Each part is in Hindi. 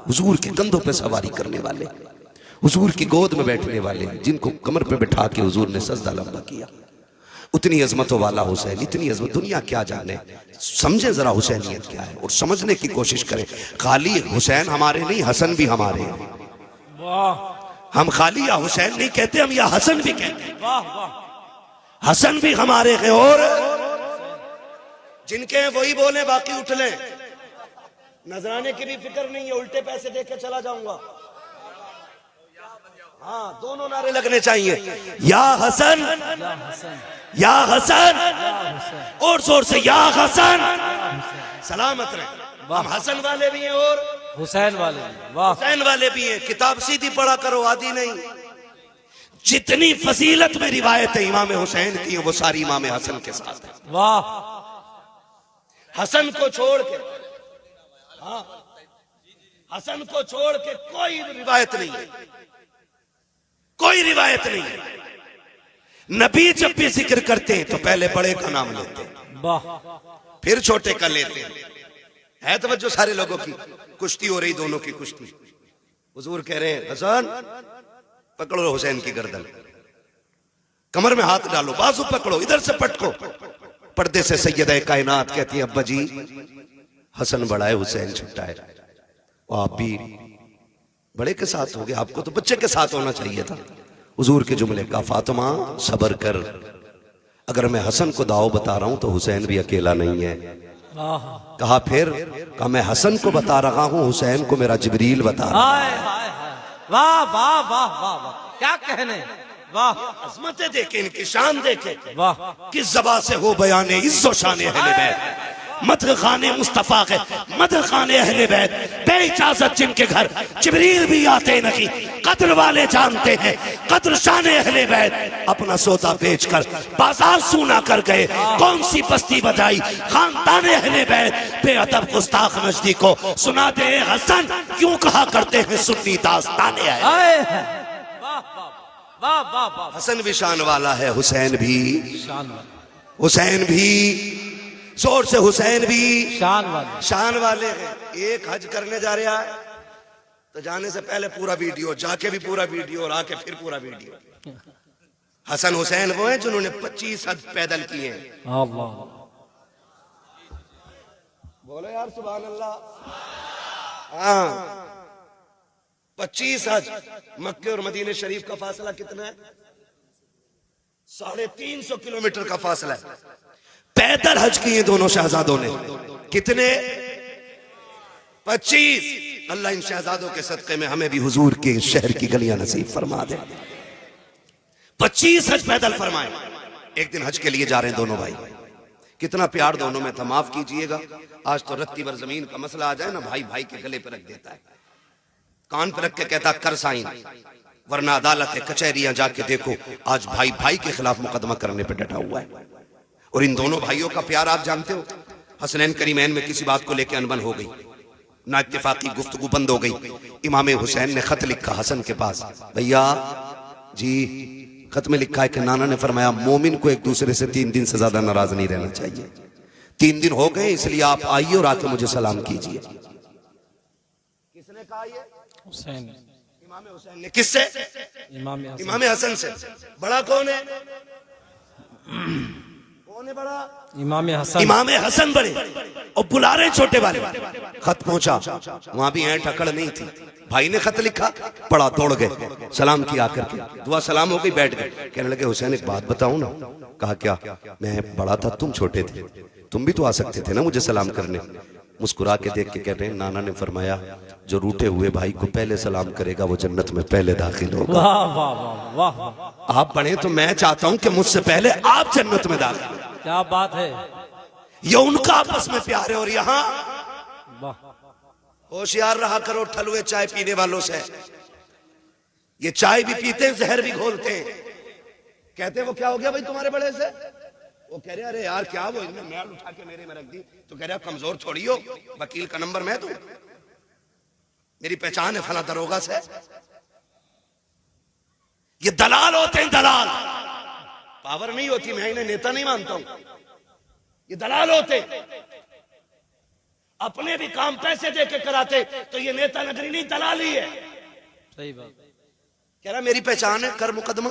हुजूर के कंधों पे सवारी करने वाले, हुजूर की गोद में बैठने वाले, जिनको कमर पे बैठा के हुजूर ने सजदा लंबा किया। उतनी अजमतों वाला हुसैन, इतनी अजमत, दुनिया क्या जाने। समझे जरा हुसैनियत क्या है और समझने की कोशिश करें। खाली हुसैन हमारे नहीं, हसन भी हमारे हैं। हम खाली या हुसैन नहीं कहते, हम या हसन भी कहते हैं। हसन भी हमारे हैं और जिनके हैं वही बोले, बाकी उठ लें। नजराने की भी फिक्र नहीं है, उल्टे पैसे देके चला जाऊंगा। हाँ, दोनों नारे लगने चाहिए, या हसन या हसन, और जोर से या हसन। सलामत रहे। हम हसन वाले भी हैं और हुसैन वाले भी। वाह, हुसैन वाले भी हैं। किताब सीधी पढ़ा करो, आदि नहीं। जितनी फजीलत में रिवायत है इमाम हुसैन की, वो सारी इमाम हसन के साथ है। वाह, हसन को छोड़ के, हाँ, हसन को छोड़ के कोई रिवायत नहीं है, कोई रिवायत नहीं है। नबी जब भी जिक्र करते हैं तो पहले बड़े का नाम लेते हैं, वाह, फिर छोटे का लेते हैं। है तवज्जो सारे लोगों की। कुश्ती हो रही, दोनों की कुश्ती। हुजूर कह रहे हैं, हसन पकड़ो हुसैन की गर्दन, कमर में हाथ डालो, बाजू पकड़ो, इधर से पटको। पर्दे से सैयदा कायनात कहती है, अब्बा जी हसन बड़ा है, हुसैन छोटा है। आप भी बड़े के साथ हो गए, आपको तो बच्चे के साथ होना चाहिए था। हुजूर के जुमले का, फातिमा सबर कर, अगर मैं हसन को दाव बता रहा हूं तो हुसैन भी अकेला नहीं है। कहा फिर, कहा मैं हसन को बता रहा हूं, हुसैन को मेरा जिब्रील बता रहा है। वाह वाह वाह वाह वाह, क्या कहने। वाह, अजमतें देखे, इनकी शान देखे। वाह, किस ज़बान से हो बयाने इज्जो शान अहले बैत, मदह खाने मुस्तफा के, मदह खाने अहले बैत, बेइजाजत जिनके घर जिब्रील भी आते नहीं। कद्र वाले जानते हैं कद्र शान अहले बैत। अपना सौदा बेचकर बाजार सूना कर गए, कौन सी बस्ती बजाई खानदान अहले बैत। बेअदब गुस्ताख नजदी को सुना दे हसन, क्यों कहा करते हैं सुन्नी दास्ताने है। वाह वाह वाह, हसन भी शान वाला है, हुसैन भी शान वाले, हुसैन भी, जोर से हुसैन भी शान वाले, शान वाले हैं। एक हज करने जा रहा है तो जाने से पहले पूरा वीडियो, जाके भी पूरा वीडियो और आके फिर पूरा वीडियो। हसन हुसैन वो हैं जिन्होंने 25 हज पैदल किए हैं। बोलो यार सुभान अल्लाह। हाँ, 25 हज। मक्के और मदीने शरीफ का फासला कितना है? 350 किलोमीटर का फासला है। पैदल हज किए दोनों शहजादों ने। कितने? 25। अल्लाह इन शहजादों के सदक़े में हमें भी हुजूर के शहर की गलियां नसीब फरमा दे। 25 हज पैदल फरमाए। एक दिन हज के लिए जा रहे हैं दोनों भाई। कितना प्यार दोनों में था, माफ कीजिएगा। आज तो रत्ती भर जमीन का मसला आ जाए ना, भाई भाई के गले पर रख देता है, कान पर रख के कहता कर साइन, वरना अदालत है, कचहरियां जाके देखो, आज भाई भाई के खिलाफ मुकदमा करने पर डटा हुआ है। और इन दोनों भाइयों का प्यार आप जानते हो। हसनैन करीमैन में किसी बात को लेकर अनबन हो गई, ना इत्तेफाकी गुफ्तगू बंद हो गई। इमाम हुसैन ने खत लिखा हसन के पास, भैया जी खत में लिखा है कि नाना ने फरमाया मोमिन को एक दूसरे से 3 दिन से ज्यादा नाराज नहीं रहना चाहिए। 3 दिन हो गए, इसलिए आप आइए और आके मुझे सलाम कीजिए। किसने कहा ये? हुसैन, इमाम हुसैन ने। किससे? इमाम हसन से। बड़ा कौन है? कौन है बड़ा? इमाम हसन। इमाम हसन बड़े और बुला रहे छोटे वाले। खत पहुंचा, वहां भी ऐंठ अकड़ नहीं थी। भाई ने खत लिखा, पढ़ा, दौड़ गए, सलाम किया करके, दुआ सलाम हो गई, बैठ गए। कहने लगे हुसैन एक बात बताऊं ना? कहा क्या? मैं बड़ा था, तुम छोटे थे, तुम भी तो आ सकते थे ना मुझे सलाम करने। मुस्कुरा के देख के कह रहे हैं, नाना ने फरमाया जो रूठे हुए भाई को पहले सलाम करेगा वो जन्नत में पहले दाखिल होगा। वाह वाह वाह वाह, आप बने तो मैं चाहता हूं कि मुझसे पहले आप जन्नत में दाखिल। क्या बात है। ये उनका आपस में प्यार है। और यहाँ होशियार रहा करो ठलुए चाय पीने वालों से। ये चाय भी पीते हैं, जहर भी घोलते हैं। कहते हैं वो क्या हो गया भाई तुम्हारे बड़े से? वो कह रहे अरे यार क्या वो इनने मैल उठा के मेरे में रख दी। तो कह रहे कमजोर थोड़ी हो, वकील का नंबर मैं दूं, मेरी पहचान है फला दरोगा से। ये दलाल होते हैं, दलाल। पावर नहीं होती, मैं इन्हें नेता नहीं मानता हूं, ये दलाल होते। अपने भी काम पैसे दे के कराते तो ये नेता नगरी नहीं, दलाली है। सही बात। कह रहा मेरी पहचान है, कर मुकदमा,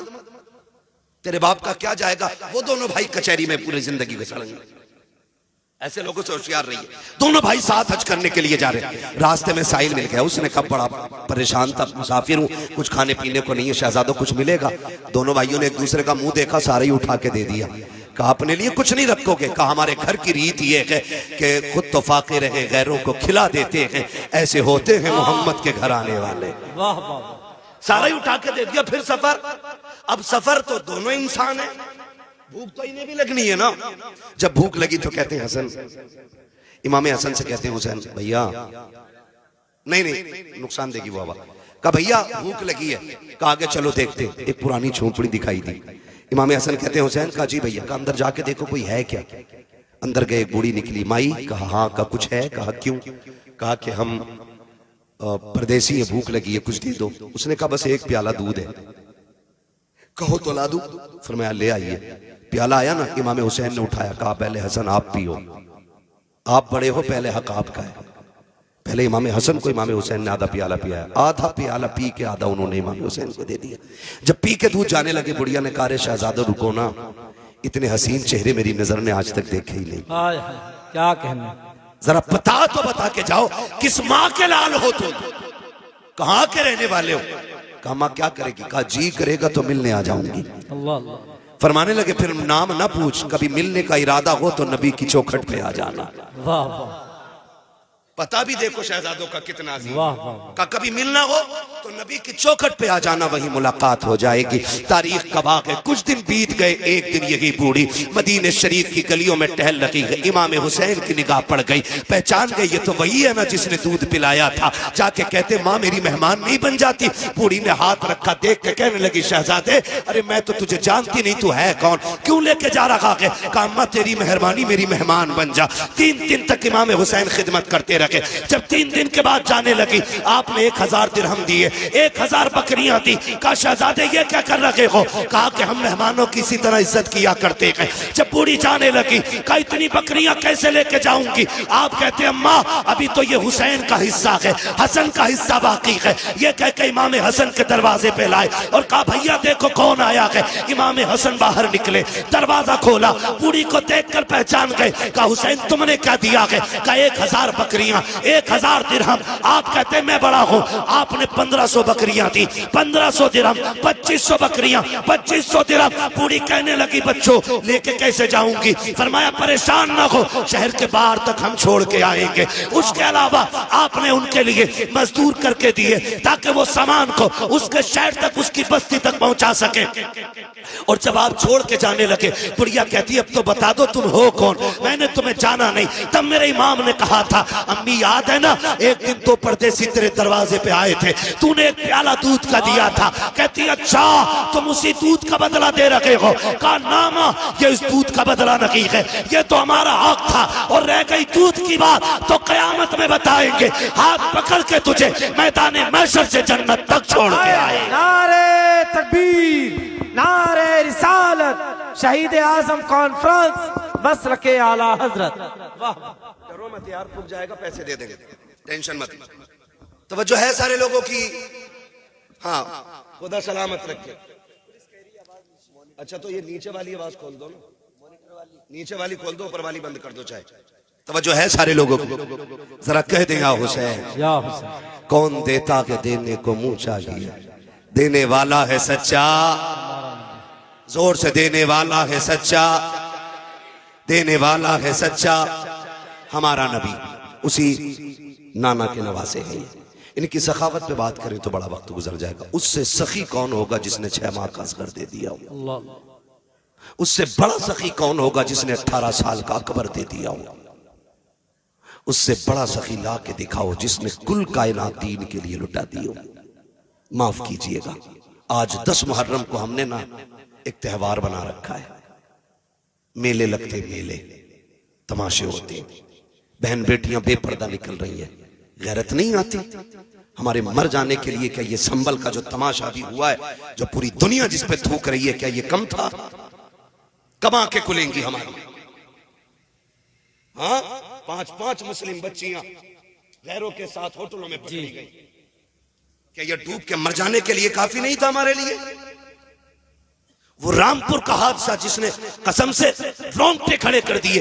तेरे बाप का क्या जाएगा। वो दोनों भाई कचहरी में पूरी जिंदगी गुजारेंगे। ऐसे लोगों से होशियार रहिए। दोनों भाई साथ हज करने के लिए जा रहे हैं, रास्ते में साहिल मिल गया। उसने कहा बड़ा परेशान था, मुसाफिर हूं, कुछ खाने पीने को नहीं है, शहजादों कुछ मिलेगा। दोनों भाइयों ने एक दूसरे का मुंह देखा, सारे ही उठा के दे दिया। कहा अपने लिए कुछ नहीं रखोगे? कहा हमारे घर की रीत ये है कि खुद तो फाके रहे, गैरों को खिला देते हैं, ऐसे होते हैं मोहम्मद के घर आने वाले। वाह वाह। सारा ही उठा के दे दिया। फिर सफर, अब सफर तो दोनों इंसान है, भूख तो इन्हें भी लगनी है ना। जब भूख लगी तो कहते हैं हसन, इमाम हसन से कहते हैं हुसैन भैया, नहीं नुकसान देगी वो आवाज। कहा भैया भूख लगी है। कहा आगे चलो देखते। एक पुरानी झोपड़ी दिखाई दी। इमाम हसन कहते हैं हुसैन, कहा जी भैया। कहा अंदर जाके देखो कोई है क्या। अंदर गए, एक बूढ़ी निकली। माई? कहा हाँ। कहा कुछ है? कहा क्यों? कहा कि हम परदेसी है, भूख लगी है, कुछ दे दो। उसने कहा बस एक प्याला दूध है। कहो तो ला दूं। फरमाया ले आइए। प्याला आया ना, इमाम हुसैन ने उठाया। कहा पहले हसन आप पियो, आप बड़े हो, पहले हक आपका है। पहले इमाम हसन को इमाम हुसैन ने आधा प्याला पियाया। आधा प्याला पी के आधा उन्होंने इमाम हुसैन को दे दिया। जब पी के दूध जाने लगे, बुढ़िया ने कहा शहजादा रुको ना, इतने हसीन चेहरे मेरी नजर ने आज तक देखे ही नहीं। हाय हाय, क्या कहने। जरा बता के जाओ, किस माँ के लाल हो तुम, कहाँ के रहने वाले हो। कहा माँ क्या करेगी। कहा जी करेगा तो मिलने आ जाऊंगी। अल्लाह अल्लाह। फरमाने लगे फिर नाम ना पूछ, कभी मिलने का इरादा हो तो नबी की चौखट पे आ जाना। वाह वाह। पता भी देखो शहजादों का कितना अजीम। वाह वाह। का कभी मिलना हो तो नबी की चौखट पे आ जाना, वही मुलाकात हो जाएगी। तारीख कबा है, कुछ दिन बीत गए। एक दिन यही बूढ़ी मदीने शरीफ की गलियों में टहल रही है। इमाम हुसैन की निगाह पड़ गई, पहचान गई ये तो वही है ना जिसने दूध पिलाया था। जाके कहते माँ मेरी मेहमान नहीं बन जाती। बूढ़ी ने हाथ रखा, देख के कहने लगी शहजादे अरे मैं तो तुझे जानती नहीं, तू है कौन, क्यों लेके जा रहा है। कहा अम्मा तेरी मेहरबानी, मेरी मेहमान बन जा। 3 दिन तक इमाम हुसैन खिदमत करते रहे। जब 3 दिन के बाद जाने लगी, आपने 1000 दिरहम दिए, 1000 बकरियां दी। कहा शहजादे ये क्या कर रहे हो। कहा कि हम मेहमानों की इसी तरह इज्जत किया करते हैं। जब बूढ़ी जाने लगी, कहा इतनी बकरियां कैसे लेके जाऊंगी। आप कहते अम्मा अभी तो ये हुसैन का हिस्सा है, हसन का हिस्सा बाकी है। ये कह के इमाम हसन के दरवाजे पे लाए और कहा भैया देखो कौन आया है। इमाम हसन बाहर निकले, दरवाजा खोला, बूढ़ी को देखकर पहचान गए। कहा हुसैन तुमने क्या दिया है। कहा 1000 बकरियां, 1000 दिरहम। आप कहते मैं बड़ा हूं, आपने 1500 बकरियां दी, 1500 दिरहम, 2500 बकरियां, 2500 दिरहम। बूढ़ी कहने लगी बच्चों लेके कैसे जाऊंगी। फरमाया परेशान ना हो, शहर के बाहर तक हम छोड़ के आएंगे। उसके अलावा आपने उनके लिए मजदूर करके दिए ताकि वो सामान को उसके शहर तक, उसकी बस्ती तक पहुंचा सके। और जब आप छोड़ के जाने लगे, बुढ़िया कहती अब तो बता दो तुम हो कौन, मैंने तुम्हें जाना नहीं। तब मेरे इमाम ने कहा था अम्मी याद है ना एक दिन 2 परदेसी तेरे दरवाजे पे आए थे, तूने एक प्याला दूध का दिया था। कहती अच्छा तुम उसी दूध का बदला दे रहे हो। कहा ना मां ये इस दूध का बदला नहीं है, ये तो हमारा हक था। और रह गई दूध की बात तो कयामत में बताएंगे। हाथ पकड़ के तुझे मैदान महशर से जन्नत तक छोड़ के आए। नारे तकबीर, नारे रिसालत, शहीद आजम कॉन्फ्रेंस, बस रखे आला हजरत। वाह डरो मत यार, पुग जाएगा, पैसे दे देंगे, टेंशन मत। तवज्जो है सारे लोगों की। हाँ खुदा सलामत रखे। अच्छा तो ये नीचे वाली आवाज खोल दो ना, नीचे वाली खोल दो, ऊपर वाली बंद कर दो चाहे। तवज्जो है सारे लोगों को। जरा कह दें या हुसैन, या हुसैन। कौन देता के देने को मुंह चाहिए, देने वाला है सच्चा, जोर से देने वाला है सच्चा, देने वाला है सच्चा। हमारा नबी उसी नाना के नवासे हैं। इनकी सखावत पे बात करें तो बड़ा वक्त गुजर जाएगा। उससे सखी कौन होगा जिसने 6 माह का असगर दे दिया हो। उससे बड़ा सखी कौन होगा जिसने 18 साल का अकबर दे दिया हो। उससे बड़ा सखी ला के दिखाओ जिसने कुल कायनात दीन के लिए लुटा दी हो। माफ कीजिएगा, आज 10 मुहर्रम को हमने ना एक त्योहार बना रखा है। मेले लगते, मेले तमाशे होते, बहन बेटियां बेपर्दा निकल रही है। गैरत नहीं आती हमारे मर जाने के लिए? क्या ये संबल का जो तमाशा भी हुआ है, जो पूरी दुनिया जिस पे थूक रही है, क्या ये कम था? कब आंखें खुलेंगी हमारी? हाँ 5-5 मुस्लिम बच्चियां गैरों के साथ होटलों में पकड़ी गई। क्या यह डूब के मर जाने के लिए काफी नहीं था हमारे लिए? वो रामपुर का हादसा जिसने कसम से रोंगटे खड़े कर दिए,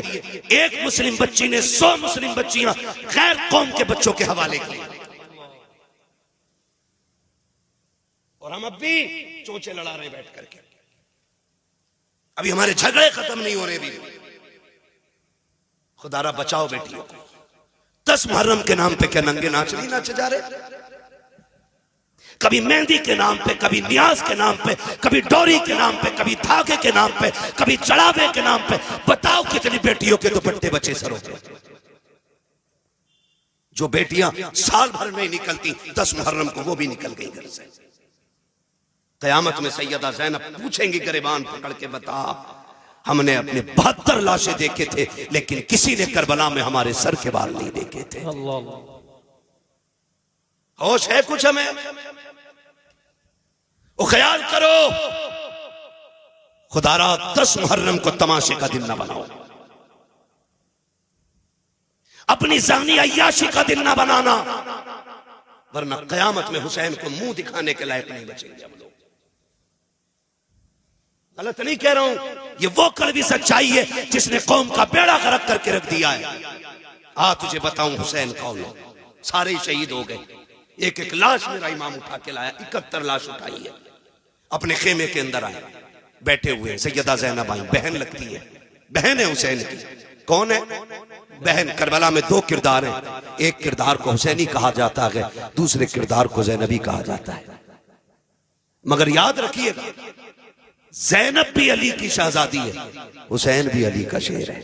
एक मुस्लिम बच्ची ने 100 मुस्लिम बच्चियां गैर कौम के बच्चों के हवाले की, और हम अब भी चोचे लड़ा रहे बैठ करके। अभी हमारे झगड़े खत्म नहीं हो रहे भी। खुदारा बचाओ बेटियों को। 10 मुहर्रम के नाम पे क्या नंगे नाच नहीं नाचे जा रहे? कभी मेहंदी के नाम पे, कभी न्याज के नाम पे, कभी डोरी के नाम पे, कभी धागे के नाम पे, कभी चढ़ावे के नाम पे। बताओ कितनी बेटियों के दुपट्टे बचे सरों पे। जो बेटियां साल भर में निकलती 10 मुहर्रम को वो भी निकल गई घर से। कयामत में सैयदा ज़ैनब पूछेंगी गिरबान पकड़ के, बता हमने अपने 72 लाशें देखे थे लेकिन किसी ने करबला में हमारे सर के बाल नहीं देखे थे। होश है कुछ हमें? वो ख्याल करो, खुदारा 10 मुहर्रम को तमाशे का दिन ना बनाओ, अपनी जानी अय्याशी का दिन ना बनाना, वरना कयामत में हुसैन को मुंह दिखाने के लायक नहीं बचेंगे हम लोग। गलत नहीं कह रहा हूं, ये वो कड़वी सच्चाई है जिसने कौम का बेड़ा गर्क करके रख दिया है। तुझे बताऊं हुसैन कौन है? सारे ही शहीद हो गए। एक एक लाश मेरा इमाम उठा के लाया, 71 लाश उठाई है। अपने खेमे के अंदर आए, बैठे हुए सैयदा ज़ैनब आई, बहन लगती है, बहन है हुसैन की। कौन है बहन? करबला में 2 किरदार हैं, एक किरदार को हुसैनी कहा जाता है, दूसरे किरदार को ज़ैनबी कहा जाता है। मगर याद रखिएगा, ज़ैनब भी अली की शहजादी है, हुसैन भी अली का शेर है।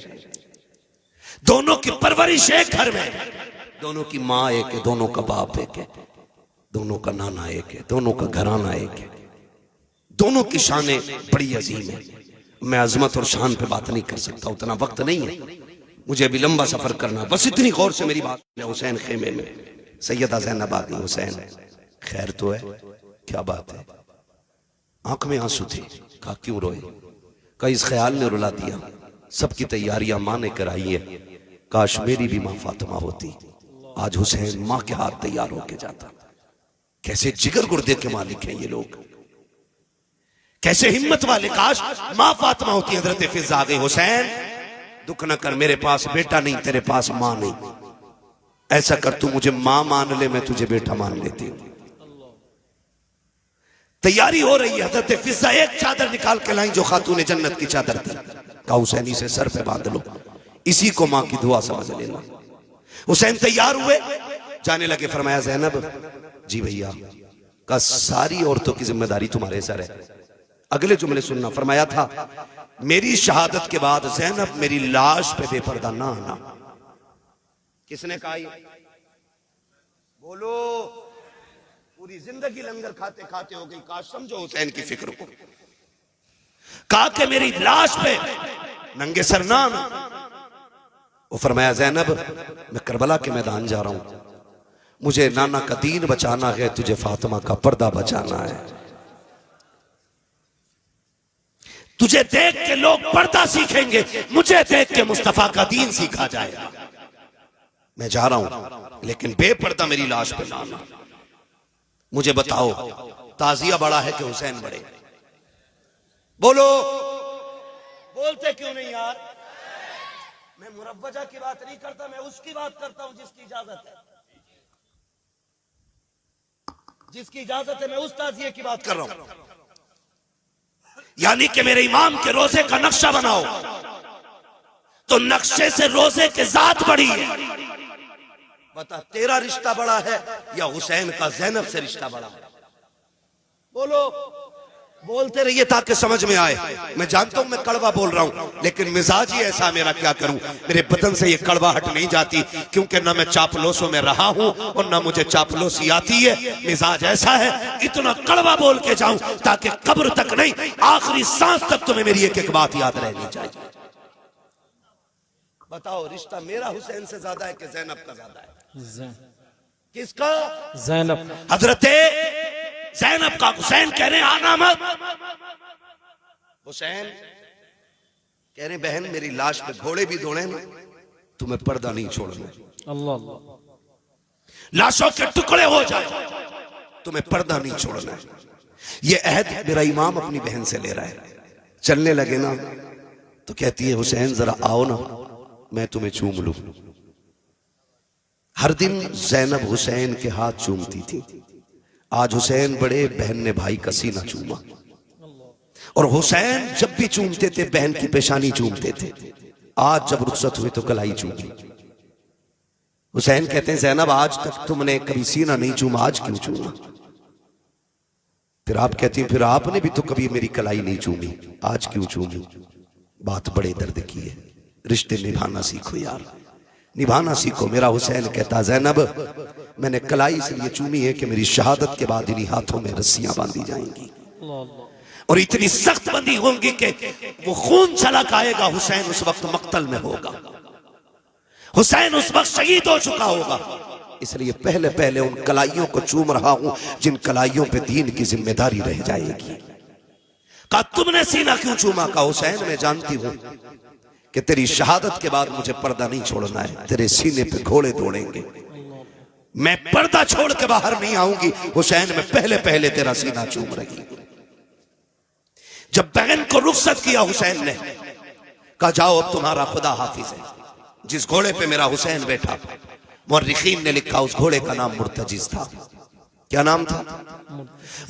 दोनों की परवरिश एक घर में, दोनों की माँ एक है, दोनों का बाप एक है, दोनों का नाना एक है, दोनों का घराना एक है, दोनों की शानें बड़ी अजीम है। मैं अजमत और शान पे बात नहीं कर सकता, उतना वक्त नहीं है मुझे, अभी लंबा सफर करना। बस इतनी गौर से मेरी बात। हुसैन खेमे में, सैयदा ज़ैनब आ गई। हुसैन खैर तो है? क्या बात है? आंख में आंसू थे। कहा क्यों रोए? कहा इस ख्याल ने रुला दिया, सबकी तैयारियां मां ने कराई है, काश मेरी भी मां फातिमा होती, आज हुसैन मां के हाथ तैयार होके जाता। कैसे जिगर गुर्दे के मालिक हैं ये लोग, कैसे हिम्मत वाले। काश मां फातिमा होती। हजरत फिजा आ गई, हुसैन दुख न कर, मेरे पास बेटा नहीं, तेरे पास मां नहीं, ऐसा कर तू मुझे मां मान ले, मैं तुझे बेटा मान लेती हूं। तैयारी हो रही है। हजरत फिजा एक चादर निकाल के लाई जो खातून जन्नत की चादर थी। कहा हुसैन इसे सर पे बांध लो, इसी को मां की दुआ समझ लेना। हुसैन तैयार हुए, जाने लगे। फरमाया ज़ैनब जी भैया, का सारी औरतों की जिम्मेदारी तुम्हारे सर है। अगले जुमले सुनना। फरमाया था मेरी शहादत के बाद ज़ैनब मेरी लाश पे बेपर्दा ना आना। किसने कहा ये? बोलो। पूरी जिंदगी लंगर खाते खाते हो गई, काश समझो हुसैन की फिक्र को। कहा कि मेरी लाश पे नंगे सर ना आना। वो फरमाया ज़ैनब मैं करबला के मैदान जा रहा हूं, मुझे नाना का दीन बचाना है, तुझे फातिमा का पर्दा बचाना है। तुझे देख के लोग पर्दा सीखेंगे, मुझे देख के मुस्तफा का दीन सीखा जाएगा। मैं जा रहा हूं लेकिन बेपर्दा मेरी लाश पे लाना। मुझे बताओ ताजिया बड़ा है कि हुसैन बड़े? बोलो। बोलते क्यों नहीं यार? मैं मुरव्वजा की बात नहीं करता, मैं उसकी बात करता हूं जिसकी इजाजत है। जिसकी इजाजत है मैं उस ताजिए की बात कर रहा हूं। यानी कि मेरे इमाम के रोजे का नक्शा बनाओ तो नक्शे से रोजे के जात बड़ी है। बता तेरा रिश्ता बड़ा है या हुसैन का ज़ैनब से रिश्ता बड़ा है? बोलो। बोलते रहिए ताकि समझ में आए। मैं जानता हूं मैं कड़वा बोल रहा हूं, लेकिन मिजाज ही ऐसा मेरा, क्या करूं। मेरे बदन से ये कड़वाहट नहीं जाती, क्योंकि ना मैं चापलोसों में रहा हूं और ना मुझे चापलोसी आती है। मिजाज ऐसा है, इतना कड़वा बोल के जाऊं ताकि कब्र तक नहीं, आखिरी सांस तक तुम्हें मेरी एक एक बात याद रहनी चाहिए। बताओ रिश्ता मेरा हुसैन से ज्यादा है कि ज़ैनब का ज्यादा है? किसका? ज़ैनब। हजरते ज़ैनब का। हुसैन कह रहे हैं आना मत। हुसैन कह रहे बहन मेरी लाश पे घोड़े भी दौड़े ना तुम्हें पर्दा नहीं छोड़ना। अल्लाह अल्लाह। लाशों के टुकड़े हो जाए, तुम्हें पर्दा नहीं छोड़ना है। ये अहद मेरा इमाम अपनी बहन से ले रहा है। चलने लगे ना तो कहती है हुसैन जरा आओ ना, मैं तुम्हें चूम लूं। हर दिन जैनब हुसैन के हाथ चूमती थी। आज हुसैन बड़े, बहन ने भाई का सीना चूमा। और हुसैन जब भी चूमते थे बहन की पेशानी चूमते थे। आज जब रुखसत हुई तो कलाई चूमी। हुसैन कहते हैं जैनब आज तक तुमने कभी सीना नहीं चूमा, आज क्यों चूमा? फिर आप कहती हैं फिर आपने भी तो कभी मेरी कलाई नहीं चूमी, आज क्यों चूमी? बात बड़े दर्द की है। रिश्ते निभाना सीखो यार, निभाना सीखो। मेरा हुसैन कहता जैनब मैंने कलाई इसलिए चूमी है कि मेरी शहादत के बाद इन्हीं हाथों में रस्सियां बांधी जाएंगी और इतनी सख्त बंदी होंगी कि वो खून छलक आएगा। हुसैन उस वक्त मक्तल में होगा, हुसैन उस वक्त शहीद हो चुका होगा। इसलिए पहले पहले उन कलाइयों को चूम रहा हूं जिन कलाइयों पे दीन की जिम्मेदारी रह जाएगी। कहा तुमने सीना क्यों चूमा? का हुसैन मैं जानती हूं कि तेरी शहादत के बाद मुझे पर्दा नहीं छोड़ना है, तेरे सीने पे घोड़े दौड़ेंगे, मैं पर्दा छोड़ के बाहर नहीं आऊंगी। हुसैन मैं पहले पहले तेरा सीना चूम रही। जब बहन को रुखसत किया हुसैन ने कहा जाओ अब तुम्हारा खुदा हाफिज है। जिस घोड़े पे मेरा हुसैन बैठा, मुर्रिखीन ने लिखा उस घोड़े का नाम मुर्तजिज था। क्या नाम था?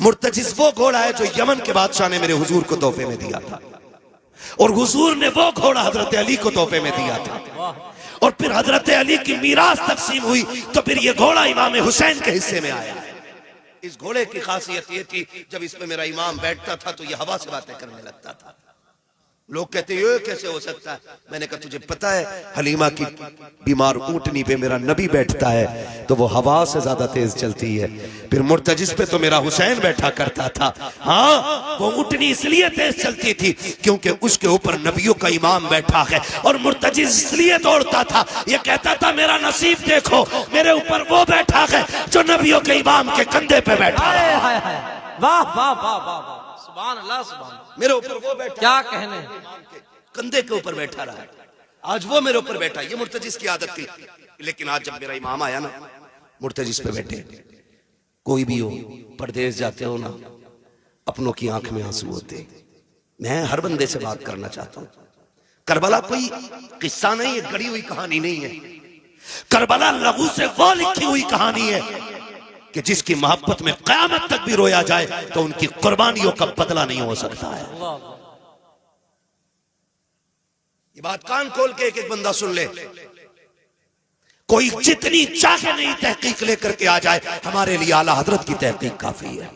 मुर्तजिज वो घोड़ा है जो यमन के बादशाह ने मेरे हुजूर को तोहफे में दिया था और हुजूर ने वो घोड़ा हजरत अली को तोहफे में दिया था। और फिर हजरत अली की मीरास तकसीम हुई तो फिर ये घोड़ा इमाम हुसैन के हिस्से में आया। इस घोड़े की खासियत ये थी जब इस पे मेरा इमाम बैठता था तो ये हवा से बातें करने लगता था। लोग कहते ये कैसे हो सकता है? मैंने कहा तुझे पता है हलीमा की बीमार ऊंटनी पे मेरा नबी बैठता है तो वो हवा से ज्यादा तेज चलती है। फिर मुर्तजिस पे तो मेरा हुसैन बैठा करता था। हाँ वो ऊंटनी इसलिए तेज चलती थी क्योंकि उसके ऊपर नबियों का इमाम बैठा है। और मुर्तजिस इसलिए दौड़ता था, ये कहता था मेरा नसीब देखो मेरे ऊपर वो बैठा है जो नबियों के इमाम के कंधे पे बैठा है। वाह वाह वाह वाह, सुभान अल्लाह सुभान। मेरे ऊपर वो बैठा, क्या कहने, कंधे के ऊपर बैठा रहा, आज वो मेरे ऊपर बैठा। ये मुर्तजिस की आदत थी। लेकिन आज जब मेरा इमाम आया ना, मुर्तजिस पे बैठे। कोई भी हो, परदेश जाते हो ना, अपनों की आंख में आंसू होते। मैं हर बंदे से बात करना चाहता हूं। करबला कोई किस्सा नहीं है, गढ़ी हुई कहानी नहीं है। करबला लहू से वो लिखी हुई कहानी है कि जिसकी मोहब्बत में क़यामत तक भी रोया जाए तो उनकी कुर्बानियों का बदला नहीं हो सकता है। ये बात कान खोल के एक एक बंदा सुन ले। कोई जितनी चाहे नहीं तहकीक लेकर के आ जाए, हमारे लिए आला हजरत की तहकीक काफी है।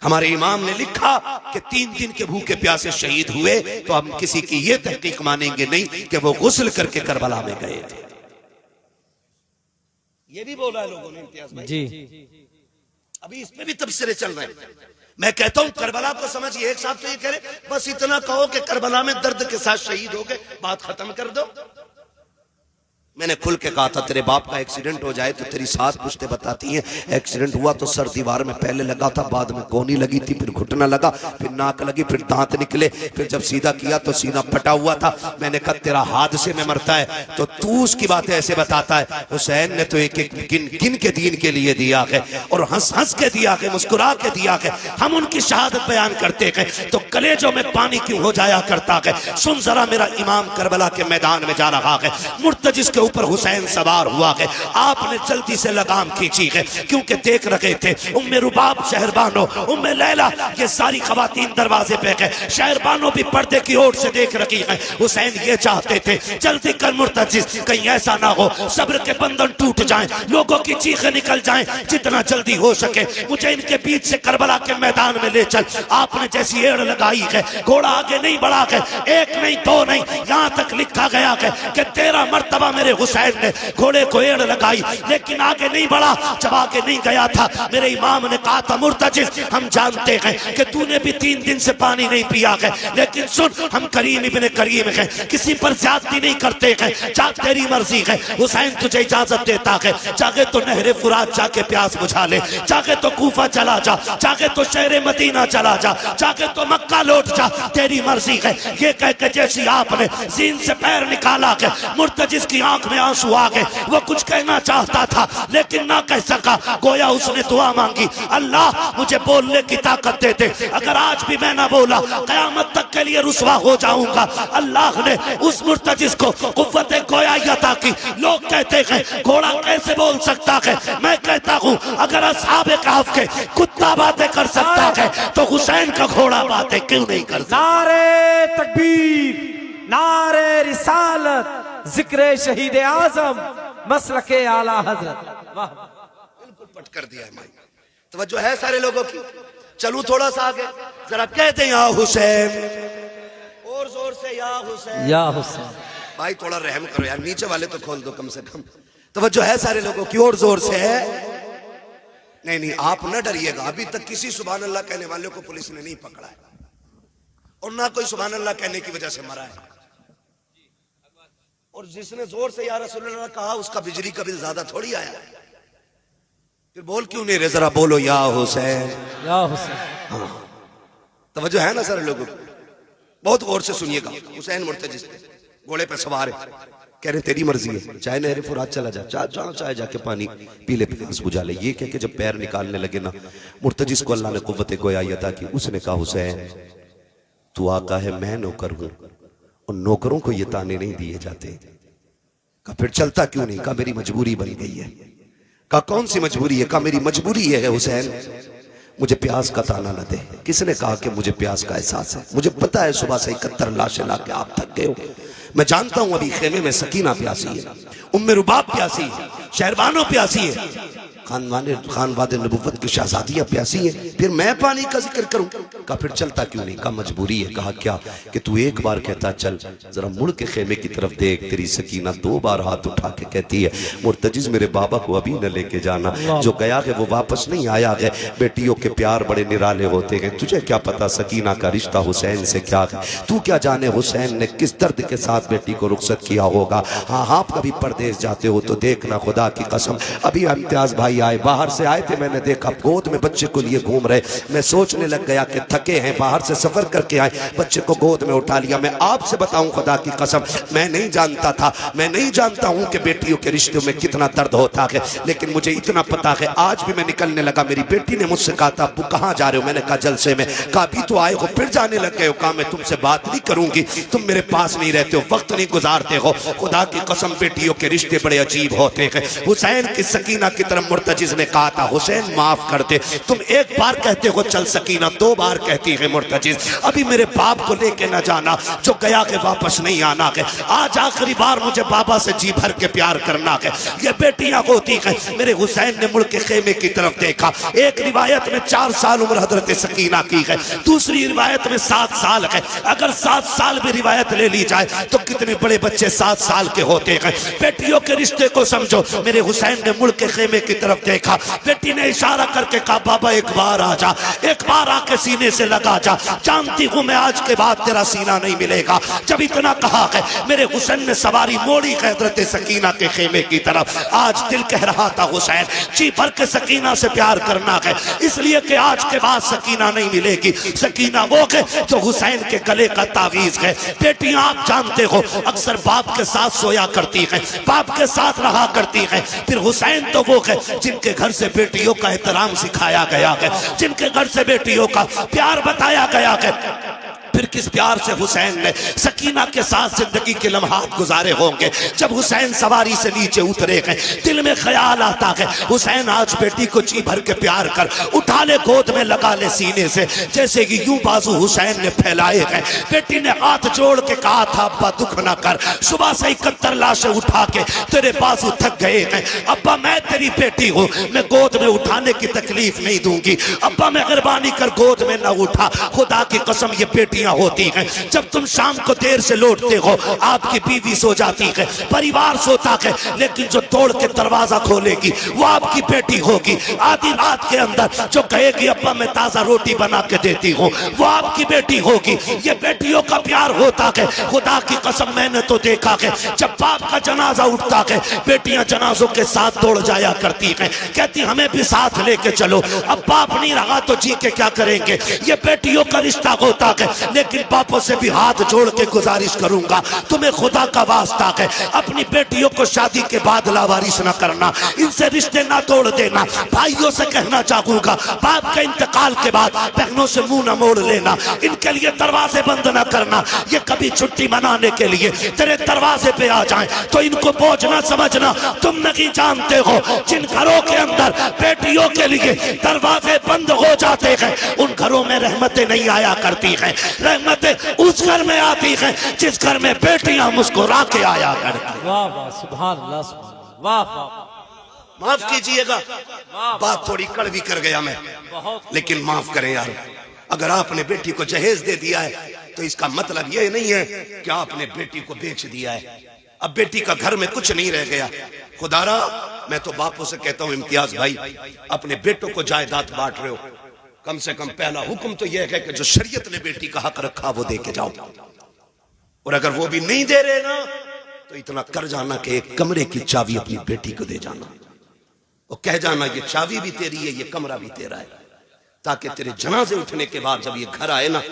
हमारे इमाम ने लिखा कि 3 दिन के भूखे प्यासे शहीद हुए तो हम किसी की ये तहकीक मानेंगे नहीं कि वो गुस्ल करके करबला में गए थे। ये भी बोला है लोगों ने इम्तियाज भाई जी। अभी इसमें भी तबसरे चल रहे हैं। मैं कहता हूं करबला को समझिए। एक साहब तो ये कह रहे बस इतना कहो कि करबला में दर्द के साथ शहीद हो गए, बात खत्म कर दो। मैंने खुल के कहा था तेरे बाप का एक्सीडेंट हो जाए तो तेरी सास पुश्ते बताती हैं एक्सीडेंट हुआ तो सर दीवार में पहले लगा था, बाद में कोनी लगी थी, फिर घुटना लगा, फिर नाक लगी, फिर दांत निकले, फिर जब सीधा किया तो सीना फटा हुआ था। मैंने कहा तेरा हादसे में मरता है तो तू उसकी बातें ऐसे बताता है। हुसैन ने तो एक एक गिन गिन के दीन के लिए दिया है और हंस हंस के दिया है, मुस्कुरा के दिया है। हम उनकी शहादत बयान करते हैं तो कलेजों में पानी क्यों हो जाया करता है। सुन जरा, मेरा इमाम करबला के मैदान में जा रहा है, मुर्तजिस के ऊपर हुसैन सवार हुआ है। आपने जल्दी से लगाम खींची है क्योंकि देख रहे थे उम्मे रुबाब शहरबानो, उम्मे लैला, ये सारी खवातीन दरवाजे पे है। शहरबानो भी पर्दे की ओर से देख रही है। हुसैन ये चाहते थे जल्दी कर मुर्तजिस, कहीं ऐसा ना हो सब्र के बंधन टूट जाएं, लोगों की चीखें निकल जाएं। जितना जल्दी हो सके मुझे इनके बीच से करबला के मैदान में ले चल। आपने जैसी एड़ लगाई है, घोड़ा आगे नहीं बढ़ा है, 1 नहीं 2 नहीं, यहां तक लिखा गया है कि 13 मर्तबा मेरे हुसैन ने घोड़े को एड़ लगाई, लेकिन आगे नहीं बढ़ा। जब आगे नहीं गया था, मेरे इमाम ने कहा था, मुर्तजिज हम जानते हैं कि तूने भी 3 दिन से पानी नहीं पिया है, लेकिन सुन, हम करीम इब्ने करीम हैं, किसी पर ज्यादती नहीं करते हैं, जा तेरी मर्जी है। हुसैन तुझे इजाजत देता है, चाहे तो नहरे फुरात जाके प्यास बुझा ले, चाहे तो कूफा चला जा, चाहे तो शहर मदीना चला जा, चाहे तो मक्का लौट जा, तेरी मर्जी है। ये कह के जैसी आपने जीन से पैर निकाला के मुर्तजिज की आंख में आंसू आ गए। वो कुछ कहना चाहता था लेकिन ना कह सका। गोया उसने दुआ मांगी, अल्लाह मुझे बोलने की ताकत दे दे, अगर आज भी मैं ना बोला कयामत तक के लिए रुसवा हो जाऊंगा। अल्लाह ने उस मुर्तजिज को कुव्वत गोयाई अता की। लोग कहते हैं घोड़ा कैसे बोल सकता है, मैं कहता हूँ अगर असहाबे कहफ के कुत्ता बातें कर सकता है तो हुसैन का घोड़ा बातें क्यों नहीं कर सकता। नारे तकबीर, नारे रिसालत, जिक्र शहीद आजम, मसलके आला हजरत। वाह, बिल्कुल पट कर दिया है भाई। तवज्जो है सारे लोगों की। चलूं थोड़ा सा आगे, जरा कहते हैं या हुसैन, और जोर से या हुसैन। या हुसैन। भाई थोड़ा रहम करो यार, नीचे वाले तो खोल दो कम से कम। तवज्जो है सारे लोगों की, और जोर से है। नहीं नहीं, आप न डरिएगा, अभी तक किसी सुभान अल्लाह कहने वाले को पुलिस ने नहीं पकड़ा है, और ना कोई सुभान अल्लाह कहने की वजह से मरा है। और जिसने जोर से या रसूलुल्लाह कहा उसका बिजली का बिल ज्यादा थोड़ी आया। फिर बोल क्यों नहीं रहे, जरा बोलो या हुसैन, या हुसैन। हाँ, तवज्जो है ना सारे लोगों, बहुत गौर से सुनिएगा। हुसैन मुर्तजिज घोड़े पे सवार है, कह रहे तेरी मर्जी है, चाहे नहरे फुरात चला जा, चाहे जाके पानी पी ले, प्यास बुझा ले। ये कह के जब पैर निकालने लगे ना, मुर्तजिज को अल्लाह ने कुव्वत गोयाई अता की। उसने कहा हुसैन तू आका है, मैं नौकर हूं, और नौकरों को ये ताने नहीं दिए जाते। कहा फिर चलता क्यों नहीं? कहा मेरी मजबूरी बन गई है। कहा कौन सी मजबूरी है? कहा मेरी मजबूरी है हुसैन, मुझे प्यास का ताना न दे। किसने कहा कि मुझे प्यास का एहसास है? मुझे पता है सुबह से 71 लाशें लाके आप थक गए हो। मैं जानता हूं अभी खेमे में सकीना प्यासी है, उम्मे रुबाब प्यासी है, शहरबानो प्यासी है, खानवादे नबुव्वत की शहजादियां प्यासी है, फिर मैं पानी का जिक्र करूं? कहा फिर चलता क्यों नहीं? कहा मजबूरी है। कहा क्या? कि तू एक बार कहता चल, जरा मुड़ के खेमे की तरफ देख, तेरी सकीना 2 बार हाथ उठा के कहती है मुर्तजिज मेरे बाबा को अभी न लेके जाना, जो गया है वो वापस नहीं आया है। बेटियों के प्यार बड़े निराले होते हैं, तुझे क्या पता सकीना का रिश्ता हुसैन से क्या है? तू क्या जाने हुसैन ने किस दर्द के साथ बेटी को रुखसत किया होगा। हाँ, आप कभी परदेश जाते हो तो देखना, खुदा की कसम अभी इम्तियाज भाई आए, बाहर से आए थे, मैंने देखा गोद में बच्चे को लिए घूम रहे। मैं सोचने लग गया कि थके हैं, बाहर से सफर करके आए, बच्चे को गोद में उठा लिया। मैं आपसे बताऊं खुदा की कसम, मैं नहीं जानता था, मैं नहीं जानता हूं कि बेटियों के रिश्तों में कितना दर्द होता है, लेकिन मुझे इतना पता है। आज भी मैं निकलने लगा, मेरी बेटी ने मुझसे कहा था अब्बू कहां जा रहे हो? मैंने कहा जलसे में। कहा अभी तो आए हो फिर जाने लग गए हो? कहा मैं तुमसे बात नहीं करूंगी, तुम मेरे पास नहीं रहते हो, वक्त नहीं गुजारते हो। खुदा की कसम बेटियों के रिश्ते बड़े अजीब होते हैं। हुसैन की सकीना की तरफ मुर्तजिज ने कहा था हुसैन माफ कर दे, तुम एक बार कहते हो चल सकीना, 2 बार कहती है मुर्तजिज। अभी मेरे बाप को लेके न जाना, जो गया के वापस नहीं आना है। आज आखिरी बार मुझे बाबा से जी भर के प्यार करना है। ये बेटियां होती हैं। मेरे हुसैन ने मुड़ के खेमे की तरफ देखा। एक रिवायत में 4 साल उम्र हजरत सकीना की है, दूसरी रिवायत में 7 साल है। अगर 7 साल भी रिवायत ले ली जाए तो कितने बड़े बच्चे 7 साल के होते हैं। बेटियों के रिश्ते को समझो। मेरे हुसैन ने मुड़ के खेमे की तरफ देखा, बेटी ने इशारा करके कहा बाबा एक बार आ जा, एक बार आके सीने से लगा जा, जानती हूं मैं आज के बाद तेरा सीना नहीं मिलेगा। जब इतना कहा है मेरे हुसैन ने सवारी मोड़ी हजरत सकीना के खेमे की तरफ। आज दिल कह रहा था हुसैन जी भर के सकीना से प्यार करना है, इसलिए कि आज के बाद सकीना नहीं मिलेगी। सकीना वो है जो हुसैन के गले का तावीज है। बेटियां आप जानते हो अक्सर बाप के साथ सोया करती हैं, बाप के साथ रहा करती हैं। फिर हुसैन तो वो है जिनके घर से बेटियों का एहतराम सिखाया गया है, जिनके घर से बेटियों का प्यार बताया गया है। फिर किस प्यार से हुसैन ने सकीना के साथ जिंदगी के लम्हात गुजारे होंगे। जब हुसैन सवारी से नीचे उतरे हैं, दिल में ख्याल आता है हुसैन आज बेटी को जी भर के प्यार कर, उठा ले गोद में लगा ले सीने से, जैसे कि यूं बाजू हुसैन ने फैलाए हैं। बेटी ने हाथ जोड़ के कहा था अब्बा दुख ना कर, सुबह से 71 लाशें उठा के तेरे बाजू थक गए हैं। अब्बा मैं तेरी बेटी हूँ, मैं गोद में उठाने की तकलीफ नहीं दूंगी। अब्बा मेहरबानी कर गोद में न उठा, खुदा की कसम ये बेटियां बेटियां होती हैं। जब तुम शाम को देर से लौटते हो, आपकी बीवी सो जाती है, परिवार सोता है, लेकिन जो तोड़ के दरवाजा खोलेगी वो आपकी बेटी होगी। आधी रात के अंदर जो कहेगी अब्बा मैं ताजा रोटी बना के देती हूँ, वो आपकी बेटी होगी। ये बेटियों का प्यार होता है। खुदा की कसम मैंने तो देखा है, जब बाप का जनाजा उठता है, बेटियां जनाजों के साथ दौड़ जाया करती हैं, कहती हमें भी साथ लेके चलो। अब बाप नहीं रहा तो जी के क्या करेंगे। ये बेटियों का रिश्ता होता है। लेकिन बापों से भी हाथ जोड़ के गुजारिश करूंगा, तुम्हें खुदा का वास्ता है, अपनी बेटियों को शादी के बाद लावारिस ना करना, इनसे रिश्ते ना तोड़ देना। भाइयों से कहना चाहूंगा, बाप के इंतकाल के बाद बहनों से मुंह ना मोड़ लेना, इनके लिए दरवाजे बंद ना करना। ये कभी छुट्टी मनाने के लिए तेरे दरवाजे पे आ जाएं तो इनको बोझ ना समझना। तुम नहीं जानते हो, जिन घरों के अंदर बेटियों के लिए दरवाजे बंद हो जाते हैं, उन घरों में रहमतें नहीं आया करती हैं। रहमतें उस घर में आती हैं जिस घर में बेटियां मुस्कुरा के आया करती। वाह वाह, सुभान अल्लाह, सुभान अल्लाह। वाह वाह, माफ कीजिएगा, बात थोड़ी कड़वी कर गया मैं, लेकिन माफ करें यार। अगर आपने बेटी को जहेज दे दिया है तो इसका मतलब ये नहीं है कि आपने बेटी को बेच दिया है। अब बेटी का घर में कुछ नहीं रह गया। खुदारा, मैं तो बापों से कहता हूं, इम्तियाज भाई अपने बेटों को जायदाद बांट रहे हो, कम से कम पहला हुक्म तो यह है कि जो शरीयत ने बेटी का हक रखा वो दे के जाओ। और अगर वो भी नहीं दे रहे ना तो इतना कर जाना कि एक कमरे की चाबी अपनी बेटी को दे जाना और कह जाना ये चाबी भी तेरी है, ये कमरा भी तेरा है, ताकि तेरे जनाजे उठने के बाद जब ये घर आए ना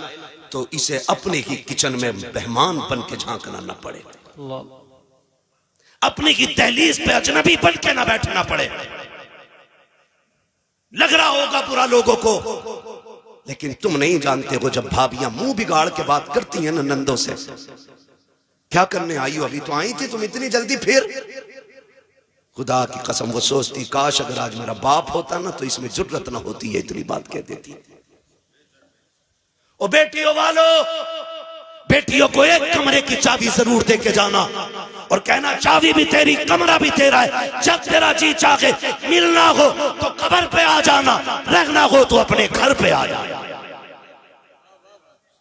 तो इसे अपने ही किचन में मेहमान बन के झांकना ना पड़े, अपने की दहलीज पे अजनबी बन के ना बैठना पड़े। लग रहा होगा बुरा लोगों को, लेकिन तुम नहीं जानते हो जब भाभियां मुंह बिगाड़ के बात करती हैं ना नंदों से, क्या करने आई हो, अभी तो आई थी तुम इतनी जल्दी फिर। खुदा की कसम वो सोचती काश अगर आज मेरा बाप होता ना तो इसमें जुर्रत ना होती है, इतनी बात कह देती। ओ बेटियों वालों, बेटियों को एक कमरे की चाबी जरूर दे के जाना और कहना चाबी भी तेरी, कमरा भी तेरा है। जब तेरा जी चाहे मिलना हो तो कब्र पे आ जाना, रहना हो तो अपने घर पे आ जाना।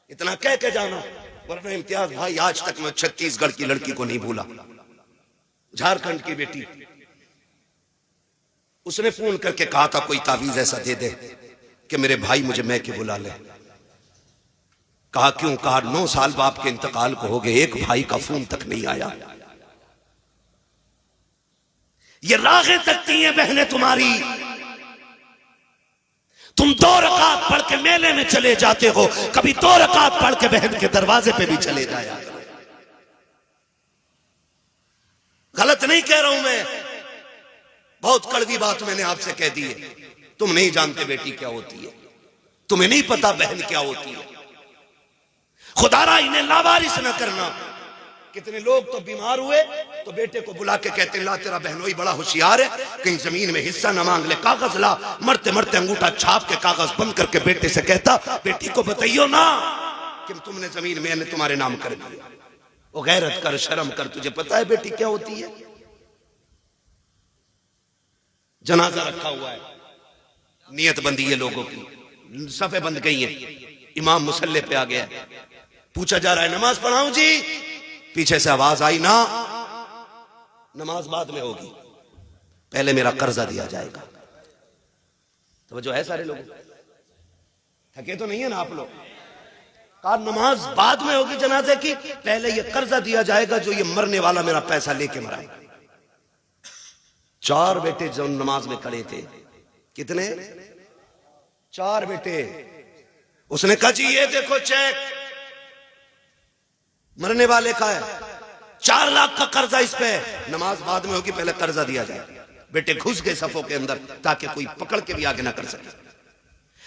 इतना कह के जाना। वरना इम्तियाज भाई आज तक मैं छत्तीसगढ़ की लड़की को नहीं भूला, झारखंड की बेटी, उसने फोन करके कहा था कोई तावीज ऐसा दे दे कि मेरे भाई मुझे मैके बुला ले। कहा क्यों? कहा 9 साल बाप के इंतकाल को हो गए, एक भाई का फोन तक नहीं आया। ये राहें तकती हैं बहनें तुम्हारी। तुम 2 रकात पढ़ के मेले में चले जाते हो, कभी 2 रकात पढ़ के बहन के दरवाजे पे भी चले जाया। गलत नहीं कह रहा हूं मैं, बहुत कड़वी बात मैंने आपसे कह दी है। तुम नहीं जानते बेटी क्या होती है, तुम्हें नहीं पता बहन क्या होती है। खुदारा इन्हें लावारिस न करना। कितने लोग तो बीमार हुए तो बेटे को बुला के कहते ला तेरा बहनोई बड़ा होशियार है, कहीं जमीन में हिस्सा न मांग ले, कागज ला। मरते मरते अंगूठा छाप के कागज बंद करके बेटे से कहता बेटी को बताइयो ना कि तुमने जमीन मैंने तुम्हारे नाम कर दिया। वो गैरत कर, शर्म कर, तुझे पता है बेटी क्या होती है। जनाजा रखा हुआ है, नियत बंदी है लोगों की, सफे बंद गई है, इमाम मुसल्ले पे आ गया है, पूछा जा रहा है नमाज पढ़ाऊं जी, पीछे से आवाज आई ना नमाज बाद में होगी, पहले मेरा कर्जा दिया जाएगा। तो जो है सारे लोग थके तो नहीं है ना आप लोग। कहा नमाज बाद में होगी जनाजे की, पहले ये कर्जा दिया जाएगा जो ये मरने वाला मेरा पैसा लेके मरा है। 4 बेटे जो नमाज में खड़े थे, कितने? 4 बेटे। उसने कहा जी ये देखो चेक, मरने वाले का है, 4 लाख का कर्जा इस पे, नमाज बाद में होगी, पहले कर्जा दिया जाए। बेटे घुस गए सफों के अंदर ताकि कोई पकड़ के भी आगे ना कर सके।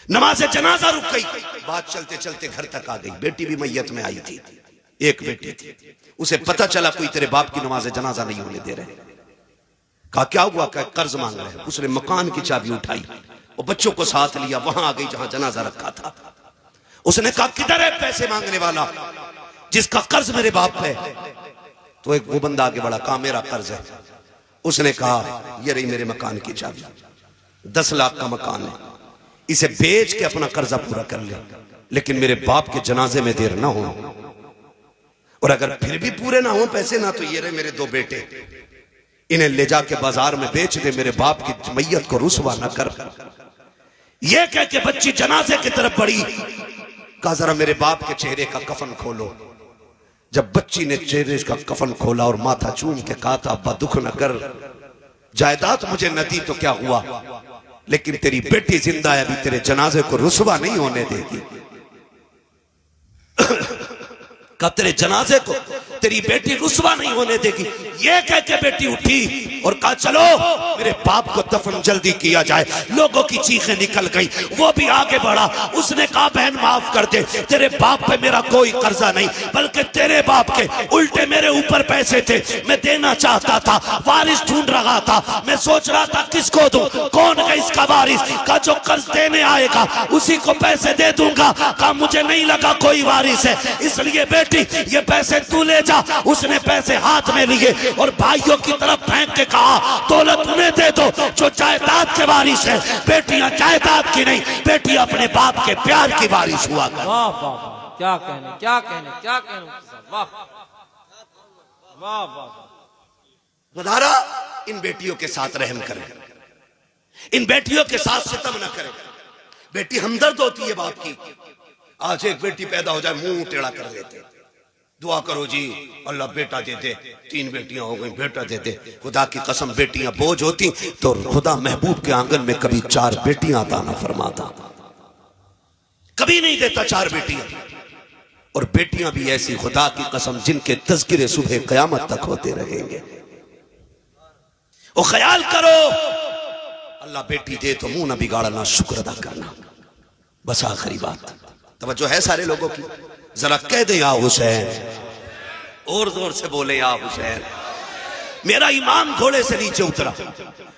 नमाज जनाजा रुक गई, बात चलते चलते घर तक आ गई। बेटी भी मैयत में आई थी, एक बेटी थी, उसे पता चला कोई तेरे बाप की नमाज जनाजा नहीं होने दे रहे। कहा क्या हुआ? क्या कर्ज मांग रहे हैं। उसने मकान की चाबी उठाई और बच्चों को साथ लिया, वहां आ गई जहां जनाजा रखा था। उसने कहा किधर है पैसे मांगने वाला जिसका कर्ज मेरे बाप पे? तो एक वो बंदा आगे बढ़ा, कहा मेरा कर्ज है। उसने कहा ये रही मेरे मकान की चाबी, 10 लाख का मकान है, इसे बेच के अपना कर्जा पूरा कर ले। लेकिन मेरे बाप के जनाजे में देर ना हो, और अगर फिर भी पूरे ना हो पैसे ना, तो ये रहे मेरे दो बेटे, इन्हें ले जाके बाजार में बेच दे, मेरे बाप की मैयत को रुसवा ना कर। ये कह के बच्ची जनाजे की तरफ बढ़ी, कहा जरा मेरे बाप के चेहरे का कफन खोलो। जब बच्ची ने चेहरे का कफन खोला और माथा चूम के कहा था अब्बा दुख न कर, जायदाद मुझे न दी तो क्या हुआ, लेकिन तेरी बेटी जिंदा है, अभी तेरे जनाजे को रुसवा नहीं होने देगी। कब तेरे जनाजे को तेरी बेटी रुसवा नहीं होने देगी। ये कह के बेटी उठी और कहा चलो मेरे बाप को दफन जल्दी किया जाए। लोगों की चीखें निकल गई, वो भी आगे बढ़ा। उसने कहा बहन माफ कर दे, तेरे बाप पे मेरा कोई कर्जा नहीं, बल्कि तेरे बाप के उल्टे मेरे ऊपर पैसे थे, मैं देना चाहता था, वारिस ढूंढ रहा था, मैं सोच रहा था किसको दूं, कौन है इसका वारिस, का जो कर्ज देने आएगा उसी को पैसे दे दूंगा। कहा मुझे नहीं लगा कोई वारिस है, इसलिए बेटी ये पैसे तू ले जा। उसने पैसे हाथ में लिए और भाइयों की तरफ फेंक के कहा दौलत उन्हें दे दो जो जायदाद के वारिस है। बेटियां जायदाद की नहीं, बेटियां अपने बाप के प्यार की वारिस हुआ कर। वाह वाह, क्या कहने क्या कहने क्या कहने, वाह वाह वाह। खुदारा इन बेटियों के साथ रहम करें, इन बेटियों के साथ सितम न करें। बेटी हमदर्द होती है बाप की। आज एक बेटी पैदा हो जाए मुंह टेढ़ा कर लेते, दुआ करो जी अल्लाह बेटा दे दे, 3 बेटियां हो गई बेटा दे दे। खुदा की कसम बेटियां बोझ होती तो खुदा महबूब के आंगन में कभी 4 बेटियां अता ना फरमाता, कभी नहीं देता 4 बेटियां। और बेटियां भी ऐसी खुदा की कसम जिनके तज़किरे सुबह क़यामत तक होते रहेंगे। ओ ख्याल करो अल्लाह बेटी दे तो मुंह ना बिगाड़ना, शुक्र अदा करना। बस आखिरी बात तवज्जो है सारे लोगों की, जरा कह दे या हुसैन, और जोर से बोले या हुसैन। मेरा इमाम घोड़े से नीचे उतरा,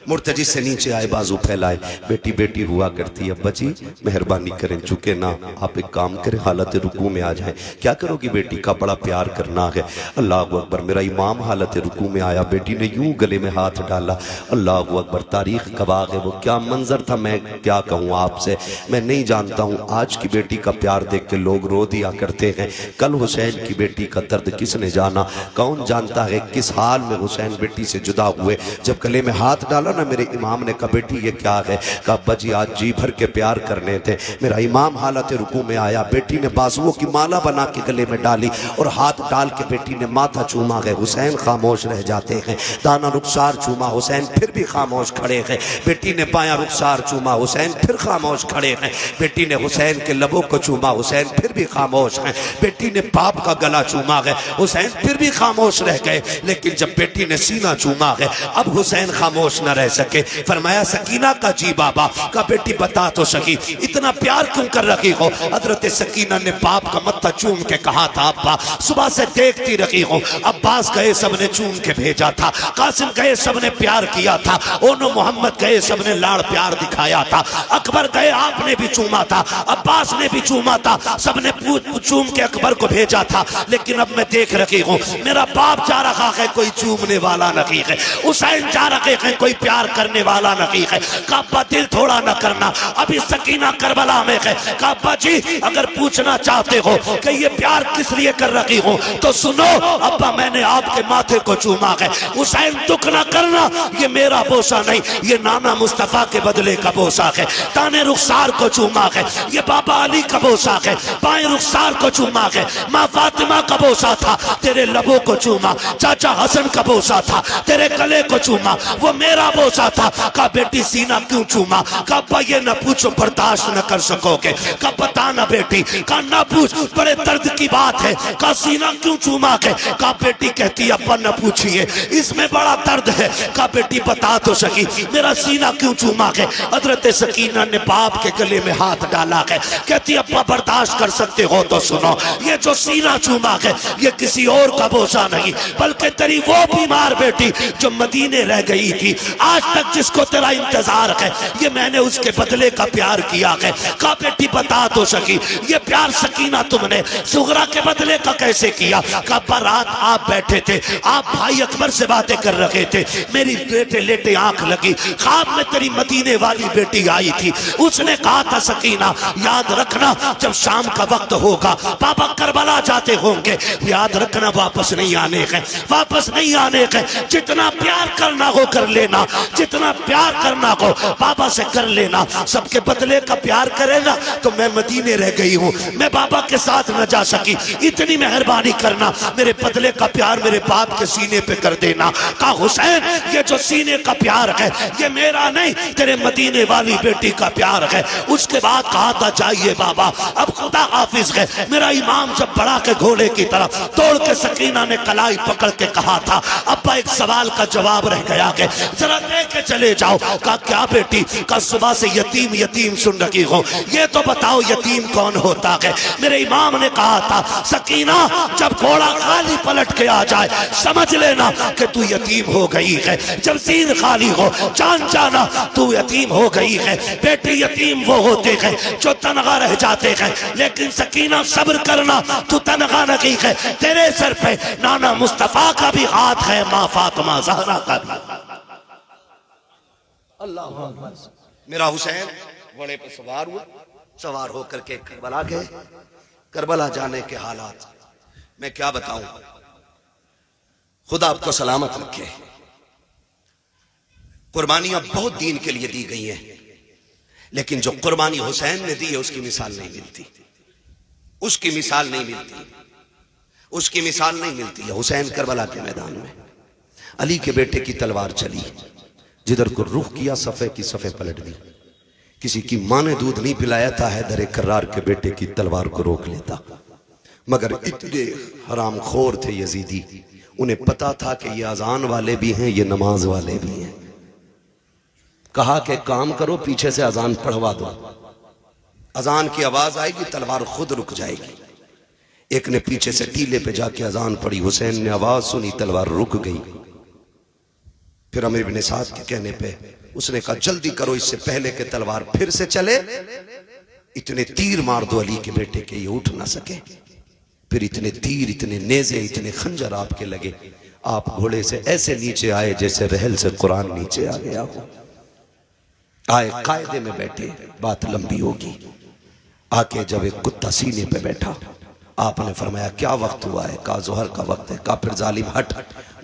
मुर्तजी से नीचे आए, बाजू फैलाए, बेटी बेटी हुआ करती है। अब्बा जी मेहरबानी करें, चुके ना, आप एक काम करें हालत रुकू में आ जाएं। क्या करोगी बेटी का, बड़ा प्यार करना है। अल्लाह अकबर। मेरा इमाम हालत रुकू में आया, बेटी ने यूं गले में हाथ डाला। अल्लाह अकबर। तारीख गवाह है वो क्या मंजर था, मैं क्या कहूँ आपसे, मैं नहीं जानता हूँ। आज की बेटी का प्यार देख के लोग रो दिया करते हैं, कल हुसैन की बेटी का दर्द किसने जाना। कौन जानता है किस हाल में हुसैन बेटी से जुदा हुए। जब गले में हाथ डाला ना मेरे इमाम ने कहा बेटी ये क्या है, कहा अब्बा जी आज जी भर के प्यार करने थे। मेरा इमाम हालत रुकू में आया, बेटी ने बाजुओं की माला बना के गले में डाली और हाथ डाल के बेटी ने माथा चूमा है। हुसैन खामोश रह जाते हैं। दाना रुखसार चूमा, हुसैन फिर भी खामोश खड़े हैं। बेटी ने बायां रुखसार चूमा, हुसैन फिर खामोश खड़े हैं। बेटी ने हुसैन के लबों को चूमा, हुसैन फिर भी खामोश हैं। बेटी ने बाप का गला चूमा है, हुसैन फिर भी खामोश रह गए। लेकिन जब बेटी ने सीना चूमा है अब हुसैन खामोश न रह सके। फरमाया सकीना का जी बाबा का, बेटी बता तो सकी इतना प्यार क्यों कर रही हो। हजरत सकीना ने बाप का मत्था चूम के कहा था अब्बा सुबह से देखती रही हो, अब्बास गए सबने चूम के भेजा था, कासिम गए सबने प्यार किया था, ओनो मोहम्मद गए सबने लाड़ प्यार दिखाया था, अकबर गए आपने भी चूमा था, अब्बास ने भी चूमा था, सबने चूम के अकबर को भेजा था। लेकिन अब मैं देख रही हूँ मेरा बाप जा रहा है, कोई चूमने वाला नहीं है। हुसैन जा रहे हैं, कोई प्यार करने वाला नहीं है। काबा दिल थोड़ा न करना, अभी सकीना करबला में है। काबा जी अगर पूछना चाहते हो कि ये प्यार किस लिए कर रही हूँ तो सुनो अब्बा मैंने आपके माथे को चूमा है। हुसैन दुख ना करना, ये मेरा बोसा नहीं, ये नाना मुस्तफा के बदले का बोसा है। दाने रुखसार को चूमा है, ये बाबा अली का बोसा है। बाएं रुखसार को चूमा है, माँ फातिमा का बोसा था, तेरे लबों को चूमा। चाचा हसन का बोसा था, तेरे गले को चूमा, वो मेरा बोसा था। का बेटी सीना क्यों चूमा, का ये न पूछो बर्दाश्त न कर सकोगे, का बता ना बेटी, का ना पूछ बड़े दर्द की बात है, का सीना क्यों चूमा के। का बेटी कहती अब्बा न पूछिए इसमें बड़ा दर्द है, का बेटी बता तो सकी मेरा सीना क्यों चूमा के। हजरत सकीना ने बाप के गले में हाथ डाला है, कहती अब्बा बर्दाश्त कर सकते हो तो सुनो, ये जो सीना चूमा है ये किसी और का बोसा नहीं बल्कि तेरी वो बीमार प्यार बेटी जो मदीने रह गई थी, आज तक जिसको तेरा इंतजार है, ये मैंने उसके बदले का प्यार किया है। कहा बेटी बता तो सकी, ये प्यार सकीना तुमने सुगरा के बदले का कैसे किया? कहा बारात आप बैठे थे, आप भाई अकबर से बातें कर रहे थे, मेरी लेटे लेटे आंख लगी, ख्वाब में तेरी मदीने वाली बेटी आई थी। उसने कहा था सकीना याद रखना जब शाम का वक्त होगा पापा करबला जाते होंगे, याद रखना वापस नहीं आने का, वापस नहीं आने का। जितना प्यार करना हो कर लेना, जितना प्यार करना हो बाबा से कर लेना। सबके बदले का प्यार करेगा तो मैं मदीने रह गई हूँ, मैं बाबा के साथ न जा सकी, इतनी मेहरबानी करना, मेरे बदले का प्यार मेरे बाप के सीने पे कर देना। कहा हुसैन ये जो सीने का प्यार है ये मेरा नहीं, तेरे मदीने वाली बेटी का प्यार है। उसके बाद कहा था जाइए बाबा अब खुदा हाफिज है। मेरा इमाम जब बढ़ा के घोड़े की तरफ तोड़ के सकीना ने कलाई पकड़ के कहा था अब्बा एक सवाल का जवाब रह गया है, जरा दे के चले जाओ। कहा क्या बेटी? कल सुबह से यतीम यतीम सुन रही हो, ये तो बताओ यतीम कौन होता है? मेरे इमाम ने कहा था सकीना जब घोड़ा खाली पलट के आ जाए समझ लेना कि तू यतीम हो गई है, जब सीन खाली हो जान जाना तू यतीम हो गई है। बेटी यतीम वो होते हैं जो तनहा रह जाते हैं, लेकिन सकीना सब्र करना तू तनहा नहीं है, तेरे सर पे नाना मुस्तफा का भी हाथ है, माँ फातिमा ज़हरा का भी। अल्लाह मेरा हुसैन घोड़े पे सवार हुआ, सवार होकर के करबला गए। करबला जाने के हालात मैं क्या बताऊं, खुदा आपको सलामत रखे। कुर्बानियां बहुत दीन के लिए दी गई हैं, लेकिन जो कुर्बानी हुसैन ने दी है उसकी मिसाल नहीं मिलती, उसकी मिसाल नहीं मिलती, उसकी मिसाल नहीं मिलती है। हुसैन करबला के मैदान में अली के बेटे की तलवार चली, जिधर को रुख किया सफ़े की सफ़े पलट दी। किसी की माँ ने दूध नहीं पिलाया था, हैदर कर्रार के बेटे की तलवार को रोक लेता, मगर इतने हराम खोर थे यजीदी, उन्हें पता था कि ये अजान वाले भी हैं, ये नमाज वाले भी हैं। कहा कि काम करो पीछे से अजान पढ़वा दो, अजान की आवाज आएगी तलवार खुद रुक जाएगी। एक ने पीछे से टीले पे जाके अजान पढ़ी, हुसैन ने आवाज सुनी, तलवार रुक गई। फिर अमीर बिन साद के कहने पे उसने कहा जल्दी करो इससे पहले कि तलवार फिर से चले, इतने तीर मार दो अली के बेटे के ये उठ ना सके। फिर इतने तीर, इतने नेज़े, इतने खंजर आपके लगे, आप घोड़े से ऐसे नीचे आए जैसे रहल से कुरान नीचे आ गया हो। आए कायदे में बैठे, बात लंबी होगी। आके जब एक कुत्ता सीने पे बैठा, आपने फरमाया क्या वक्त हुआ है? कहा जोहर का वक्त है। कहा फिर जालिम हट,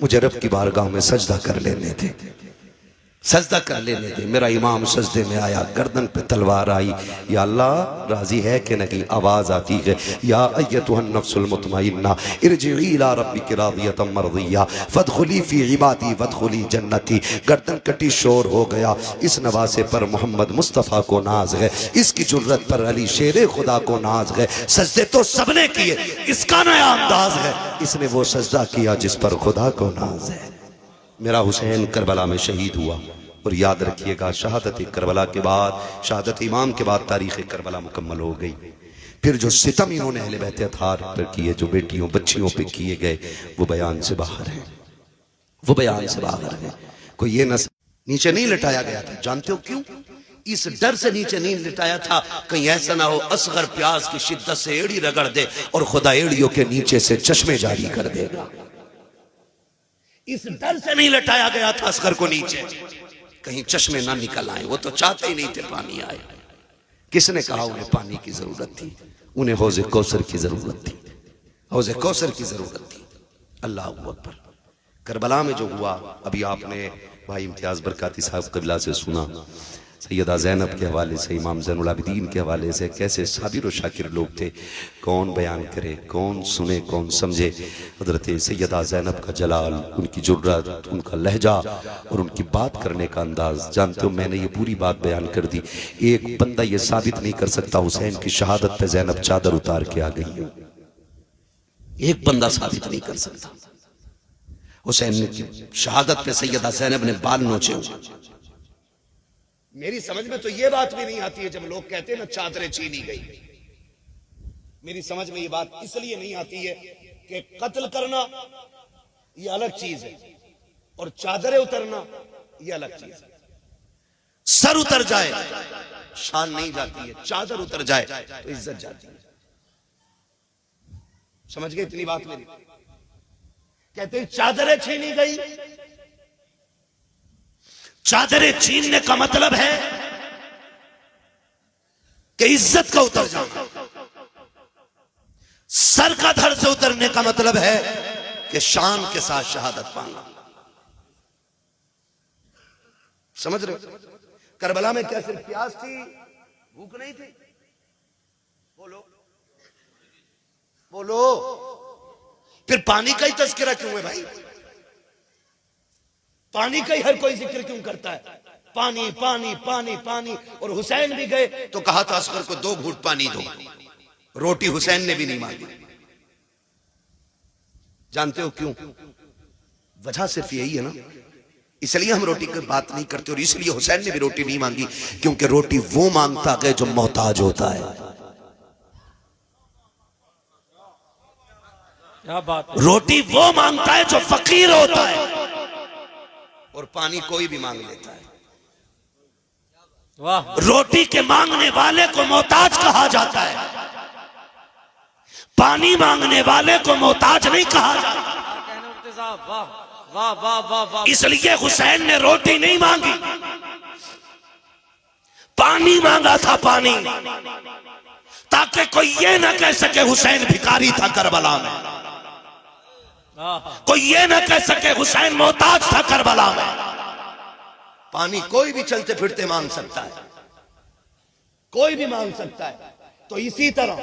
मुझे रब की बारगाह में सजदा कर लेने थे, सजदा कर लेने दे। मेरा इमाम सजदे में आया, गर्दन पे तलवार आई, या अल्लाह राजी है कि नहीं? आवाज आती है या अय्यतुहन नफ्सुल मुतमइन्ना इरजिई इला रब्बिकी रादियतम मर्दिया फदखुली फी इबादी वदखुली जन्नती। गर्दन कटी, शोर हो गया। इस नवासे पर मोहम्मद मुस्तफ़ा को नाज है, इसकी जुर्रत पर अली शेरे खुदा को नाज है। सजदे तो सबने किए, इसका नया अंदाज है, इसने वो सजदा किया जिस पर खुदा को नाज है। मेरा हुसैन करबला में शहीद हुआ। और याद रखिएगा शहादत करबला के बाद, शहादत इमाम के बाद तारीख़ करबला मुकम्मल हो गई। फिर जो सितम इन्होंने अहले बैत अतहार पर किए, जो बेटियों बच्चियों पे किए गए, वो बयान से बाहर है, वो बयान से बाहर है। कोई ये न नीचे नहीं लिटाया गया था, जानते हो क्यों? इस डर से नीचे नहीं लिटाया था कहीं ऐसा ना हो असगर प्यास की शिद्दत से एड़ी रगड़ दे और खुदा एड़ियों के नीचे से चश्मे जारी कर देगा। इस डर से नहीं लटाया गया था असगर को नीचे, कहीं चश्मे ना निकल आए। वो तो चाहते ही नहीं थे पानी आए। किसने कहा उन्हें पानी की जरूरत थी? उन्हें हौज़े कौसर की जरूरत थी, हौज़े कौसर की जरूरत थी। अल्लाह अकबर। करबला में जो हुआ, अभी आपने भाई इम्तियाज बरकाती साहब कबिला से सुना, सैयदा ज़ैनब के हवाले से, इमाम ज़ैनुल आबिदीन के हवाले से, कैसे साबिर और शाकिर लोग थे। कौन बयान करे, कौन सुने, कौन समझे? हज़रत सैयदा ज़ैनब का जलाल, उनकी जुर्रत, उनका लहजा और उनकी बात करने का अंदाज़। जानते हो मैंने ये पूरी बात बयान कर दी, एक बंदा ये साबित नहीं कर सकता हुसैन की शहादत पे ज़ैनब चादर उतार के आ गई है। एक बंदा साबित नहीं कर सकता। हुसैन की शहादत पे सैयदा ज़ैनब ने बाल नोचे हुए। मेरी समझ में तो ये बात भी नहीं आती है जब लोग कहते हैं ना चादरें छीनी गई। मेरी समझ में ये बात इसलिए नहीं आती है कि कत्ल करना ये अलग चीज है, और चादरें उतरना ये अलग चीज है। सर उतर जाए शान नहीं जाती है, चादर उतर जाए तो इज्जत जाती है। समझ गए इतनी बात मेरी? कहते हैं चादरें छीनी गई। चादरें छीनने का मतलब है कि इज्जत का उतर जाना। सर का धड़ से उतरने का मतलब है कि शान के साथ शहादत पाना। समझ रहे हो? करबला में क्या सिर्फ प्यास थी, भूख नहीं थी? बोलो बोलो। फिर पानी का ही तस्करा क्यों है भाई? पानी का ही हर कोई जिक्र क्यों करता है? पानी पानी पानी पानी। और हुसैन भी गए तो कहा था असगर को 2 घूंट पानी दो। रोटी हुसैन ने भी नहीं मांगी। जानते हो क्यों? वजह सिर्फ यही है ना, इसलिए हम रोटी की बात नहीं करते। और इसलिए हुसैन ने भी रोटी नहीं मांगी, क्योंकि रोटी वो मांगता है जो मोहताज होता है। क्या बात है। रोटी वो मांगता है जो फकीर होता है, और पानी कोई भी मांग लेता है। वाह। रोटी के मांगने वाले को मोहताज कहा जाता है, पानी मांगने वाले को मोहताज नहीं कहा जाता। क्या कहने मुफ्ती साहब, वाह वाह वाह वाह वाह। इसलिए हुसैन ने रोटी नहीं मांगी, पानी मांगा था, पानी, ताकि कोई ये ना कह सके हुसैन भिखारी था करबला में, कोई ये ना कह सके हुसैन मोहताज था करबला में। पानी कोई भी चलते फिरते मांग सकता है, कोई भी मांग सकता है। तो इसी तरह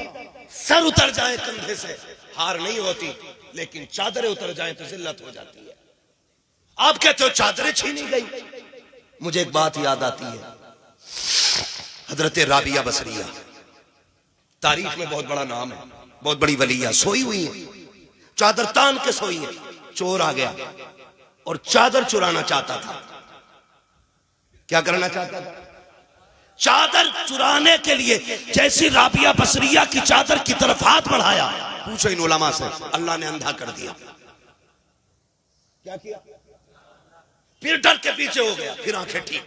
सर उतर जाए कंधे से हार नहीं होती, लेकिन चादरें उतर जाए तो जिल्लत हो जाती है। आप कहते हो चादरें छीनी गई, मुझे एक बात याद आती है। हजरत राबिया बसरिया तारीख में बहुत बड़ा नाम है, बहुत बड़ी वलिया, सोई हुई है, चादर तान के सोई है। चोर आ गया और चादर चुराना चाहता था। क्या करना चाहता था? चादर चुराने के लिए जैसी राबिया बसरिया की चादर की तरफ हाथ बढ़ाया, पूछो इन उलमा से, अल्लाह ने अंधा कर दिया। क्या किया? फिर डर के पीछे हो गया, फिर आंखें ठीक,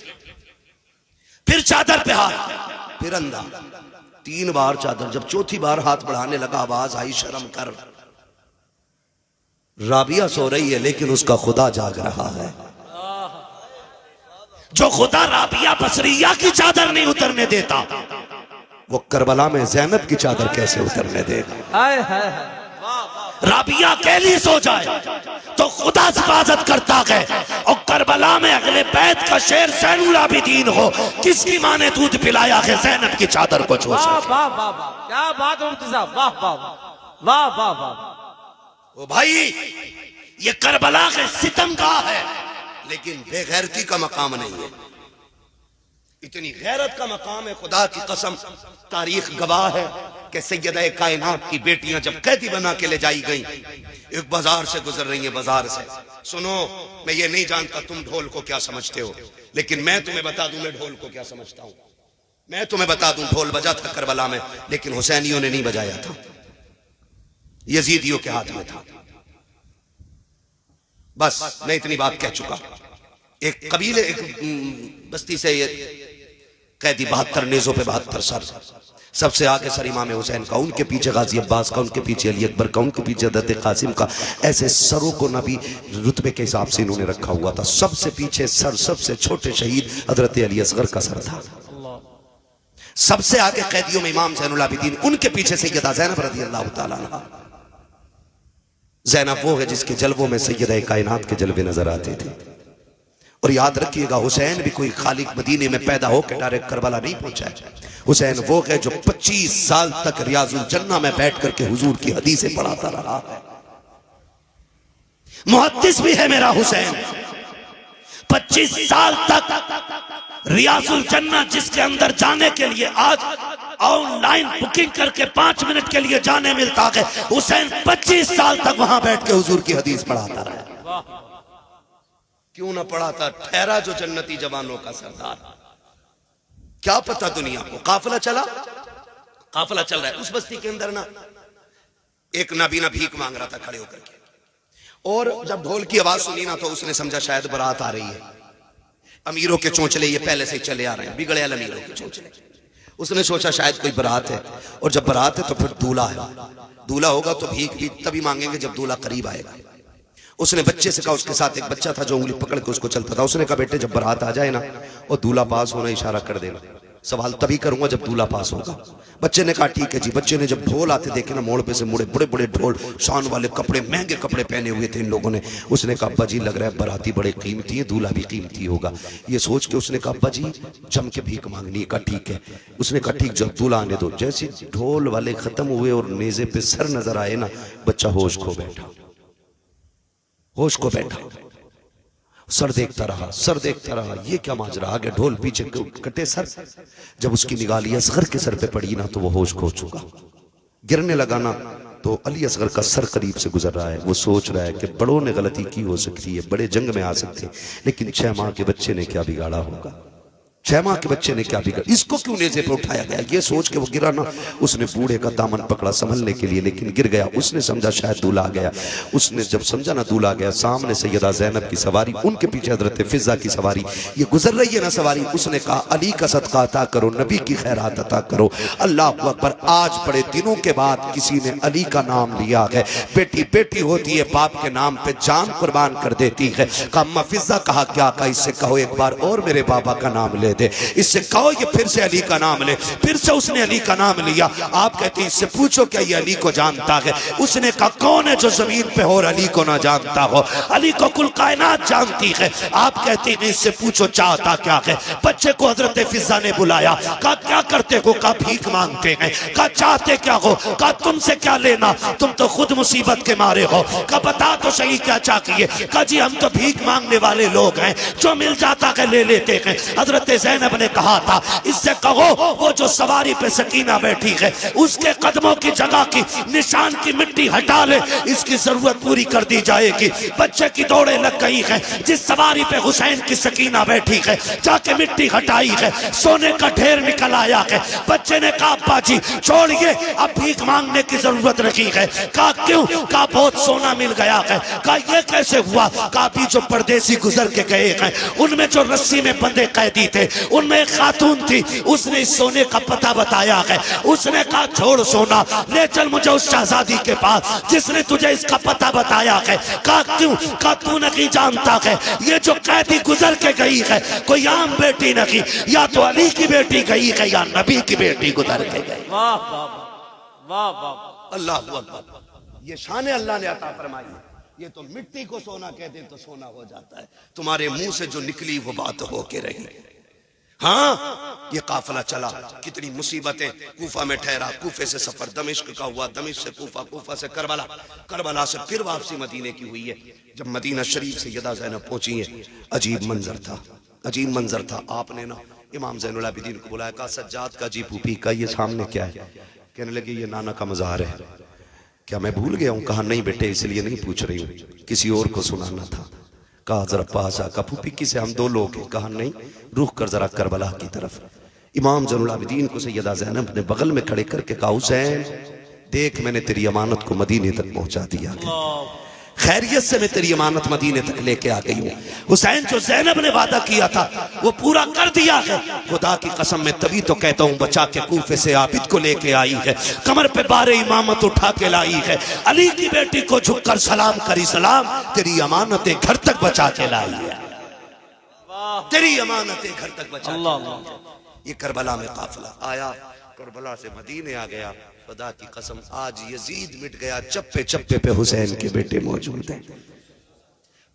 फिर चादर पे हाथ, फिर अंधा। 3 बार चादर, जब चौथी बार हाथ बढ़ाने लगा आवाज आई शर्म कर। राबिया सो रही है लेकिन उसका खुदा जाग रहा है। जो खुदा राबिया बसरिया की चादर नहीं उतरने देता, वो करबला में ज़ैनब की चादर कैसे उतरने देगा? हाय हाय हाय। राबिया अकेली सो जाए तो खुदा हिफाजत करता है, और करबला में अगले बैत का शेर ज़ैनुल आबिदीन हो, किसकी माँ ने दूध पिलाया है ज़ैनब की चादर को छू वाह सके? वाह वाह वाह। क्या बात है मुफ्ती साहब, वाह वाह वाह वाह वाह। ओ भाई, ये करबला के सितमगाह है, लेकिन बेगैरती का मकाम नहीं है। इतनी गैरत का मकाम है, खुदा की कसम। तारीख गवाह है कि सैयदा कायनात की बेटियां जब कैदी बना के ले जाई गई, एक बाजार से गुजर रही है, बाजार से। सुनो, मैं ये नहीं जानता तुम ढोल को क्या समझते हो, लेकिन मैं तुम्हें बता दूं मैं ढोल को क्या समझता हूं। मैं तुम्हें बता दूं, ढोल बजा था करबला में, लेकिन हुसैनियों ने नहीं बजाया था, यजीदियों के हाथ में था। बस मैं इतनी बात कह चुका। एक कबीले, एक बस्ती से ये कैदी 72 नेज़ों पे 72 सर, सबसे आगे सर इमाम हुसैन का, उनके पीछे गाजी अब्बास का, उनके पीछे अली अकबर का, उनके पीछे हज़रत कासिम का। ऐसे सरों को नबी रुतबे के हिसाब से इन्होंने रखा हुआ था। सबसे पीछे सर, सबसे छोटे शहीद हज़रत अली असगर का सर था। सबसे आगे कैदियों में इमाम ज़ैनुल आबिदीन, उनके पीछे सैयदा ज़ैनब रज़ी अल्लाह तआला अन्हा। ज़ैनब वो है जिसके जलवों में सैयदा कायनात के जलवे नजर आते थे। और याद रखिएगा, हुसैन भी कोई खाली मदीने में पैदा होकर डायरेक्ट करबला नहीं पहुंचा है। हुसैन वो है जो 25 साल तक रियाजुल जन्ना में बैठ करके हुजूर की हदीसें पढ़ाता रहा है। मुहद्दिस भी है मेरा हुसैन। 25 साल तक रियाजुल जन्ना, जिसके अंदर जाने के लिए आज ऑनलाइन बुकिंग करके 5 मिनट के लिए जाने मिलता है, हुसैन 25 साल तक वहां बैठ के हुजूर की हदीस पढ़ाता रहा। क्यों ना पढ़ाता? ठहरा जो जन्नती जवानों का सरदार। क्या पता दुनिया को। काफिला चला, काफिला चल रहा है। उस बस्ती के अंदर ना एक नाबीना भीख मांग रहा था खड़े होकर के। और जब ढोल की आवाज सुनी ना तो उसने समझा शायद बारात आ रही है। अमीरों के चोंचले ये पहले से ही चले आ रहे हैं, बिगड़े अमीरों के चोंचले। उसने सोचा शायद कोई बारात है, और जब बारात है तो फिर दूल्हा है, दूल्हा होगा तो भीख भी तभी मांगेंगे जब दूल्हा करीब आएगा। उसने बच्चे से कहा, उसके साथ एक बच्चा था जो उंगली पकड़ के उसको चलता था, उसने कहा बेटे जब बारात आ जाए ना और दूल्हा पास होना इशारा कर देना, सवाल तभी करूंगा जब दूल्हा पास होगा। बच्चे ने कहा ठीक है जी। बच्चे ने जब ढोल आते देखे ना, मोड़ पे से मुड़े, बड़े बड़े ढोल, शान वाले कपड़े, महंगे कपड़े पहने हुए थे इन लोगों ने। उसने कहा अब्बा जी लग रहा है बाराती बड़े कीमती है, दूल्हा भी कीमती होगा। ये सोच के उसने कहा अब्बा जी जम के भीख मांगनी है। कहा ठीक है। उसने कहा ठीक, जब दूल्हा आने दो। जैसे ढोल वाले खत्म हुए और नेजे पे सर नजर आए ना, बच्चा होश खो बैठा, होश को बैठा, सर देखता रहा, सर देखता रहा, ये क्या माजरा, आगे ढोल पीछे कटे सर। जब उसकी निगाह अली असगर के सर पे पड़ी ना तो वो होश खो चुका। गिरने लगा ना तो अली असगर का सर करीब से गुजर रहा है। वो सोच रहा है कि बड़ों ने गलती की हो सकती है, बड़े जंग में आ सकते हैं, लेकिन 6 माह के बच्चे ने क्या बिगाड़ा होगा, 6 माह के बच्चे ने क्या बिगाड़ा, इसको क्यों नेज़े पे उठाया गया। ये सोच के वो गिरा ना, उसने बूढ़े का दामन पकड़ा संभलने के लिए, लेकिन गिर गया। उसने समझा शायद दूल्हा आ गया। उसने जब समझा ना दूल्हा आ गया, सामने सैयदा ज़ैनब की सवारी, उनके पीछे हज़रत फिज़ा की सवारी, ये गुजर रही है ना सवारी। उसने कहा अली का सदका अता करो, नबी की खैरात अता करो। अल्लाह अकबर। आज बड़े दिनों के बाद किसी ने अली का नाम लिया है। बेटी बेटी होती है, बाप के नाम पे जान कुर्बान कर देती है। कहा अम्मा फिज़ा, कहा क्या, कहा इससे कहो एक बार और मेरे बाबा का नाम ले दे, इससे कहो ये फिर से अली का नाम ले। फिर से उसने अली का नाम लिया। आप कहती इससे पूछो क्या ये अली को जानता है। उसने कहा कौन है जो जमीन पे हो और अली को ना जानता हो, अली को कुल कायनात जानती है। आप कहती नहीं, इससे पूछो चाहता क्या है। बच्चे को हजरत फिजा ने बुलाया, कहा क्या करते हो, कहा भीख मांगते हैं। कहा चाहते क्या हो, कहा तुमसे क्या लेना, तुम तो खुद मुसीबत के मारे हो। कहा बता तो सही क्या चाहिए। कहा जी हम तो भीख मांगने वाले लोग हैं, जो मिल जाता है ले लेते हैं। हजरत ज़ैनब ने कहा था इससे कहो वो जो सवारी पे सकीना बैठी है उसके कदमों की जगह की निशान की मिट्टी हटा ले, इसकी जरूरत पूरी कर दी जाएगी। बच्चे की दौड़े लग गई है, जिस सवारी पे हुसैन की सकीना बैठी है जाके मिट्टी हटाई है, सोने का ढेर निकल आया है। बच्चे ने कहा अब्बा जी छोड़िए, अब भीख मांगने की जरूरत नहीं है। कहा क्यों, कहा बहुत सोना मिल गया है। कहा ये कैसे हुआ, कहा अभी जो परदेसी गुजर के गए हैं उनमें जो रस्सी में बंधे कैदी थे उनमें एक खातून थी, उसने इस सोने का पता बताया है। उसने कहा छोड़ सोना, ले चल मुझे उस शहजादी के पास जिसने तुझे इसका पता बताया है। कहा क्यों, कहा तू नहीं जानता है ये जो कैदी गुजर के गई है कोई आम बेटी नहीं, या तो अली की बेटी गई है या नबी की बेटी गुजर के गई। वाह वाह वाह, अल्लाह अकबर। ये शान अल्लाह ने अता फरमाई है। ये तो मिट्टी को सोना कहते तो सोना हो जाता है, तुम्हारे मुंह से जो निकली वो बात हो के रही। हाँ ये काफिला चला, कितनी मुसीबतें। कूफा में ठहरा, कूफे से सफर दमिश्क का हुआ, दमिश्क से कूफा, कूफा से करबला, करबला से फिर वापसी मदीने की हुई है। जब मदीना शरीफ से सैयदा ज़ैनब पहुंची है, अजीब मंजर था, अजीब मंजर था। आपने ना इमाम ज़ैनुल आबिदीन को बुलाया, कहा सज्जाद का जी फूफी का ये सामने क्या है। कहने लगे ये नाना का मज़ार है। क्या मैं भूल गया हूँ। कहा नहीं बेटे इसलिए नहीं पूछ रही हूँ, किसी और को सुनाना था। कहा जरा पास आ, फूफी किसे, हम 2 लोग हैं। कहा नहीं रुख कर जरा करबला की तरफ। इमाम ज़ैनुल आबिदीन को सैयदा ज़ैनब ने बगल में खड़े करके कहा हुसैन देख मैंने तेरी अमानत को मदीने तक पहुंचा दिया, खैरियत से मैं तेरी अमानत मदीने तक लेके आ गई हूँ। हुसैन जो ज़ैनब ने वादा किया था वो पूरा कर दिया है। खुदा की कसम मैं तभी तो कहता हूँ बचा के कूफे से आबिद को लेके आई है, कमर पे बारे इमामत उठा के लाई है, अली की बेटी को झुककर सलाम करी सलाम, तेरी अमानतें घर तक बचा के लाई है, तेरी अमानतें घर तक बचा। ये करबला में काफिला आया, करबला से मदीने आ गया। खुदा की कसम आज यजीद मिट गया, चप्पे चप्पे पे हुसैन के बेटे मौजूद हैं।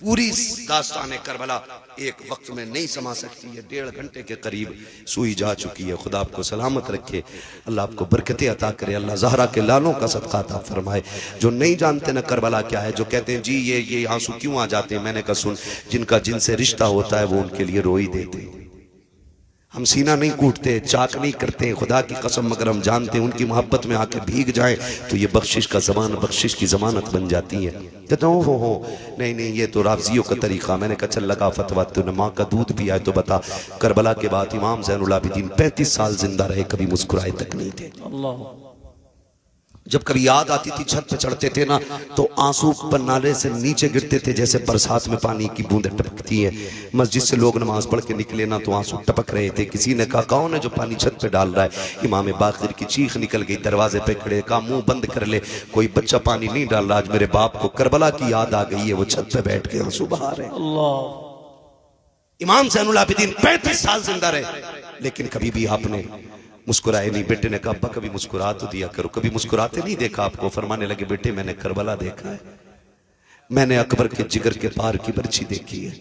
पूरी दास्तान करबला एक वक्त में नहीं समा सकती है, 1.5 घंटे के करीब सुई जा चुकी है। खुदा आपको सलामत रखे, अल्लाह आपको बरकतें अता करे, अल्लाह ज़हरा के लालों का सदका अता फरमाए। जो नहीं जानते ना करबला क्या है, जो कहते हैं जी ये आंसू क्यों आ जाते हैं, मैंने कहा सुन, जिनका जिनसे रिश्ता होता है वो उनके लिए रो ही देते हैं। हम सीना नहीं कूटते, चाक नहीं करते, खुदा की कसम मगर हम जानते हैं उनकी मोहब्बत में आके भीग जाएं तो ये बख्शिश का ज़मान, बख्शिश की ज़मानत बन जाती है। कहता हूँ हो नहीं ये तो राफ़ज़ियों का तरीक़ा। मैंने कहा चल लगा फतवा, तूने माँ का दूध पिया है तो बता। करबला के बाद इमाम ज़ैनुल आबिदीन 35 साल जिंदा रहे, कभी मुस्कुराए तक नहीं थे। जब कभी याद आती थी छत पे चढ़ते थे ना तो आंसू पन्नाले से नीचे गिरते थे जैसे बरसात में पानी की बूंदें टपकती हैं। मस्जिद से लोग नमाज पढ़ के निकले ना तो आंसू टपक रहे थे। किसी ने कहा कौन है जो पानी छत पे डाल रहा है? इमाम बाकिर की चीख निकल गई, दरवाजे पे खड़े, कहा मुंह बंद कर ले, कोई बच्चा पानी नहीं डाल रहा। आज मेरे बाप को करबला की याद आ गई है, वो छत पे बैठ के आंसू बहा रहे हैं। अल्लाह। इमाम ज़ैनुल आबिदीन 35 साल जिंदा रहे, लेकिन कभी भी आपने मुस्कुराए नहीं। बेटे ने कहा अब्बा कभी मुस्कुरा तो दिया करो, कभी मुस्कुराते नहीं देखा आपको। फरमाने लगे बेटे मैंने करबला देखा है, मैंने अकबर के जिगर के पार की बर्छी देखी है,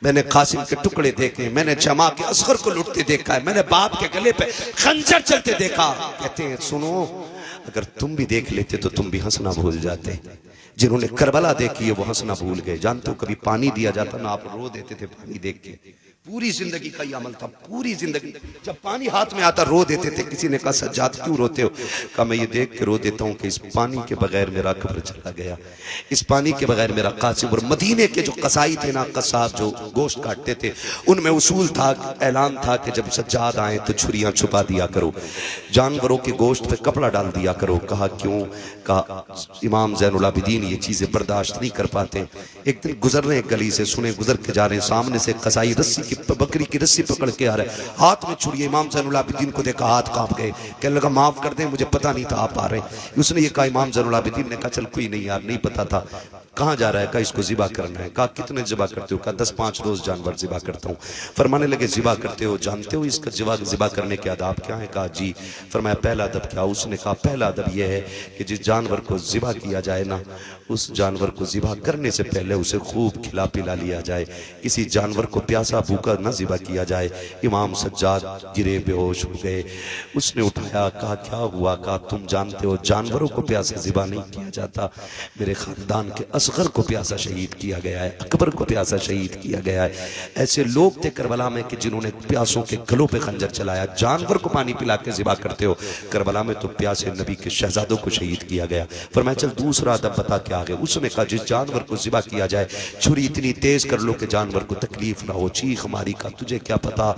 मैंने कासिम के टुकड़े देखे, मैंने जमा के असगर को लुटते देखा है, मैंने बाप के गले पे खंजर चलते देखा। कहते हैं सुनो, अगर तुम भी देख लेते तो तुम भी हंसना भूल जाते। जिन्होंने करबला देखी है वो हंसना भूल गए। जानते हो कभी पानी दिया जाता ना, आप रो देते थे पानी देख के। पूरी जिंदगी का ये अमल था, पूरी जिंदगी जब पानी हाथ में आता रो देते थे। किसी ने कहा सज्जाद क्यों रोते हो? कहा मैं ये देख के रो देता हूँ कि इस पानी के बगैर मेरा कब्र चला गया, इस पानी के बगैर मेरा कासिम। और मदीने के जो कसाई थे ना, कसाब जो गोश्त काटते थे, उनमें उसूल था, ऐलान था कि जब सज्जाद आए तो छुरियां छुपा दिया करो, जानवरों के गोश्त पे कपड़ा डाल दिया करो। कहा क्यों? कहा इमाम ज़ैनुल आबिदीन ये चीजें बर्दाश्त नहीं कर पाते। एक दिन गुजर रहे गली से, सुने गुजर के जा रहे, सामने से कसाई रस्सी बकरी की रस्सी पकड़ के आ रहा है, हाथ में छुरी। इमाम ज़ैनुल आबिदीन को देखा, हाथ कांप गए, कहने लगा माफ कर दे, मुझे पता नहीं था आप आ रहे हैं। उसने ये कहा, इमाम ज़ैनुल आबिदीन ने कहा चल कोई नहीं यार, नहीं पता था। कहाँ जा रहा है? कहा इसको ज़िबा करना है। कहा कितने ज़िबा करते हो? कहा 10-5 रोज जानवर ज़िबा करता हूँ। फरमाने लगे ज़िबा करते हो, जानते हो इसका ज़िबा करने के आदाब क्या है? कहा जी। फरमाया पहला अदब क्या? उसने कहा पहला अदब यह है कि जिस जानवर को ज़िबा किया जाए ना, उस जानवर को ज़िबा करने से पहले उसे खूब खिला पिला लिया जाए। किसी जानवर को प्यासा भूखा न ज़िबा किया जाए। इमाम सज्जाद गिरे, बेहोश हो गए। उसने उठाया, कहा क्या हुआ? कहा तुम जानते हो जानवरों को प्यासा ज़िबा नहीं किया जाता, मेरे खानदान के असगर को प्यासा शहीद किया गया है, अकबर को प्यासा शहीद किया गया है। ऐसे लोग थे करबला में कि जिन्होंने प्यासों के गलों पे खंजर चलाया। जानवर को पानी पिला के ज़िबा करते हो, करबला में तो प्यासे नबी के शहजादों को शहीद किया गया। फरमाया चल दूसरा अदब बता क्या आगे? उसने कहा जिस जानवर को ज़िबा किया जाए छुरी इतनी तेज कर लो कि जानवर को तकलीफ ना हो, चीख मारी। का तुझे क्या पता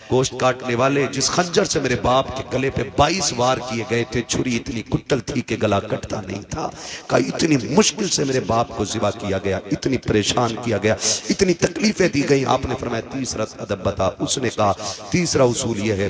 गोश्त काटने वाले जिस खंजर से मेरे बाप के गले पे 22 वार किए गए थे, छुरी इतनी कुट्टल थी कि गला कटता नहीं था। का इतनी मुश्किल से मेरे बाप को ज़िबा किया गया, इतनी परेशान किया गया, इतनी तकलीफें दी गई। आपने फरमाया तीसरा अदब बता। उसने कहा तीसरा उसूल यह है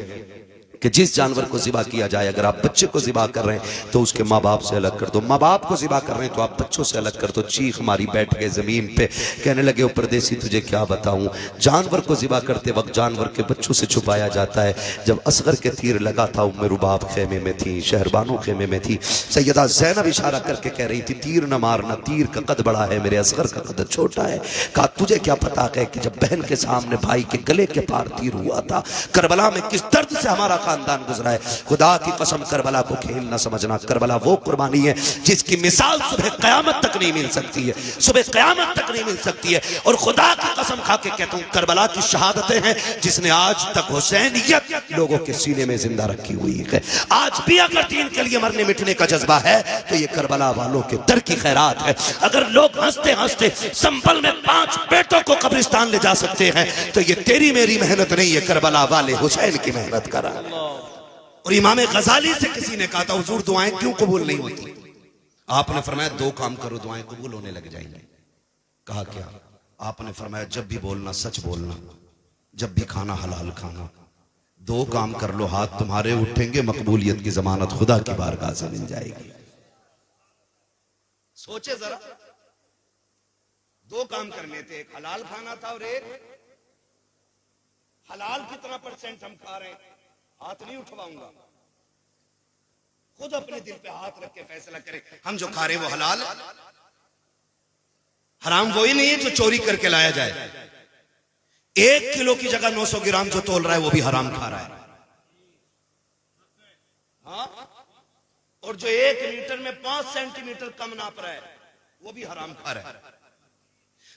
कि जिस जानवर को ज़िबा किया जाए, अगर आप बच्चे को ज़िबा कर रहे हैं तो उसके माँ बाप से अलग कर दो, माँ बाप को ज़िबा कर रहे हैं तो आप बच्चों से अलग कर दो। चीख मारी, बैठ गए ज़मीन पे, कहने लगे ओ परदेसी तुझे क्या बताऊं, जानवर को ज़िबा करते वक्त जानवर के बच्चों से छुपाया जाता है। जब असगर के तीर लगा था उम्मे रुबाब खेमे में थी, शहरबानो खेमे में थी। सैयदा ज़ैनब इशारा करके कह रही थी तीर न मारना, तीर का कद बड़ा है, मेरे असगर का कद छोटा है। कहा तुझे क्या पता है कि जब बहन के सामने भाई के गले के पार तीर हुआ था, करबला में किस दर्द से हमारा खानदान गुजरा है। खुदा की कसम करबला को खेल न समझना, करबला वो कुर्बानी है जिसकी मिसाल सुबह क़यामत तक नहीं मिल सकती है, सुबह क़यामत तक नहीं मिल सकती है। और खुदा की कसम खा के कहता हूं करबला की शहादतें हैं जिसने आज तक हुसैनियत लोगों के सीने में जिंदा रखी हुई है। आज भी अगर दीन के लिए मरने मिटने का जज्बा है तो ये करबला वालों के दर की खैरात है। अगर लोग हंसते हंसते संभल में 5 बेटों को कब्रिस्तान ले जा सकते हैं तो ये तेरी मेरी मेहनत नहीं है, करबला वाले हुसैन की मेहनत करा। और इमाम गजाली से किसी ने कहा था हुजूर दुआएं क्यों कबूल नहीं होती? आपने फरमाया 2 काम करो दुआएं कबूल होने लग जाएंगी। कहा क्या? आपने फरमाया जब भी बोलना सच बोलना, जब भी खाना हलाल खाना। 2 काम कर लो, हाथ तुम्हारे उठेंगे, मकबूलियत की जमानत खुदा की बारगाह से मिल जाएगी। सोचे जरा, 2 काम करने थे, एक हलाल खाना था और एक हलाल कितना % हम खा रहे हैं हाथ नहीं उठवाऊंगा। खुद अपने दिल पे हाथ रख के फैसला करें, हम जो खा रहे वो हलाल है? हराम वही नहीं है जो चोरी करके लाया जाए। 1 किलो की जगह 900 ग्राम जो तोल रहा है वो भी हराम खा रहा है। हाँ? और जो 1 लीटर में 5 सेंटीमीटर कम नाप रहा है वो भी हराम खा रहा है।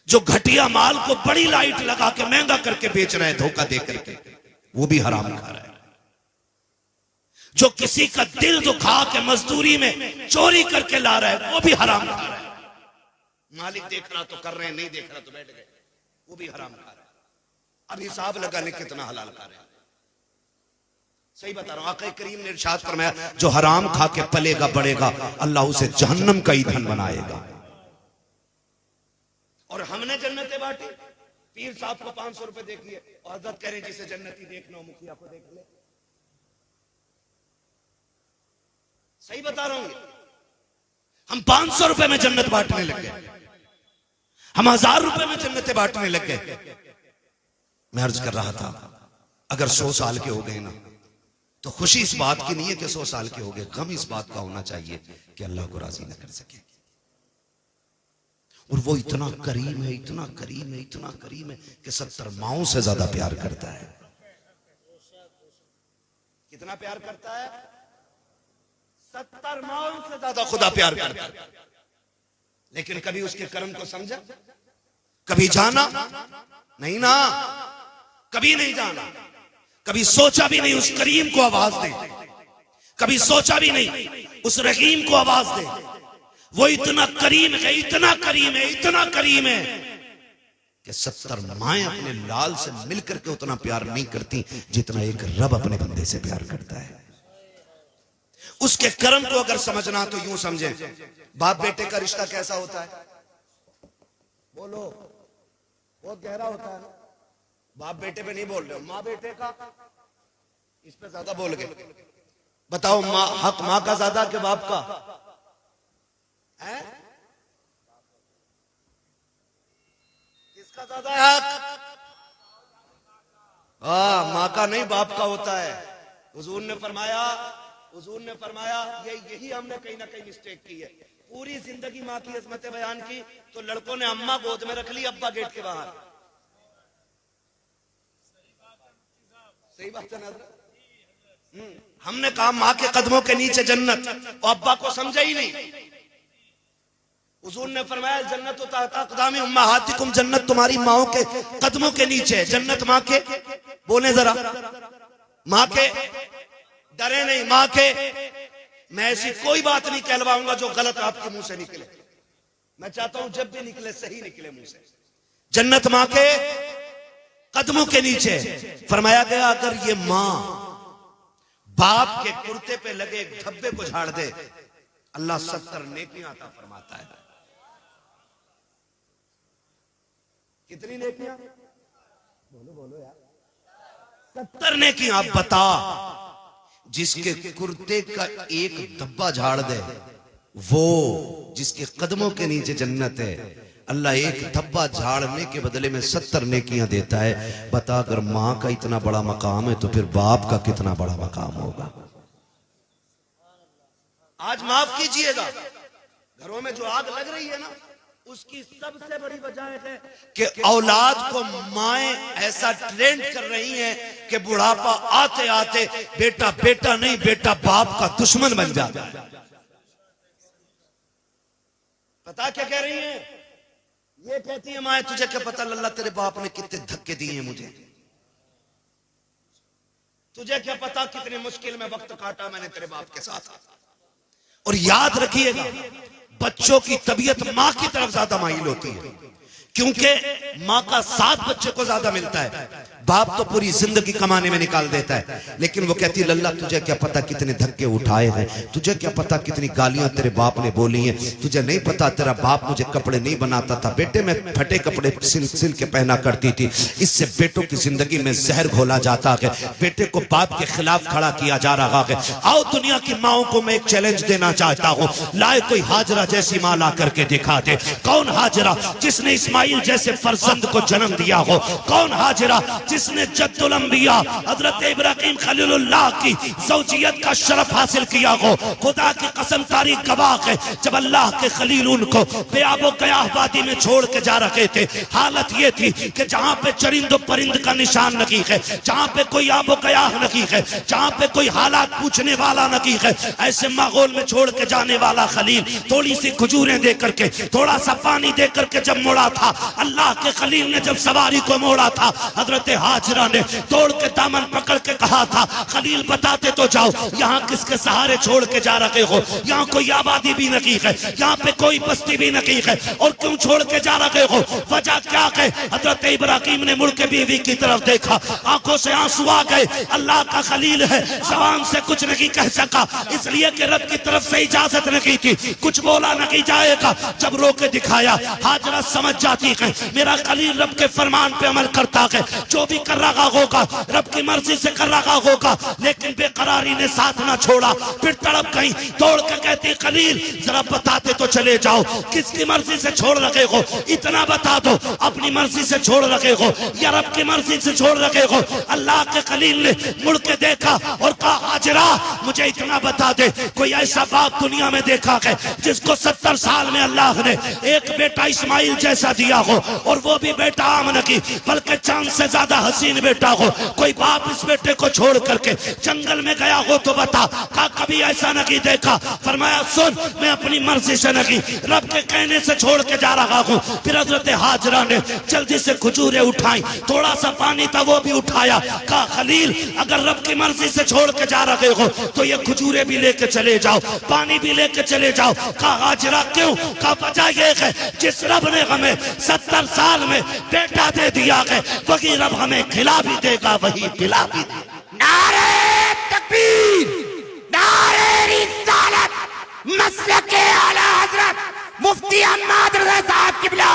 जो घटिया माल को बड़ी लाइट लगा के महंगा करके बेच रहा है धोखा दे करके, वो भी हराम खा रहा है। जो किसी का दिल दुखा के मजदूरी में चोरी करके ला रहा है वो भी हराम खा रहा है। मालिक देख रहा तो कर रहे हैं, नहीं देख रहा तो बैठ गए, वो भी हराम खा रहा है। अब हिसाब लगा ले कितना हलाल खा रहे हैं। सही बता रहा हूं, आका करीम ने इरशाद फरमाया जो हराम खा के पलेगा बढ़ेगा अल्लाह उसे जहन्नम का ईंधन बनाएगा। और हमने जन्नतें बांटी, पीर साहब को 500 रुपए दे दिए और हजरत कह रहे जिसे जन्नती देखना हो मुखिया को देख ले। सही बता रहा हूं, हम 500 रुपए में जन्नत बांटने लग गए, हम 1000 रुपए में जन्नतें बांटने लग गए। मैं अर्ज कर रहा था अगर 100 साल के हो गए ना तो खुशी इस बात की नहीं है कि 100 साल के हो गए, गम इस बात का होना चाहिए कि अल्लाह को राजी न कर सके। और वो इतना करीम है, इतना करीम है, इतना करीम है कि 70 माओं से ज्यादा प्यार करता है। कितना प्यार करता है? 70 माओं से ज्यादा खुदा प्यार करता है। लेकिन कभी उसके कर्म को समझा? कभी जाना? नहीं ना, कभी नहीं जाना, कभी सोचा भी नहीं उस करीम को आवाज दे, कभी सोचा भी नहीं उस रहीम को आवाज दे। वो इतना करीम है, इतना करीम है, इतना करीम है कि 70 माएं अपने लाल से मिलकर के उतना प्यार नहीं करती जितना एक रब अपने बंदे से प्यार करता है। उसके कर्म को अगर समझना तो यूं समझें, बाप बेटे का रिश्ता कैसा होता है? बोलो, बहुत गहरा होता है। बाप बेटे पे नहीं बोल रहे हो, माँ बेटे का, इस पे ज्यादा बोल गए। बताओ हक माँ का ज्यादा कि बाप का है? किसका ज्यादा है हक? माँ का नहीं, बाप का होता है। हुजूर ने फरमाया यही हमने कहीं ना कहीं मिस्टेक की है। पूरी जिंदगी माँ की अजमतें बयान की तो लड़कों ने अम्मा गोद में रख ली, अब्बा गेट के बाहर। सही बात है ना? हमने कहा माँ के कदमों के नीचे जन्नत, और अब्बा को समझा ही नहीं। हुजूर ने फरमाया जन्नत तहता क़दामी उम्महातिकुम, जन्नत तुम्हारी माओं के कदमों के नीचे। जन्नत माँ के, बोले जरा, माँ के, डरे नहीं, माँ के। मैं ऐसी कोई बात नहीं कहलवाऊंगा जो गलत आपके मुंह से निकले। मैं चाहता हूं जब भी निकले सही निकले मुंह से। जन्नत माँ के कदमों के नीचे। फरमाया गया अगर ये माँ बाप के कुर्ते पे लगे एक धब्बे को झाड़ दे अल्लाह 70 नेकियां अता फरमाता है। कितनी नेकियां? बोलो यार। 70 नेकियां। आप बता, जिसके कुर्ते का एक धब्बा झाड़ दे, वो जिसके कदमों के नीचे जन्नत है, अल्लाह एक धब्बा झाड़ने के बदले में 70 नेकियां देता है। बता, अगर मां का इतना बड़ा मकाम है तो फिर बाप का कितना बड़ा मकाम होगा। आज माफ कीजिएगा, घरों में जो आग लग रही है ना, उसकी सबसे बड़ी वजह है कि औलाद को माएं ऐसा ट्रेंड कर रही हैं कि बुढ़ापा आते आते बेटा बेटा नहीं, बेटा बाप का दुश्मन बन जाता है। पता क्या कह रही हैं? ये कहती है माएं, तुझे क्या पता लल्ला तेरे बाप ने कितने धक्के दिए हैं मुझे, तुझे क्या पता कितने मुश्किल में वक्त काटा मैंने तेरे बाप के साथ। और याद रखिएगा, बच्चों की तबीयत मां की तरफ ज्यादा माइल होती है, क्योंकि मां का साथ बच्चे को ज्यादा मिलता है। बाप तो पूरी जिंदगी कमाने में निकाल देता है, लेकिन वो कहती है लल्ला तुझे क्या पता कितने धक्के उठाए हैं, तुझे क्या पता कितनी गालियां तेरे बाप ने बोली हैं, तुझे नहीं पता तेरा बाप मुझे कपड़े नहीं बनाता था बेटे, मैं फटे कपड़े सिल के पहना करती थी। इससे बेटों की जिंदगी में जहर घोला जाता है, बेटे को बाप के खिलाफ खड़ा किया जा रहा है। आओ दुनिया की माओं को मैं एक चैलेंज देना चाहता हूँ, लाए कोई हाजरा जैसी मां ला करके दिखा दे। कौन हाजरा जिसने इस्माइल जैसे फर्जंद को जन्म दिया हो? कौन हाजरा जिसने जद्दुल अंबिया हजरत इब्राहिम खलीलुल्लाह की ज़ौजियत का शरफ हासिल किया हो? खुदा की कसम तारीख गवाह है, जब अल्लाह के खलील उनको बेआबो कयाह वादी में छोड़ के जा रहे थे, हालत ये थी कि जहां पे चरिंद परिंद का निशान नहीं है, जहां पे कोई आबो कयाह नहीं है, जहां पे कोई हालात पूछने वाला नहीं है, ऐसे माहौल में छोड़ के जाने वाला खलील थोड़ी सी खजूरें दे करके, थोड़ा सा पानी दे करके जब मोड़ा था, अल्लाह के खलील ने जब सवारी को मोड़ा था, हजरत हाजरा ने तोड़ के दामन पकड़ के कहा था, खलील बताते तो जाओ, यहाँ किसके सहारे छोड़ के जा रहे हो? यहाँ कोई आबादी भी नहीं है, यहाँ पे कोई बस्ती भी नहीं है, और क्यों छोड़ के जा रहे हो? वजह क्या है? हजरत इब्राहिम ने मुड़ के बीवी की तरफ देखा, आंखों से आंसू आ गए। अल्लाह का खलील है, जबान से कुछ नहीं कह सका, इसलिए कि रब की तरफ से इजाजत नहीं थी, कुछ बोला नहीं जाएगा। जब रोके दिखाया, हाजरा समझ जाती है मेरा खलील रब के फरमान पे अमल करता है, जो भी कर रहा होगा रब की मर्जी से कर रहा होगा। लेकिन बेकरारी ने साथ ना छोड़ा, फिर तड़प गई, दौड़ के कहती खलील जरा बताते तो चले जाओ, किसकी मर्जी से छोड़ रखे हो? इतना बता दो, अपनी मर्जी से छोड़ रखे हो या रब की मर्जी से छोड़ रखे हो? अल्लाह के खलील ने मुड़ के देखा और कहा, हाजरा मुझे इतना बता दे, कोई ऐसा बाप दुनिया में देखा है जिसको 70 साल में अल्लाह ने एक बेटा इस्माइल जैसा दिया हो, और वो भी बेटा आमना की बल्कि चांद से ज्यादा हसीन बेटा हो? कोई बाप इस बेटे को छोड़ करके जंगल में गया हो तो बता। कहा कभी ऐसा नहीं देखा। फरमाया सुन, मैं अपनी मर्जी से नहीं रब के कहने से छोड़ के जा रहा हूँ। फिर हजरत हाजरा ने जल्दी से खजूरें उठाई, थोड़ा सा पानी था वो भी उठाया। कहा खलील अगर रब की मर्जी से छोड़ के जा रहे हो तो ये खजूरें भी लेके चले जाओ, पानी भी लेके चले जाओ। कहा हाजरा क्यों? कहा वजह ये है जिस रब ने हमें 70 साल में बेटा दे दिया है, वही रब हमें खिला भी देगा, वही पिला भी देगा। नारे तकबीर, नारे रिसालत, मसलके आला हजरत मुफ्ती अहमद रजा साहब किबला,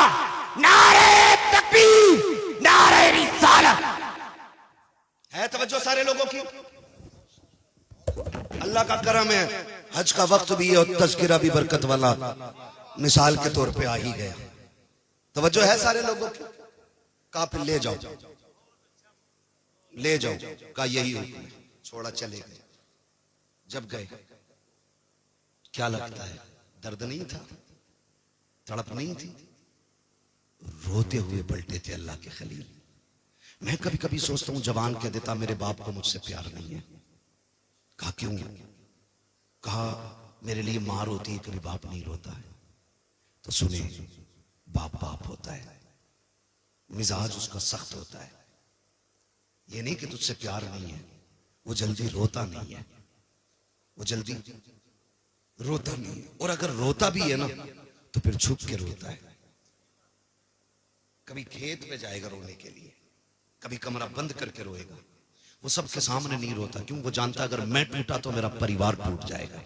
नारे तकबीर, नारे रिसालत। है तवज्जो सारे लोगों की? अल्लाह का करम है, हज का वक्त भी है और तज़किरा भी बरकत वाला मिसाल के तौर पे आ ही गया। तवज्जो है सारे लोगों की? कहा फिर ले जाओ, ले जाओ। कहा यही हुक्म है। छोड़ा, चले गए। जब गए क्या लगता है? दर्द नहीं था, तड़प नहीं थी, रोते हुए पलटे थे अल्लाह के खलील। मैं कभी कभी सोचता हूं जवान कह देता मेरे बाप को मुझसे प्यार नहीं है। कहा क्यों? कहा मेरे लिए मां रोती है, कभी बाप नहीं रोता है। तो सुने, बाप बाप होता है, मिजाज उसका सख्त होता है। ये नहीं कि तुझसे प्यार नहीं है, वो जल्दी रोता नहीं है, वो जल्दी रोता नहीं है। और अगर रोता भी है ना तो फिर छुप के रोता है। कभी खेत पे जाएगा रोने के लिए, कभी कमरा बंद करके रोएगा। वो सबके सामने नहीं रोता, क्यों? वो जानता अगर मैं टूटा तो मेरा परिवार टूट जाएगा।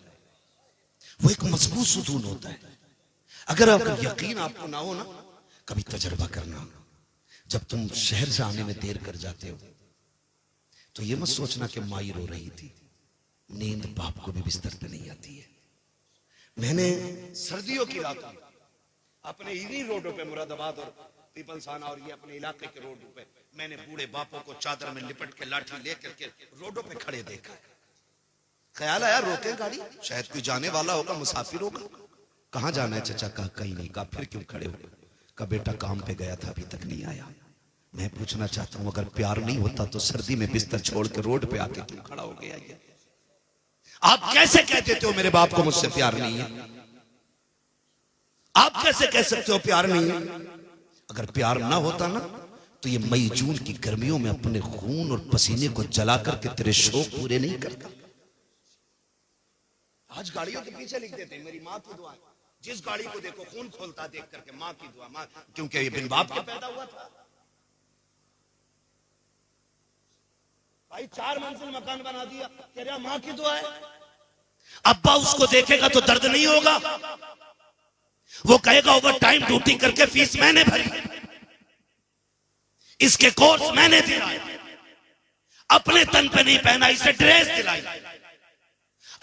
वो एक मजबूत सुकून होता है। अगर यकीन आपको ना हो ना, कभी तजर्बा करना, जब तुम शहर से आने में देर कर जाते हो तो ये मत सोचना कि माई रो रही थी, नींद बाप को भी बिस्तर पे नहीं आती है। मैंने सर्दियों की रात अपने इन्हीं रोडों पे, मुरादाबाद और पीपलसाना और ये अपने इलाके के रोडों पे, मैंने बूढ़े बापों को चादर में लिपट के लाठी लेकर के रोडों पे खड़े देखा। ख्याल आया रोके गाड़ी, शायद कोई जाने वाला होगा, मुसाफिर होगा। कहाँ जाना है चचा? कहा कहीं नहीं। कहा फिर क्यों खड़े हो? कहा बेटा काम पे गया था, अभी तक नहीं आया। मैं पूछना चाहता हूं, अगर प्यार नहीं होता तो सर्दी में बिस्तर छोड़ के रोड पे आके क्यों खड़ा हो गया? आप कैसे कह देते हो मेरे बाप को मुझसे प्यार नहीं है? आप कैसे कह सकते हो प्यार नहीं है? अगर प्यार ना होता ना तो ये मई जून की गर्मियों में अपने खून और पसीने को जला करके तेरे शौक पूरे नहीं करता। आज गाड़ियों के पीछे लिख देते हैं मेरी माँ की दुआ। जिस गाड़ी को देखो खून खोलता देख करके माँ की दुआ, माँ, क्योंकि ये बिन बाप के पैदा हुआ था। भाई 4 मंजिल मकान बना दिया, कह रहा माँ की दुआ है। अब्बा उसको देखेगा तो दर्द नहीं होगा? वो कहेगा ओवर टाइम ड्यूटी करके फीस मैंने भरी, इसके कोर्स मैंने दिया, अपने तन पे नहीं पहना, इसे ड्रेस दिलाई।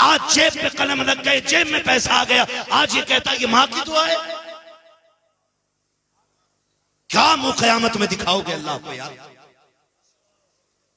आज जेब पे कलम लग गए, जेब में पैसा आ गया, आज ये कहता है ये मां की दुआ है। क्या मुंह कयामत में दिखाओगे अल्लाह को यार?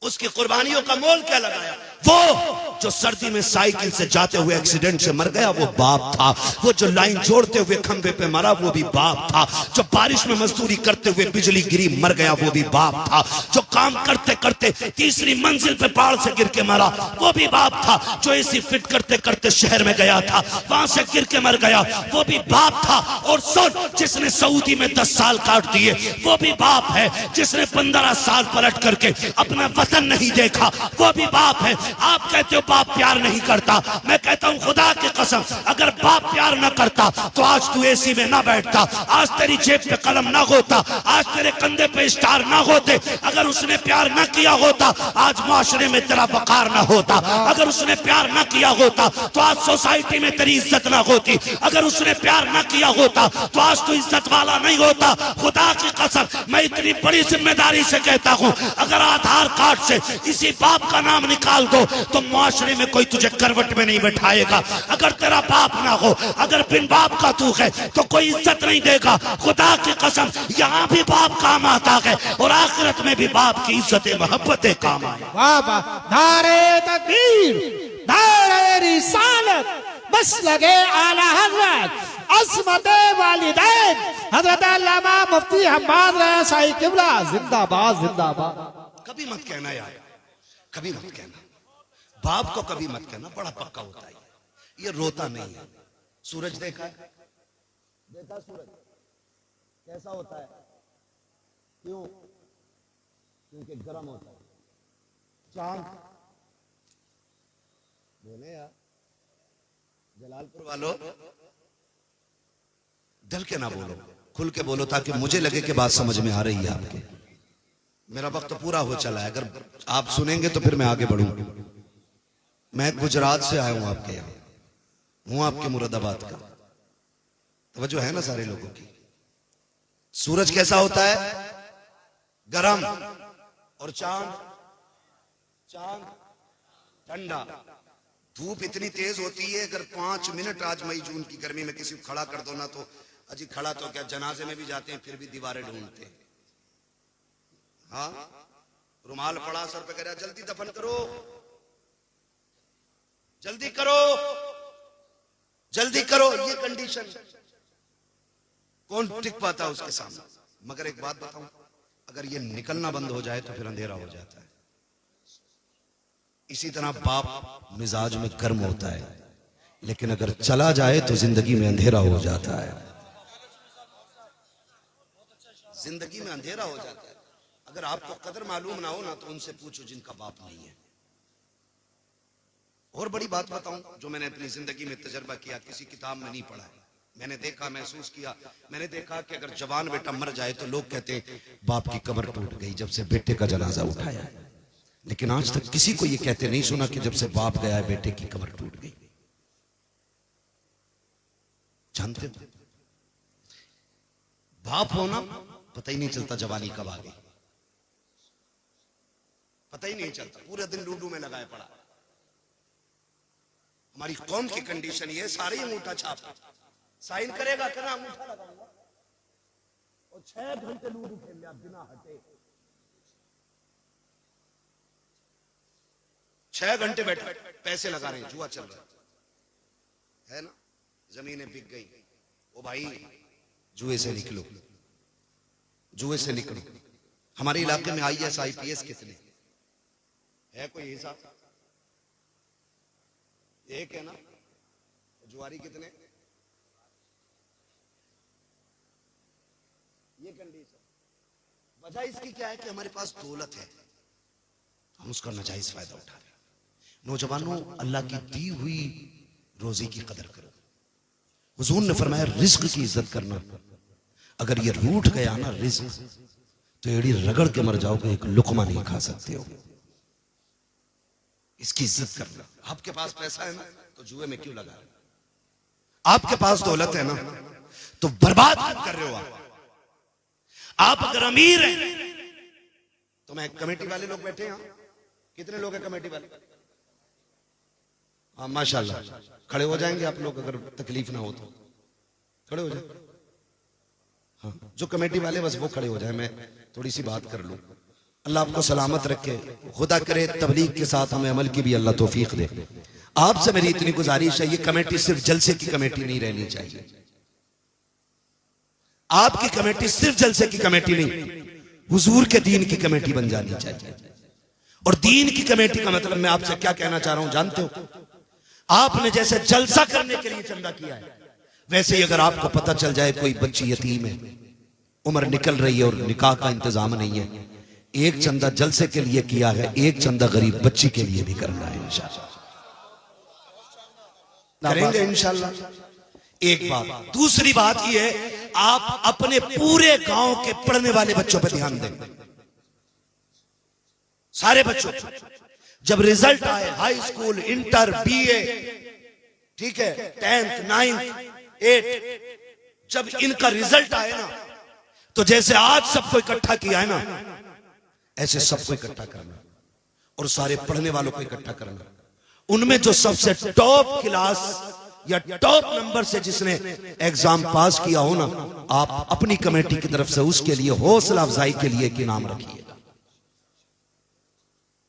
उसकी कुर्बानियों का मोल क्या लगाया? वो जो सर्दी में साइकिल से जाते हुए एक्सीडेंट से मर गया वो बाप था। वो जो लाइन जोड़ते हुए खंबे पे मरा वो भी बाप था। जो बारिश में मजदूरी करते हुए बिजली गिरी मर गया वो भी बाप था। जो काम करते करते तीसरी मंजिल पे पहाड़ से गिर के मरा वो भी बाप था। जो एसी फिट करते करते शहर में गया था वहां से गिर के मर गया वो भी बाप था। और सुन, जिसने सऊदी में 10 साल काट दिए वो भी बाप है। जिसने 15 साल पलट करके अपना वतन नहीं देखा वो भी बाप है। आप कहते हो बाप प्यार नहीं करता, मैं कहता हूं खुदा की कसम अगर बाप प्यार न करता तो आज तू एसी में ना बैठता, आज तेरी जेब पे कलम ना होता, आज तेरे कंधे पे स्टार ना होते। अगर उसने प्यार न किया होता आज माशरे में तेरा वकार ना होता। अगर उसने प्यार न किया होता तो आज सोसाइटी में तेरी इज्जत ना होती। अगर उसने प्यार न किया होता तो आज तू इज्जत वाला नहीं होता। खुदा की कसम मैं इतनी बड़ी जिम्मेदारी से कहता हूं अगर आधार कार्ड से इसी बाप का नाम निकाल दो तो मुआशरे में कोई तुझे करवट में नहीं बैठाएगा। अगर तेरा बाप ना हो, अगर बिन बाप का तू है तो कोई इज्जत नहीं देगा। खुदा की कसम यहाँ भी बाप काम आता है और आखिरत में भी बाप की इज्जत मोहब्बतें काम आए। वाह वाह, नारे तकबीर, नारे रिसालत, बस लगे आला हजरत अस्मत वालिदैन हजरत अल्लामा मुफ्ती हम्माद रज़ा शाही किबला जिंदाबाद जिंदाबाद। कभी मत कहना यार, कभी मत कहना, बाप को कभी मत कहना, बड़ा पक्का होता है ये रोता नहीं है। सूरज देखा है? देखा सूरज कैसा होता है? क्यों? क्योंकि गर्म होता है। चांद बोले यार, जलालपुर वालों डल के ना बोलो, खुल के बोलो ताकि मुझे लगे कि बात समझ में आ रही है आपके। मेरा वक्त तो पूरा हो चला है, अगर आप सुनेंगे तो फिर मैं आगे बढ़ूंगा। मैं गुजरात से आया हूं आपके यहाँ, हूं आपके मुरादाबाद का। तवज्जो है ना सारे लोगों की? सूरज कैसा होता है? गरम। और चांद? चांद ठंडा। धूप इतनी तेज होती है अगर 5 मिनट आज मई जून की गर्मी में किसी को खड़ा कर दो ना तो अजी खड़ा तो क्या, जनाजे में भी जाते हैं फिर भी दीवारें ढूंढते हैं। हाँ, रुमाल पड़ा सर पे, कह रहा जल्दी दफन करो, जल्दी करो, जल्दी करो। ये कंडीशन कौन टिक पाता है उसके सामने? मगर एक बात बताऊं, अगर ये निकलना बंद हो जाए तो फिर अंधेरा हो जाता है। इसी तरह बाप मिजाज में गर्म होता है लेकिन अगर चला जाए तो जिंदगी में अंधेरा हो जाता है। जिंदगी में अंधेरा हो जाता है। अगर आपको कदर मालूम ना हो ना तो उनसे पूछो जिनका बाप नहीं है। और बड़ी बात बताऊं जो मैंने अपनी जिंदगी में तजर्बा किया, किसी किताब में नहीं पढ़ा है, मैंने देखा, महसूस किया। मैंने देखा कि अगर जवान बेटा मर जाए तो लोग कहते हैं बाप की कमर टूट गई जब से बेटे का जनाजा उठाया, लेकिन आज तक किसी को यह कहते नहीं सुना कि जब से बाप गया है बेटे की कमर टूट गई। जानते हो बाप होना पता ही नहीं चलता जवानी कब आ गई, पता ही नहीं चलता। पूरे दिन लूडो में लगाए पड़ा। हमारी कौम की कंडीशन ये, सारे अंगूठा छाप साइन करेगा, कहना अंगूठा लगाऊंगा और 6 घंटे लूडो खेल लिया बिना हटे। 6 घंटे बैठा, पैसे लगा रहे हैं, जुआ चल रहा है ना, जमीनें बिक गई। ओ भाई जुए से निकलो, जुए से निकलो। हमारे इलाके में IAS IPS कितने है? कोई हिसाब? एक है ना। जुआरी कितने? ये कंडीशन। वजह इसकी क्या है कि हमारे पास दौलत है, हम उसका नाजायज फायदा उठा रहे हैं। नौजवानों, अल्लाह की दी हुई रोजी की कदर करो। हुजूर ने फरमाया रिस्क की इज्जत करना। अगर ये रूठ गया ना रिस्क तो एड़ी रगड़ के मर जाओगे, एक लुकमा नहीं खा सकते हो। इसकी इज्जत करना। आपके पास पैसा है ना तो जुए में क्यों लगा रहे? आपके पास दौलत है ना तो बर्बाद क्यों कर रहे हो? आप अगर अमीर हैं तो मैं, कमेटी वाले लोग बैठे हैं, कितने लोग हैं कमेटी वाले? हाँ माशाल्लाह, खड़े हो जाएंगे आप लोग अगर तकलीफ ना हो तो खड़े हो जाए। हाँ, जो कमेटी वाले बस वो खड़े हो जाए, मैं थोड़ी सी बात कर लूं। अल्लाह आपको सलामत रखे, खुदा करे तबलीग के साथ हमें अमल की भी अल्लाह तौफीक दे। आपसे मेरी इतनी गुजारिश है, ये कमेटी सिर्फ जलसे की कमेटी नहीं रहनी चाहिए। आपकी कमेटी सिर्फ जलसे की कमेटी नहीं, हुजूर के दीन की कमेटी बन जानी चाहिए। और दीन की कमेटी का मतलब मैं आपसे क्या कहना चाह रहा हूं जानते हो? आपने जैसे जलसा करने के लिए चंदा किया है, वैसे ही अगर आपको पता चल जाए कोई बच्ची यतीम है, उम्र निकल रही है और निकाह का इंतजाम नहीं है, एक चंदा जलसे के लिए किया है, एक चंदा गरीब बच्ची के लिए भी करना है इंशाल्लाह। करेंगे इंशाल्लाह। एक बात। दूसरी बात यह है, आप अपने पूरे गांव के पढ़ने वाले बच्चों पर ध्यान दें, सारे बच्चों। जब रिजल्ट आए, हाई स्कूल, इंटर, बीए, ठीक है, 10th, 9th, 8th, जब इनका रिजल्ट आए ना, तो जैसे आज सबको इकट्ठा किया है ना, ऐसे सबको इकट्ठा करना और सारे पढ़ने वालों को इकट्ठा करना। उनमें जो सबसे टॉप क्लास या टॉप नंबर से जिसने एग्जाम पास किया हो ना, आप अपनी कमेटी की तरफ से उसके लिए हौसला अफजाई के लिए एक इनाम रखिएगा।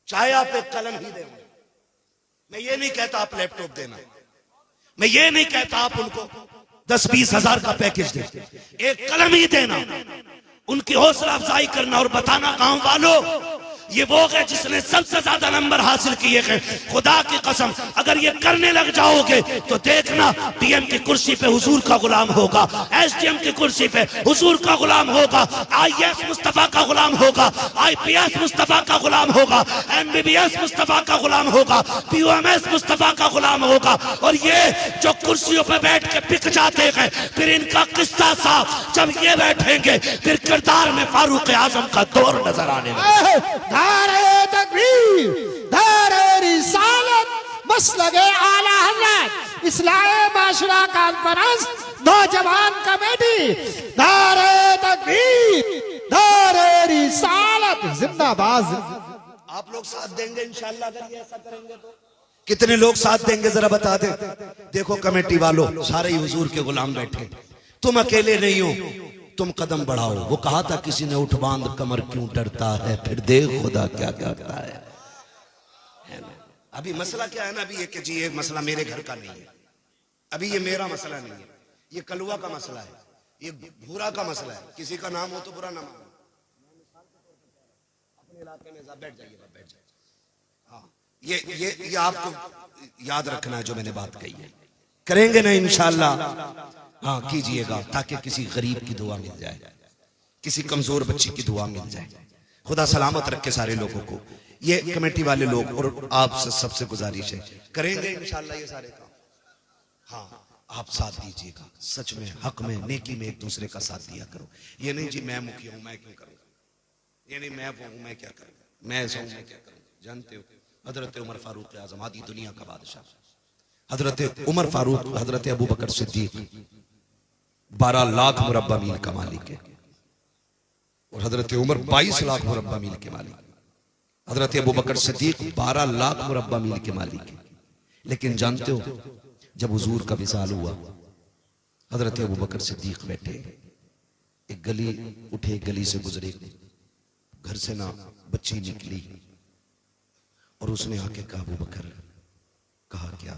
चाहे आप एक कलम ही दें, मैं ये नहीं कहता आप लैपटॉप देना, मैं ये नहीं कहता आप उनको 10-20 हजार का पैकेज दें, एक कलम ही देना, उनकी हौसला अफजाई करना और बताना गांव वालों ये वो है जिसने सबसे ज्यादा नंबर हासिल किए हैं। खुदा की कसम अगर ये करने लग जाओगे तो देखना डीएम की कुर्सी पे हुजूर का गुलाम होगा, एसडीएम की कुर्सी पे हुजूर का गुलाम होगा, आईएएस मुस्तफा का गुलाम होगा, आईपीएस मुस्तफा का गुलाम होगा, एमबीबीएस मुस्तफा का गुलाम होगा, पीओएमएस मुस्तफा का गुलाम होगा। और ये जो कुर्सियों पे बैठ के बिक जाते हैं, फिर इनका किस्सा साफ जब ये बैठेंगे, फिर किरदार में फारूक आजम का दौर नजर आने लगेगा। नारे तकबीर, नारे रिसालत, मसलके आला हज़रत, इस्लाहे माशरा कॉन्फ्रेंस, नौजवान कमेटी, नारे तकबीर, नारे रिसालत, जिंदाबाद। आप लोग साथ देंगे इंशाल्लाह अगर ये ऐसा करेंगे तो? कितने लोग साथ देंगे जरा बता दे। देखो कमेटी वालों, सारे ही हुजूर के गुलाम बैठे, तुम अकेले नहीं हो, तुम कदम बढ़ाओ। वो कहा था किसी ने, उठ बांध कमर क्यों डरता है, फिर देख खुदा क्या करता है ना? अभी मसला क्या है ना, अभी ये कि जी ये मसला मेरे घर का नहीं है, अभी ये मेरा मसला नहीं है, ये कलुआ का मसला है, ये भूरा का मसला है। किसी का नाम हो तो बुरा ना मानो, अपने इलाके में बैठ जाइएगा, बैठ जाइए। हाँ, ये आपको याद रखना है जो मैंने बात कही है। करेंगे ना इंशाल्लाह? हाँ कीजिएगा, ताकि किसी गरीब की दुआ मिल जाए, किसी कमजोर बच्ची की दुआ मिल जाए। खुदा सलामत रखे सारे लोगों को। ये कमेटी वाले लोग और आप सबसे गुजारिश है, करेंगे इंशाल्लाह ये सारे काम। हाँ, आप साथ दीजिएगा, सच में हक में नेकी में एक दूसरे का साथ दिया करो। ये नहीं जी मैं मुखिया हूं मैं क्यों करूंगा, ये नहीं मैं वो हूं मैं क्या करूंगा, मैं ऐसा हूं मैं क्या करूंगा। जानते हो हजरत उमर फारूक आजम, आदि दुनिया का बादशाह, हजरत उमर फारूक, हजरत अबू बकर सिद्दीक 12 लाख मुरब्बा मील का मालिक है, और हजरत उमर 22 लाख मुरब्बा मील के मालिक। हजरत अबू बकर सिद्दीक 12 लाख मुरब्बा मील के मालिक है। लेकिन जानते हो जब हुजूर का विसाल हुआ, हजरत अबू बकर सिद्दीक बैठे, एक गली उठे, गली से गुजरे, घर से ना बच्ची निकली, और उसने आके कहा अबू बकर, कहा क्या?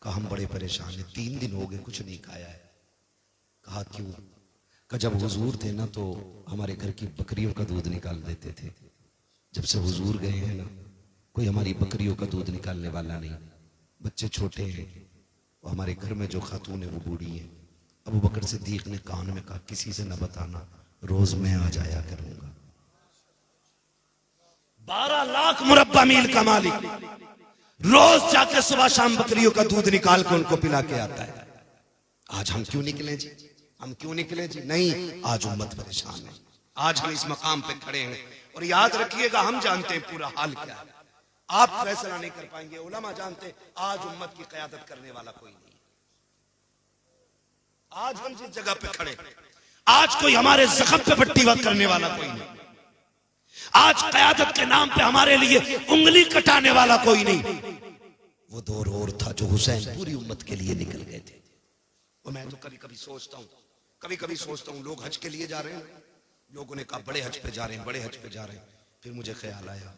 कहा हम बड़े परेशान हैं, 3 दिन हो गए कुछ नहीं खाया है। कहा क्यों? कहा जब हुजूर थे ना तो हमारे घर की बकरियों का दूध निकाल देते थे, जब से हुजूर गए हैं ना कोई हमारी बकरियों का दूध निकालने वाला नहीं, बच्चे छोटे हैं, और हमारे घर में जो खातून है वो बूढ़ी है। अबू बकर सिद्दीक ने कान में कहा किसी से न बताना, रोज मैं आ जाया करूंगा। 12 लाख मुरब्बा मील का मालिक रोज जाके सुबह शाम बकरियों का दूध निकाल के उनको पिला के आता है। आज हम क्यों निकले जी? हम क्यों निकले जी? नहीं, आज उम्मत परेशान है, आज हम इस मकाम पे खड़े हैं। और याद रखिएगा, हम जानते हैं पूरा हाल क्या है, आप फैसला नहीं कर पाएंगे, उलमा जानते, आज उम्मत की क़यादत करने वाला कोई नहीं। आज हम जिस जगह पे खड़े, आज कोई हमारे जख्म पे पट्टी वक्त करने वाला कोई नहीं, आज क़यादत के नाम पे हमारे लिए उंगली कटाने वाला कोई नहीं। वो दौर और था जो हुसैन पूरी उम्मत के लिए निकल गए थे। और मैं तो कभी कभी सोचता हूँ लोग हज के लिए जा रहे हैं, लोगों ने कहा बड़े हज पे जा रहे हैं, बड़े हज पे जा रहे हैं। फिर मुझे ख्याल आया,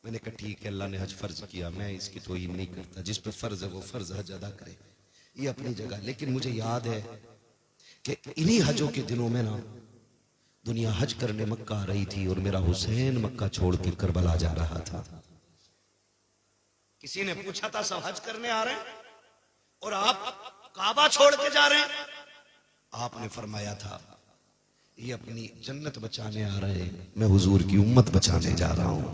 मैंने कहा ठीक है, अल्लाह ने हज फर्ज किया, मैं इसकी तौहीन नहीं करता, जिस पे फर्ज है वो फर्ज हज अदा करे, ये अपनी जगह। लेकिन मुझे याद है कि इन्हीं हजों के दिनों में ना दुनिया हज करने मक्का आ रही थी और मेरा हुसैन मक्का छोड़ के करबला जा रहा था। किसी ने पूछा था सब हज करने आ रहे हैं और आप काबा छोड़ के जा रहे हैं? आपने फरमाया था ये अपनी जन्नत बचाने आ रहे हैं, मैं हुजूर की उम्मत बचाने जा रहा हूं।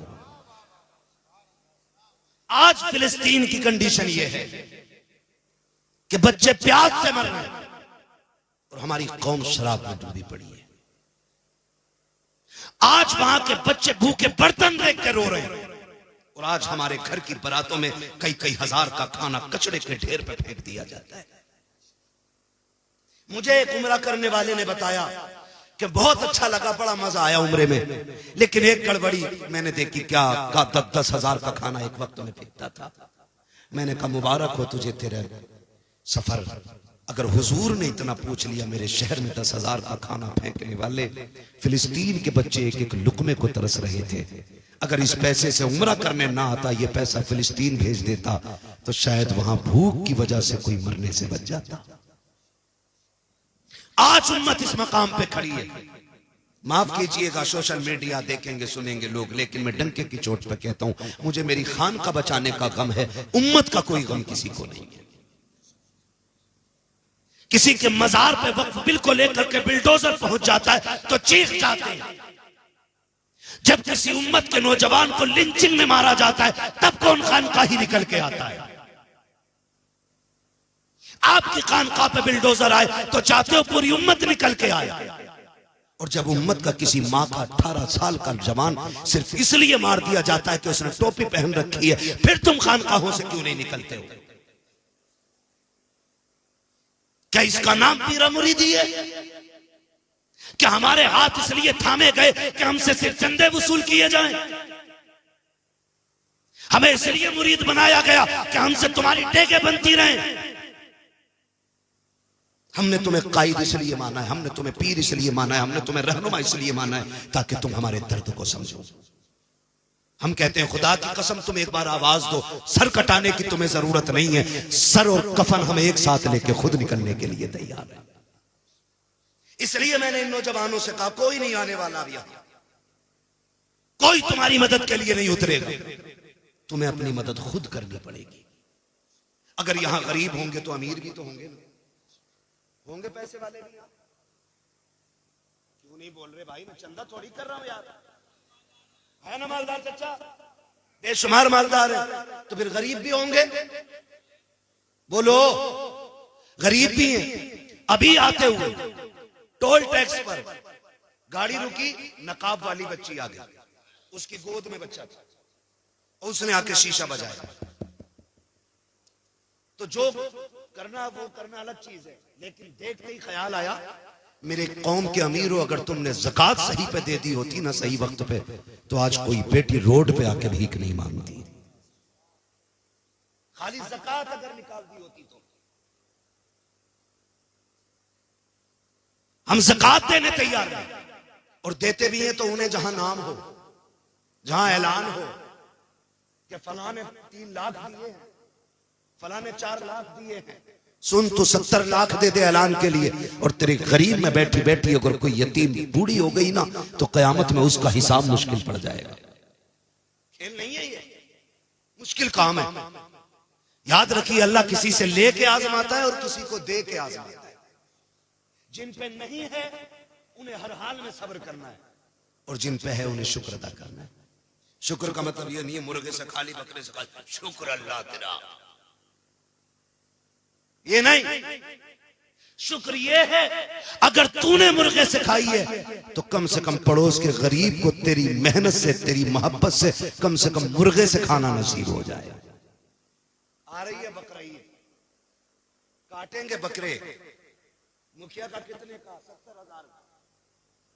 आज फिलिस्तीन की कंडीशन ये है कि बच्चे प्यास से मर रहे हैं और हमारी कौम शराब में डूबी पड़ी है। आज वहां के बच्चे भूखे बर्तन देख के रो रहे हैं और आज हमारे घर की बारातों में कई कई हजार का खाना कचड़े के ढेर पे फेंक दिया जाता है। मुझे एक उम्रा करने वाले ने बताया कि बहुत अच्छा लगा, बड़ा मजा आया उम्रे में, लेकिन एक गड़बड़ी मैंने देखी, क्या का 10-10 हजार का खाना एक वक्त में फेंकता था। मैंने कहा मुबारक हो तुझे तेरे सफर, अगर हुजूर ने इतना पूछ लिया, मेरे शहर में 10 हजार का खाना फेंकने वाले फिलिस्तीन के बच्चे एक एक लुकमे को तरस रहे थे, अगर इस पैसे से उम्रा करने ना आता, ये पैसा फिलिस्तीन भेज देता तो शायद वहां भूख की वजह से कोई मरने से बच जाता। आज उम्मत इस मकाम पे खड़ी है। माफ कीजिएगा, सोशल मीडिया देखेंगे सुनेंगे लोग, लेकिन मैं डंके की चोट पे कहता हूं, मुझे मेरी खान का बचाने का गम है, उम्मत का कोई गम किसी को नहीं है। किसी के मजार पे वक्फ बिल को लेकर के बिल्डोजर पहुंच जाता है तो चीख जाते हैं, जब किसी उम्मत के नौजवान को लिंचिंग में मारा जाता है तब कौन खानकाही निकल के आता है। आपकी खानकाह पे बिल्डोजर आए तो चाहते हो पूरी उम्मत निकल के आए, और जब उम्मत का किसी माँ का 18 साल का जवान सिर्फ इसलिए मार दिया जाता है कि उसने टोपी पहन रखी है, फिर तुम खानकाहों से क्यों नहीं निकलते हो? क्या इसका नाम पीरा मुरीदी है? क्या हमारे हाथ इसलिए थामे गए कि हमसे सिर्फ चंदे वसूल किए जाएं? हमें इसलिए मुरीद बनाया गया कि हमसे तुम्हारी टेके बनती रहें? हमने तुम्हें कायद इसलिए माना है, हमने तुम्हें पीर इसलिए माना है, हमने तुम्हें रहनुमा इसलिए माना है ताकि तुम हमारे दर्द को समझो। हम कहते हैं खुदा की कसम तुम एक बार आवाज दो, सर कटाने की तुम्हें जरूरत नहीं है, सर और कफन हम एक साथ लेके खुद निकलने के लिए तैयार है। इसलिए मैंने इन नौजवानों से कहा कोई नहीं आने वाला अब यहां, कोई तुम्हारी मदद के लिए नहीं उतरेगा, तुम्हें अपनी मदद खुद करनी पड़ेगी। अगर यहां गरीब होंगे तो अमीर भी तो होंगे ना, होंगे पैसे वाले भी। क्यों नहीं बोल रहे भाई? मैं चंदा थोड़ी कर रहा हूं यार, है ना मालदार चचा, बेशुमार मालदार है, तो फिर गरीब भी होंगे। बोलो, गरीब भी हैं। अभी आते हुए टोल टैक्स पर गाड़ी रुकी, नकाब वाली बच्ची आ गई, उसकी गोद में बच्चा था, उसने आके शीशा बजाया। तो जो करना वो करना अलग चीज है, लेकिन देखते ही ख्याल आया मेरे कौम के अमीर हो, अगर तुमने ज़कात सही पे दे दी होती ना, सही वक्त पे, तो आज कोई बेटी रोड पे आके भीख नहीं मांगती। खाली ज़कात अगर निकाल दी होती तो। हम ज़कात देने तैयार हैं और देते भी हैं तो उन्हें जहां नाम हो, जहां ऐलान हो कि फलां ने 3 लाख दिए हैं, फलां ने 4 लाख दिए हैं। सुन, तू 70 लाख दे दे ऐलान के लिए, और तेरे गरीब में बैठी बैठी अगर कोई यतीम बूढ़ी हो गई ना, तो कयामत में उसका हिसाब मुश्किल पड़ जाएगा। खेल नहीं है ये, मुश्किल काम है। याद रखिए, अल्लाह किसी से लेके आजमाता है और किसी को दे के आजमाता है। जिन पे नहीं है उन्हें हर हाल में सब्र करना है, और जिन पे है उन्हें शुक्र अदा करना है। शुक्र का मतलब ये नहीं है मुर्गे से खाली, बकरे से खाली, शुक्र अल्लाह तेरा, ये नहीं। शुक्र ये है अगर तूने मुर्गे से खाई है तो कम से कम पड़ोस के गरीब को तेरी मेहनत से, तेरी मोहब्बत से कम मुर्गे से खाना नसीब हो जाए। आ रही है बकरा, काटेंगे बकरे। मुखिया का कितने का? 70,000 का।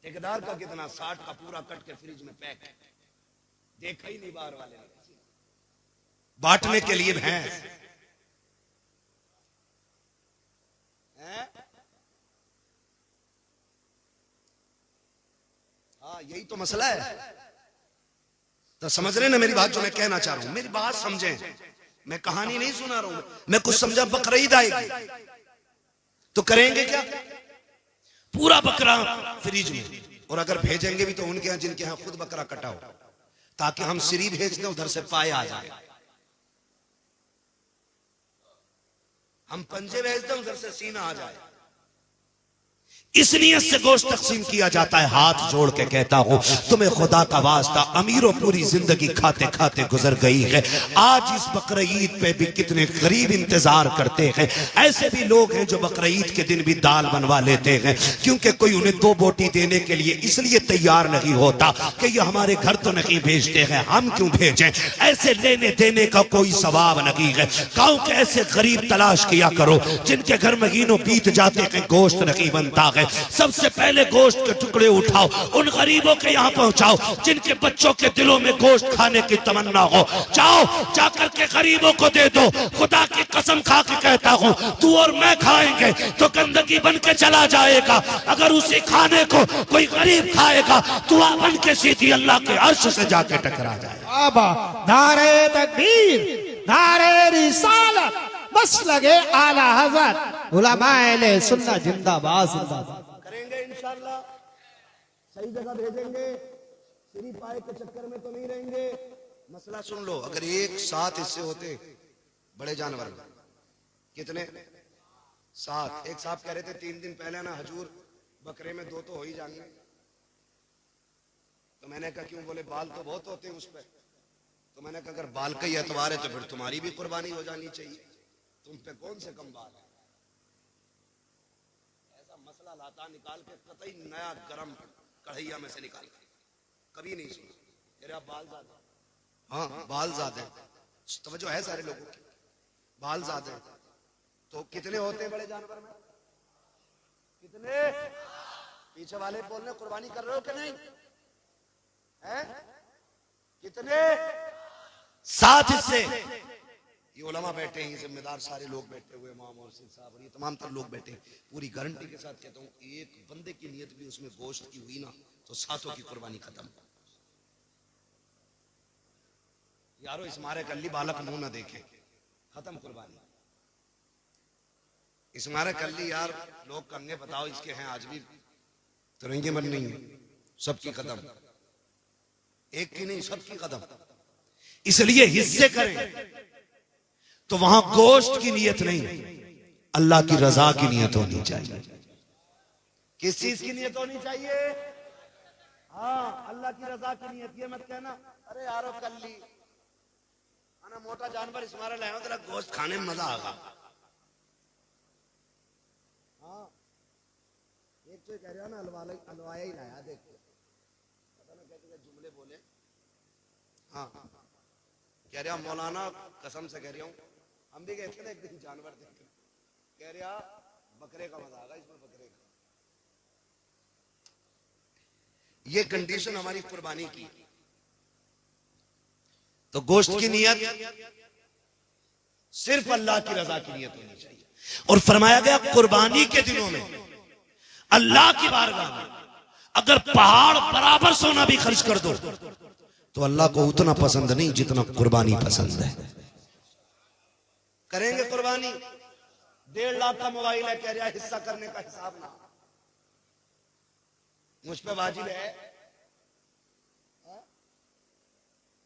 ठेकेदार का कितना? 60 का, पूरा कट के फ्रिज में पैक। देखा ही नहीं बाहर वाले ने, बांटने के लिए भैंस। हाँ, यही तो मसला है। तो समझ रहे ना मेरी बात, जो मैं कहना चाह रहा हूं, मेरी बात समझें। मैं कहानी नहीं सुना रहा हूं, मैं कुछ समझा। बकरीद आएगी तो करेंगे क्या? पूरा बकरा फ्रिज में, और अगर भेजेंगे भी तो उनके यहां जिनके यहां खुद बकरा कटा हो, ताकि हम सिरी भेज दें, उधर से पाए आ जाए। हम पंजे भेज दें, उधर से सीना आ जाए। इस नियत से गोश्त तकसीम किया जाता है। हाथ जोड़ के कहता हूं, तुम्हें खुदा का वास्ता, अमीरों पूरी जिंदगी खाते खाते गुजर गई है। आज इस बकरा ईद पे भी कितने गरीब इंतजार करते हैं। ऐसे भी लोग हैं जो बकरा ईद के दिन भी दाल बनवा लेते हैं, क्योंकि कोई उन्हें 2 बोटी देने के लिए इसलिए तैयार नहीं होता कि ये हमारे घर तो नहीं भेजते हैं, हम क्यों भेजें। ऐसे लेने देने का कोई सवाब नहीं है। गांव के ऐसे गरीब तलाश किया करो जिनके घर महीनों बीत जाते हैं, गोश्त नहीं बनता है। सबसे पहले गोश्त के टुकड़े उठाओ, उन गरीबों के यहाँ पहुंचाओ जिनके बच्चों के दिलों में गोश्त खाने की तमन्ना हो। जाओ, जाकर के गरीबों को दे दो। खुदा की कसम खा के कहता हूं, तू और मैं खाएंगे तो गंदगी बन के चला जाएगा। अगर उसी खाने को कोई गरीब खाएगा तो बन के सीधी अल्लाह के अर्श से जाके टकरा जाए। आबा नारे तकबीर, नारे रिसालत, बस लगे आला हजरत उलमाए सुन्नत जिंदाबाद जिंदाबाद। करेंगे इंशाअल्लाह, सही जगह भेजेंगे, सिरी पाए के चक्कर में तो नहीं रहेंगे। मसला सुन लो, अगर एक 7 हिस्से होते बड़े जानवर में, कितने? 7। एक साहब कह रहे थे 3 दिन पहले ना, हजूर बकरे में 2 तो हो ही जाएंगे। तो मैंने कहा क्यों? बोले बाल तो बहुत होते हैं उस पर। तो मैंने कहा अगर बाल का ही एतबार है तो फिर तुम्हारी भी कुर्बानी हो जानी चाहिए, तुम पे कौन से कम बाल है। ऐसा मसला लाता निकाल के, कतई नया गरम कढ़ैया में से निकाल के, कभी नहीं सुना। तेरे आप बाल ज्यादा, हाँ बाल ज्यादा, तवज्जो है सारे लोगों की, बाल ज्यादा। तो कितने होते हैं बड़े जानवर में? कितने? पीछे वाले बोल रहे कुर्बानी कर रहे हो कि नहीं है? कितने? 7 हिस्से। ये उलमा बैठे हैं, जिम्मेदार सारे लोग बैठे हुए, इमाम और सिद्ध साहब और ये तमाम तर लोग बैठे हैं। पूरी गारंटी के साथ कहता हूँ, एक बंदे की नियत भी उसमें गोश्त की हुई ना, तो 7 की कुर्बानी खत्म। यारो इस मारे कल्ली बालक मुंह ना देखे, खत्म कुर्बानी। इस मारे कल्ली यार लोग कंगे बताओ इसके हैं आज भी तिरंगे मन नहीं है, सबकी कदम, एक की नहीं सबकी कदम। इसलिए हिस्से करें तो वहां गोश्त की नियत नहीं, अल्लाह की रजा की नियत होनी चाहिए। किस चीज की नियत होनी चाहिए? हाँ, अल्लाह की रजा की नियत। ये मत कहना अरे यारो कल्ली आना मोटा जानवर इस मारा लाया तेरा गोश्त खाने में मजा आगा। हाँ, एक तो कह रहा ना हलवाया ही लाया, देख पता ना कैसे जुमले बोले। हाँ, कह रहा मौलाना कसम से कह रहा हूं, हम भी गए थे ना एक दिन जानवर देख, कह रहा बकरे का मजा आगा इसमें, बकरे का। ये कंडीशन हमारी कुर्बानी की। तो गोश्त की नियत सिर्फ अल्लाह की रजा की नियत होनी चाहिए। और फरमाया गया कुर्बानी के दिनों में अल्लाह की बारगाह में अगर पहाड़ बराबर सोना भी खर्च कर दो तो अल्लाह को उतना पसंद नहीं जितना कुर्बानी पसंद है। करेंगे कुर्बानी। 1.5 लाख का मोबाइल है, कह रहा हिस्सा करने का हिसाब ना मुझ पे वाजिब है।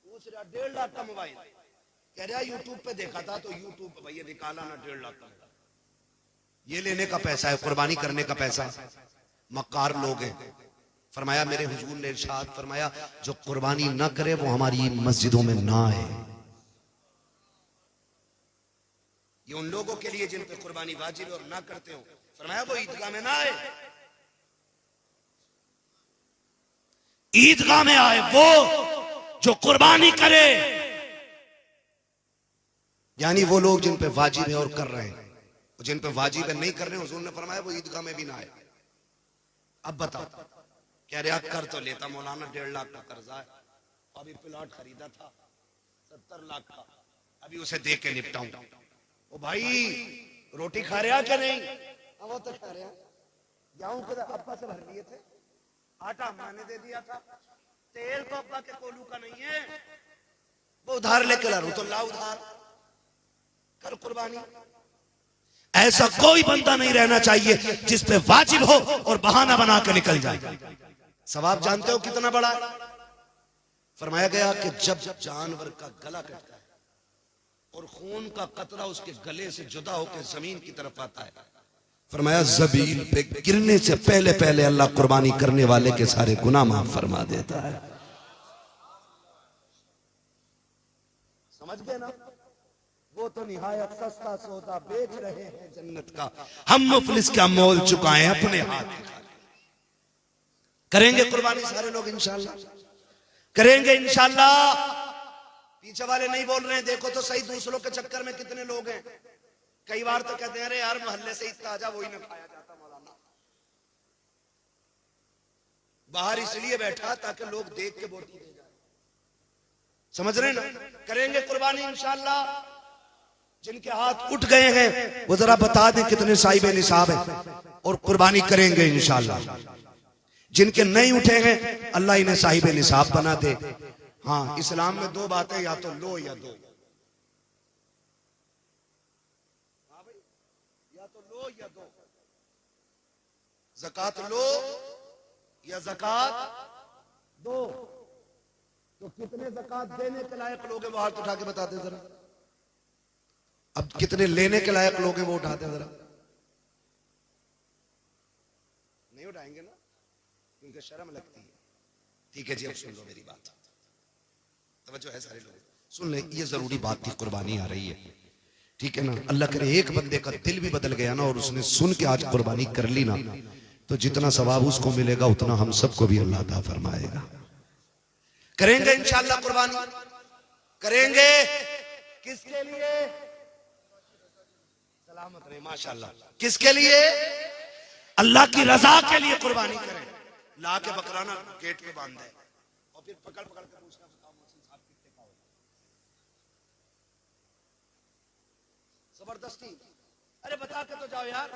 पूछ रहा 1.5 लाख का मोबाइल, कह रहा यूट्यूब पे देखा था तो यूट्यूब पे भैया निकाला ना 1.5 लाख का। ये लेने का पैसा है, कुर्बानी करने का पैसा। मक्कार लोग हैं। फरमाया मेरे हुजूर ने इरशाद फरमाया जो कुर्बानी ना करे वो हमारी मस्जिदों में ना आए। ये उन लोगों के लिए जिन पे कुर्बानी वाजिब और ना करते हो, फरमाया वो ईदगाह में ना आए। ईदगाह में आए वो जो कुर्बानी करे, यानी वो लोग जिन पे वाजिब है और कर रहे हैं, जिन पे वाजिब है नहीं कर रहे, हुजूर ने फरमाया वो ईदगाह में भी ना आए। अब बताओ, कह रहे कर तो लेता मौलाना 1.5 लाख का कर्जा है, अभी प्लॉट खरीदा था 70 लाख का, अभी उसे दे के निपटाऊं। ओ भाई रोटी खा रहे क्या नहीं? वो तो खा रहे हैं। गेहूं के अब्बा से भर लिए थे, आटा मैंने दे दिया था, तेल तो अब्बा के कोलू का नहीं है, वो उधार लेके ला रहा हूं तो ला उधार कर कुर्बानी। ऐसा कोई बंदा नहीं रहना चाहिए जिस पे वाजिब हो और बहाना बना के निकल जाए। सवाब जानते हो कितना बड़ा है? फरमाया गया कि जब जानवर का गला कटता है और खून का कतरा उसके गले से जुदा होकर जमीन की तरफ आता है, फरमाया जमीन पे गिरने से पहले पहले अल्लाह कुर्बानी करने वाले के सारे गुनाह माफ फरमा देता है। समझ गए ना? वो तो निहायत सस्ता सौदा बेच रहे हैं जन्नत का, हम मुफलिस का मोल चुकाएं अपने हाथ। करेंगे कुर्बानी सारे लोग इंशाल्लाह, करेंगे इंशाल्लाह। पीछे वाले नहीं बोल रहे हैं, देखो तो सही दूसरों के चक्कर में कितने लोग हैं। कई बार तो कहते हैं अरे यार मोहल्ले से इतना ताजा वही ना खाया जाता मौलाना, बाहर इसलिए बैठा ताकि लोग देख के बोटी दे जाए। समझ रहे ना? करेंगे कुर्बानी इंशाल्लाह। जिनके हाथ उठ गए हैं वो जरा बता दें कितने साहिब निसाब है और कुर्बानी करेंगे इंशाल्लाह। जिनके नहीं उठे हैं अल्लाह इन्हें साहिब निसाब बना दे। हाँ, इस्लाम में दो बातें, या तो लो या दो। हाँ भाई, या तो लो या दो। ज़कात लो या ज़कात दो। तो कितने ज़कात देने के लायक लोग हैं वो हाथ उठा के बता दे जरा। अब कितने लेने के लायक लोग हैं वो उठाते हैं जरा। नहीं उठाएंगे ना, क्योंकि शर्म लगती है। ठीक है जी, अब सुन लो मेरी बात, तवज्जो है सारे लोग, सुन ले। ये जरूरी बात थी, कुर्बानी आ रही है, ठीक है ना? अल्लाह करे एक बंदे का दिल भी बदल गया ना और उसने सुन के आज कुर्बानी कर ली ना, तो जितना सवाब उसको मिलेगा उतना हम सबको भी अल्लाह अता फरमाएगा। करेंगे इंशाअल्लाह कुर्बानी, करेंगे। किसके लिए? सलामत रहे माशाअल्लाह। किसके लिए? अल्लाह की रजा के लिए कुर्बानी करें। ला के बकराना गेट पे बांध दे और फिर पकड़ पकड़ के पूछना, बताओ मौसी साहब कितने का होगा? जबरदस्ती, अरे बता के तो जाओ यार।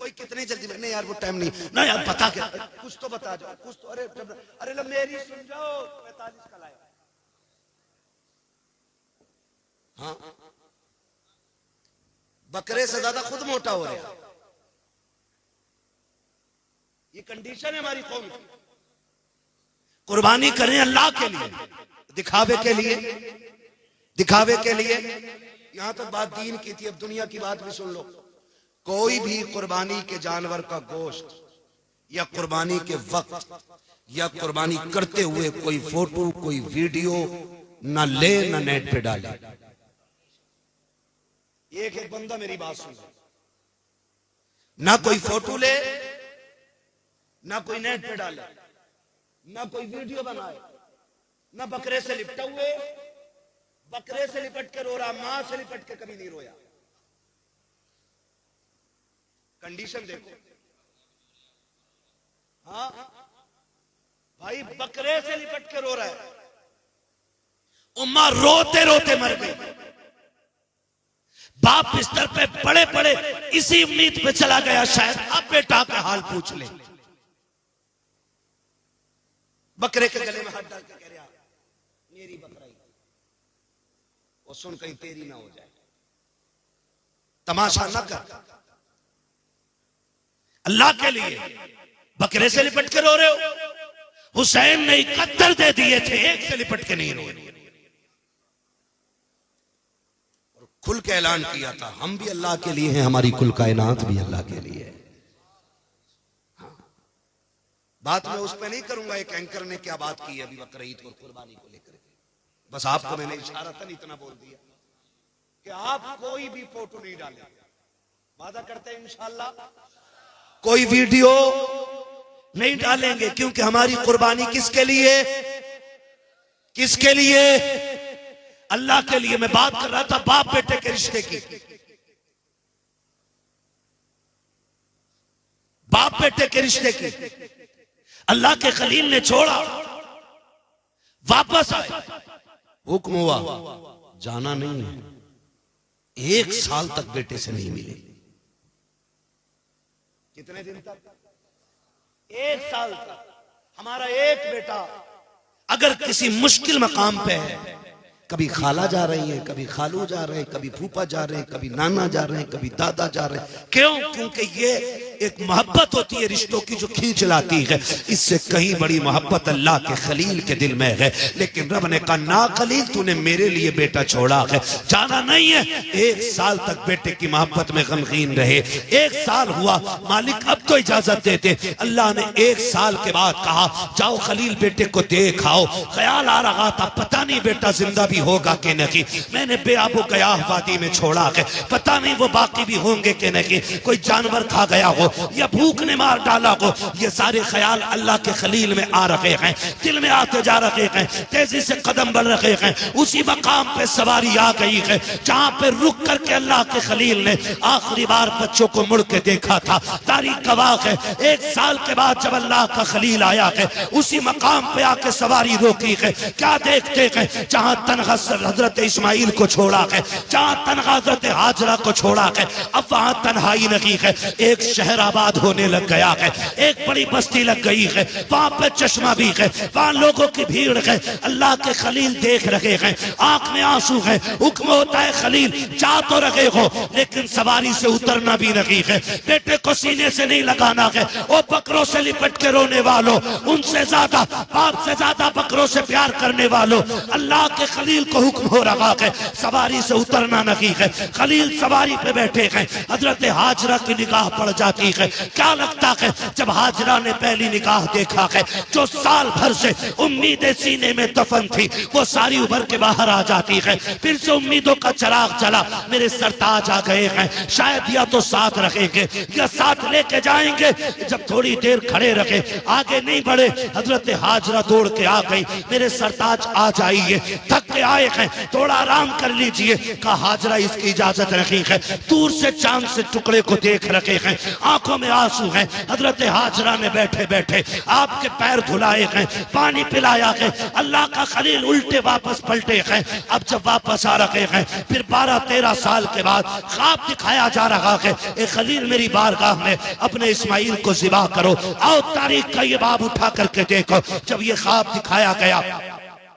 कोई कितनी जल्दी में? नहीं यार वो टाइम नहीं ना यार, बता के कुछ तो बता जाओ, कुछ तो। अरे मेरी सुन जाओ, 45 का लाया। हाँ, बकरे से ज्यादा खुद मोटा हो रहा है। ये कंडीशन है हमारी कौम की। कुर्बानी करें अल्लाह के लिए, दिखावे के लिए, दिखावे के लिए। यहां तक बात दीन की थी, अब दुनिया की बात भी सुन लो। कोई भी कुर्बानी के जानवर का गोश्त या कुर्बानी के वक्त या कुर्बानी करते हुए कोई फोटो कोई वीडियो ना ले ना नेट पे डाले। एक एक बंदा मेरी बात सुन, ना कोई फोटो ले, ना कोई नेट पे डाले, ना कोई वीडियो बनाए, ना बकरे से लिपटा हुए। बकरे से लिपट के रो रहा, मां से लिपट के कभी नहीं रोया। कंडीशन देखो। हाँ भाई, बकरे से लिपट के रो रहा है। उम्मा रोते रोते मर गई। बाप बिस्तर पे पड़े पड़े इसी उम्मीद पे चला गया शायद अब बेटा का हाल पूछ ले। बकरे के गले में हाथ डाल के कह रहा मेरी बकराई, वो सुन कहीं तेरी ना हो जाए। तमाशा न कर, अल्लाह के लिए बकरे से लिपट के रो रहे हो। हुसैन ने 71 दे दिए थे, एक से लिपट के नहीं रो रहे। और खुल के ऐलान किया था हम भी अल्लाह के लिए हैं, हमारी कुल कायनात भी अल्लाह के लिए है। बात मैं उस पर नहीं करूंगा एक एंकर ने क्या बात की है अभी बकरीद और कुर्बानी को लेकर। बस आपको मैंने इशारतन इतना बोल दिया कि आप कोई भी फोटो नहीं डालें। वादा करते हैं इंशाअल्लाह कोई वीडियो नहीं डालेंगे, क्योंकि हमारी कुर्बानी किसके लिए? किसके लिए? अल्लाह के लिए। मैं बात कर रहा था बाप बेटे के रिश्ते की। बाप बेटे के रिश्ते की अल्लाह के खलील ने छोड़ा, वापस आए, हुक्म हुआ जाना नहीं है। 1 साल तक बेटे से नहीं मिले। कितने दिन तक? 1 साल तक। हमारा एक बेटा अगर किसी मुश्किल मकाम पे है, कभी खाला जा रही है, कभी खालू जा रहे हैं, कभी फूफा जा रहे हैं, कभी नाना जा रहे हैं, कभी दादा जा रहे हैं, क्यों? क्योंकि ये एक मोहब्बत होती है रिश्तों की जो खींच लाती है। इससे कहीं बड़ी मोहब्बत अल्लाह के खलील के दिल में है। लेकिन रब ने कहा, ना खलील, तूने मेरे लिए बेटा छोड़ा है, जाना नहीं है। 1 साल तक बेटे की मोहब्बत में गमगीन रहे। 1 साल हुआ, मालिक अब तो इजाजत देते। अल्लाह ने 1 साल के बाद कहा, जाओ खलील बेटे को देख आओ। ख्याल आ रहा था, पता नहीं बेटा जिंदा भी होगा कि नहीं। मैंने बेआबो कयाह वादी में छोड़ा है, पता नहीं वो बाकी भी होंगे कि नहीं, कोई जानवर खा गया हो या भूख ने मार डाला हो। ये सारे ख्याल अल्लाह के खलील में आ रहे हैं, दिल में आते जा रहे हैं, तेजी से कदम बढ़ रहे हैं। उसी मकाम पे सवारी आ गई है जहां पे रुक करके अल्लाह के खलील ने आखिरी बार बच्चों को मुड़ के देखा था। तारीख गवाह है, 1 साल के बाद जब अल्लाह का खलील आया है, उसी मकाम पे आके सवारी रोकी है। क्या देखते हैं? जहां तनहा हजरत इस्माइल को छोड़ा है, जहां तनहा हजरत हाजरा को छोड़ा है, अब वहां तन्हाई नहीं है। एक शहर आबाद होने लग गया है, एक बड़ी बस्ती लग गई है, वहां पे चश्मा भी है, वहां लोगों की भीड़ है। अल्लाह के खलील देख रहे हैं, आंख में आंसू है। हुक्म होता है, खलील जा तो रहे हो लेकिन सवारी से उतरना भी नहीं है। बेटे को सीने से नहीं लगाना है। वो बकरों से लिपट के रोने वालों, उनसे ज्यादा, बाप से ज्यादा बकरों से प्यार करने वालों, अल्लाह के खलील को हुक्म हो रहा है, सवारी से उतरना नहीं है। खलील सवारी पे बैठे हैं, हजरत हाजरा की निगाह पड़ जाती है। क्या लगता है जब हाजरा ने पहली निगाह देखा है, जो साल भर से उम्मीदें सीने में दफन थी, वो सारी उभर के बाहर आ जाती है। फिर से उम्मीदों का चिराग चला। मेरे सरताज आ गए हैं, शायद या तो साथ रखेंगे या साथ लेके जाएंगे। जब थोड़ी देर खड़े रखे, आगे नहीं बढ़े, हजरत हाजरा दौड़ के आ गई। मेरे सरताज आ जाइए, थक के आए हैं, थोड़ा आराम कर लीजिए। कहा, हाजरा इसकी इजाजत रखी है। दूर से चांद से टुकड़े को देख रखे हैं, आंखों में आंसू हैं। हजरत हाजरा ने बैठे बैठे आपके पैर धुलाए हैं, पानी पिलाया है। अल्लाह का खलील उल्टे वापस पलटे हैं। अब जब वापस आ रहे हैं, फिर 12-13 साल के बाद ख्वाब दिखाया जा रहा है, ए खलील मेरी बारगाह में अपने इस्माइल को ज़िबा करो। आओ तारीख का ये बाब उठा करके देखो। जब ये ख्वाब दिखाया गया,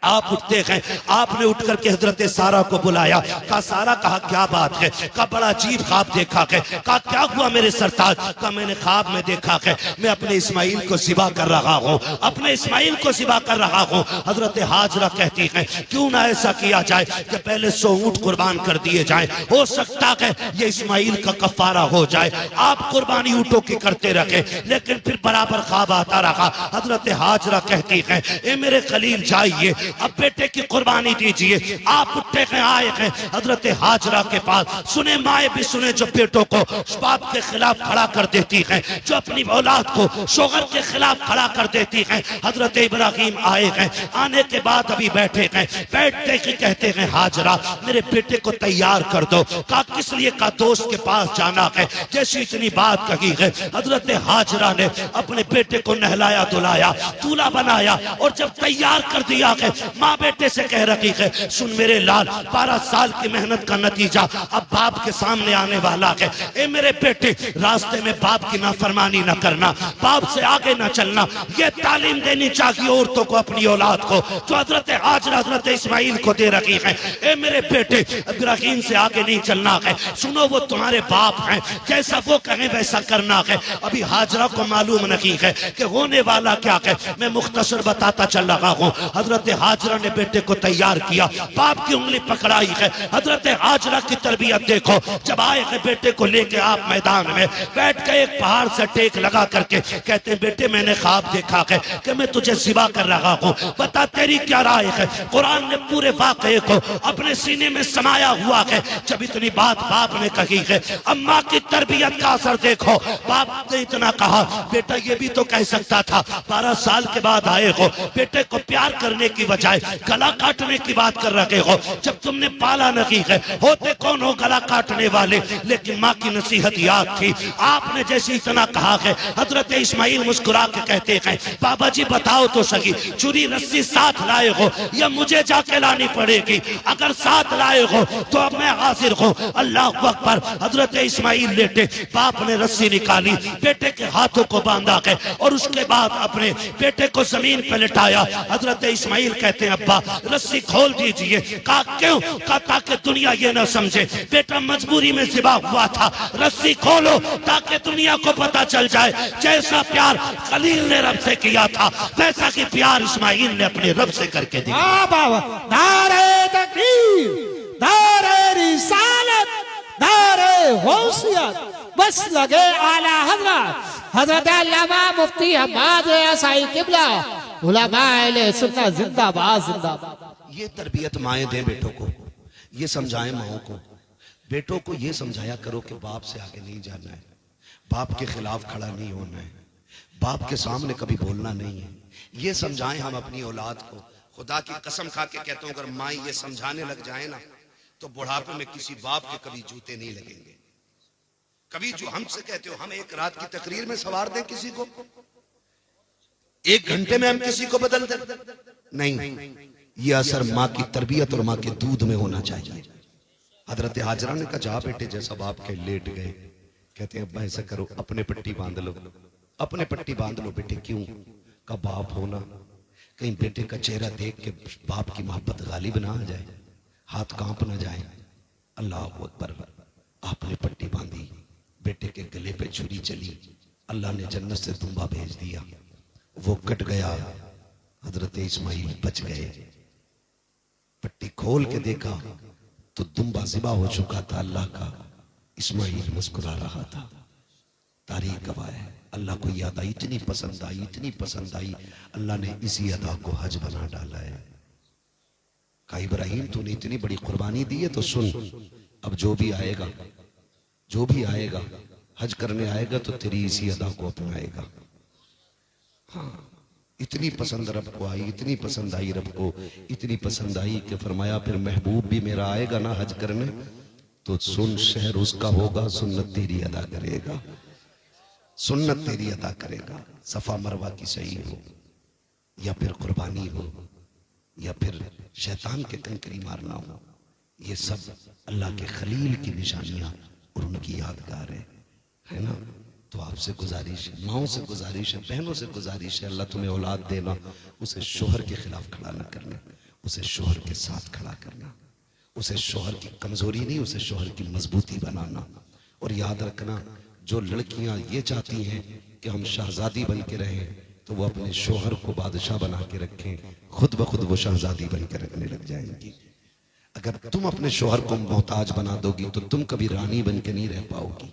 आप उठते हैं। आपने उठ करके हजरत सारा को बुलाया। कहा, सारा, कहा क्या बात है? कहा, बड़ा अजीब ख्वाब देखा है। कहा, क्या हुआ मेरे सरताज? कहा, मैंने ख्वाब में देखा है मैं अपने इस्माइल को ज़िबा कर रहा हूँ, अपने इस्माइल को ज़िबा कर रहा हूँ। हजरत हाजरा कहती है, क्यों ना ऐसा किया जाए कि पहले 100 ऊंट कुर्बान कर दिए जाए, हो सकता है ये इस्माइल का कफारा हो जाए। आप कुर्बानी ऊंटों की करते रहे, लेकिन फिर बराबर ख्वाब आता रहा। हजरत हाजरा कहती है, ए मेरे खलील जाइए, अब बेटे की कुर्बानी दीजिए। आप उठते हैं, आए हैं हजरत हाजरा के पास। सुने माए भी सुने, जो बेटों को बाप के खिलाफ खड़ा कर देती हैं, जो अपनी औलाद को शोहर के खिलाफ खड़ा कर देती हैं। हजरत इब्राहिम आए हैं, आने के बाद अभी बैठे हैं। बैठते ही कहते हैं, हाजरा मेरे बेटे को तैयार कर दो। कहा, किस लिए? का दोस्त के पास जाना है। जैसी इतनी बात कही है, हजरत हाजरा ने अपने बेटे को नहलाया धुलाया, दूल्हा बनाया, और जब तैयार कर दिया है, माँ बेटे से कह रही है, सुन मेरे लाल, 12 साल की मेहनत का नतीजा अब बाप के सामने आने वाला है। ए मेरे बेटे, रास्ते में बाप की नाफरमानी न करना, बाप से आगे न चलना। ये तालीम देनी चाहिए औरतों को अपनी औलाद को, जो हजरत हाजरा हजरत इस्माइल को दे रही है। ए मेरे बेटे, इब्राहिम से आगे नहीं चलना है। सुनो, वो तुम्हारे बाप हैं, जैसा वो कहें वैसा करना है। अभी हाजरा को मालूम नहीं है कि होने वाला क्या है। मैं मुख्तसर बताता चल रहा हूँ। हजरत हाजरा ने बेटे को तैयार किया, बाप की उंगली पकड़ाई है। हजरत हाजरा की तरबियत देखो। जब आए हैं बेटे को लेके आप मैदान में, बैठ के एक पहाड़ से टेक लगा करके कहते हैं, बेटे मैंने ख्वाब देखा है कि मैं तुझे ज़िबा कर रहा हूँ, बता तेरी क्या राय है? कुरान ने पूरे वाक़े को अपने सीने में समाया हुआ है। जब इतनी बात बाप ने कही है, अम्मा की तरबियत का असर देखो। बाप ने इतना कहा, बेटा ये भी तो कह सकता था 12 साल के बाद आए हो, बेटे को प्यार करने की वजह बजाय गला काटने की बात कर रहे हो, जब तुमने पाला नहीं है, होते कौन हो गला काटने वाले। लेकिन माँ की नसीहत याद थी। आपने जैसे इतना कहा है, हजरत इस्माइल मुस्कुरा के कहते हैं, बाबा जी बताओ तो सही, चुरी रस्सी साथ लाए हो या मुझे जाके लानी पड़ेगी? अगर साथ लाए हो तो अब मैं हाजिर हूं। अल्लाह अकबर। हजरत इस्माइल लेटे, बाप ने रस्सी निकाली, बेटे के हाथों को बांधा है और उसके बाद अपने बेटे को जमीन पर लिटाया। हजरत इस्माइल कहते हैं, अब्बा रस्सी खोल दीजिए। कहा क्यों? कहा ताकि दुनिया ये ना समझे बेटा मजबूरी में ज़िबा हुआ था। रस्सी खोलो ताकि दुनिया को पता चल जाए जैसा प्यार खलील ने रब से किया था वैसा कि प्यार इस्माइल ने अपने रब से करके दिया। नारे तकबीर, नारे रिसालत, नारे गौसियत, बस लगे आला हजरत हजरत अल्लामा मुफ्ती हम्माद रज़ा किबला उलमाए सुन्नत जिंदाबाद जिंदाबाद। ये तरबियत माएँ दें बेटों को, ये समझाएं माओ को। बेटों को ये समझाया करो कि बाप से आगे नहीं जाना है, बाप के खिलाफ खड़ा नहीं होना है, बाप के सामने कभी बोलना नहीं है। ये समझाएं हम अपनी औलाद को। खुदा की कसम खा के कहता हूं, अगर माँ ये समझाने लग जाए ना तो बुढ़ापे में किसी बाप के कभी जूते नहीं लगेंगे। कभी जो हमसे कहते हो हम एक रात की तकरीर में सवार दें किसी को, एक घंटे में हम किसी को बदल दें? नहीं, ये असर माँ की तरबियत और माँ के दूध में होना चाहिए। हजरत हाजरा ने कहा, जा बेटे जैसा बाप के लेट गए। कहते हैं, अब्बा ऐसा करो अपने पट्टी बांध लो, अपने पट्टी बांध लो बेटे। क्यों? का बाप होना, कहीं बेटे का चेहरा देख के बाप की मोहब्बत गालिब ना आ जाए, हाथ कांप ना जाए। अल्लाह अकबर। आपने पट्टी बांधी, बेटे के गले पे छुरी चली, अल्लाह ने जन्नत से दुम्बा भेज दिया, वो कट गया। हजरत इस्माइल बच गए। पट्टी खोल के देखा तो दुम्बा ज़िबा हो चुका था अल्लाह का। इस्माइल मुस्कुरा रहा था। तारीख गवाह है, अल्लाह को ये अदा इतनी पसंद आई, इतनी पसंद आई, अल्लाह ने इसी अदा को हज बना डाला है। कहा, इब्राहिम तूने इतनी बड़ी कुर्बानी दी है तो सुन, अब जो भी आएगा, जो भी आएगा हज करने आएगा तो तेरी इसी अदा को अपनाएगा। हाँ, इतनी पसंद रब को आई, इतनी पसंद आई रब को, इतनी पसंद आई कि फरमाया फिर महबूब भी मेरा आएगा ना हज करने तो सुन, शहर उसका होगा, सुन्नत तेरी अदा करेगा, सुन्नत तेरी अदा करेगा। सफा मरवा की सही हो या फिर कुर्बानी हो या फिर शैतान के कंकरी मारना हो, ये सब अल्लाह के खलील की निशानियां और उनकी यादगार है ना। तो आपसे गुजारिश है, माओ से गुजारिश है, बहनों से गुजारिश है, अल्लाह तुम्हें औलाद देना, उसे शोहर के खिलाफ खड़ा ना करना, उसे शोहर के साथ खड़ा करना, उसे शोहर की कमजोरी नहीं, उसे शोहर की मजबूती बनाना। और याद रखना, जो लड़कियां ये चाहती हैं कि हम शहजादी बन के रहें तो वो अपने शोहर को बादशाह बना के रखें, खुद ब खुद वो शहजादी बन के रखने लग जाएंगी। अगर तुम अपने शोहर को मोहताज बना दोगी तो तुम कभी रानी बन के नहीं रह पाओगी।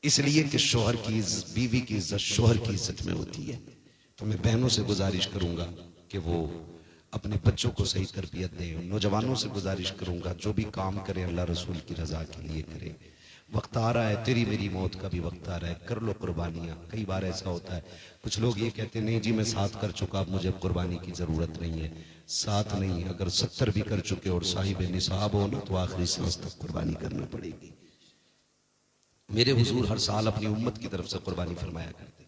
इसलिए कि शोहर की बीवी की इज्जत शोहर की इज्जत में होती है। तो मैं बहनों से गुजारिश करूंगा कि वो अपने बच्चों को सही तरबियत दें। नौजवानों से गुजारिश करूंगा जो भी काम करें अल्लाह रसूल की रजा के लिए करें। वक्त आ रहा है, तेरी मेरी मौत का भी वक्त आ रहा है, कर लो कुर्बानियां। कई बार ऐसा होता है, कुछ लोग ये कहते हैं नहीं जी मैं 7 कर चुका, अब मुझे कुर्बानी की जरूरत नहीं है। 7 नहीं, अगर 70 भी कर चुके और साहिब निसाब हो ना तो आखिरी सांस तक कुर्बानी करना पड़ेगी। मेरे हुजूर हर साल अपनी उम्मत की तरफ से कुर्बानी फरमाया करते,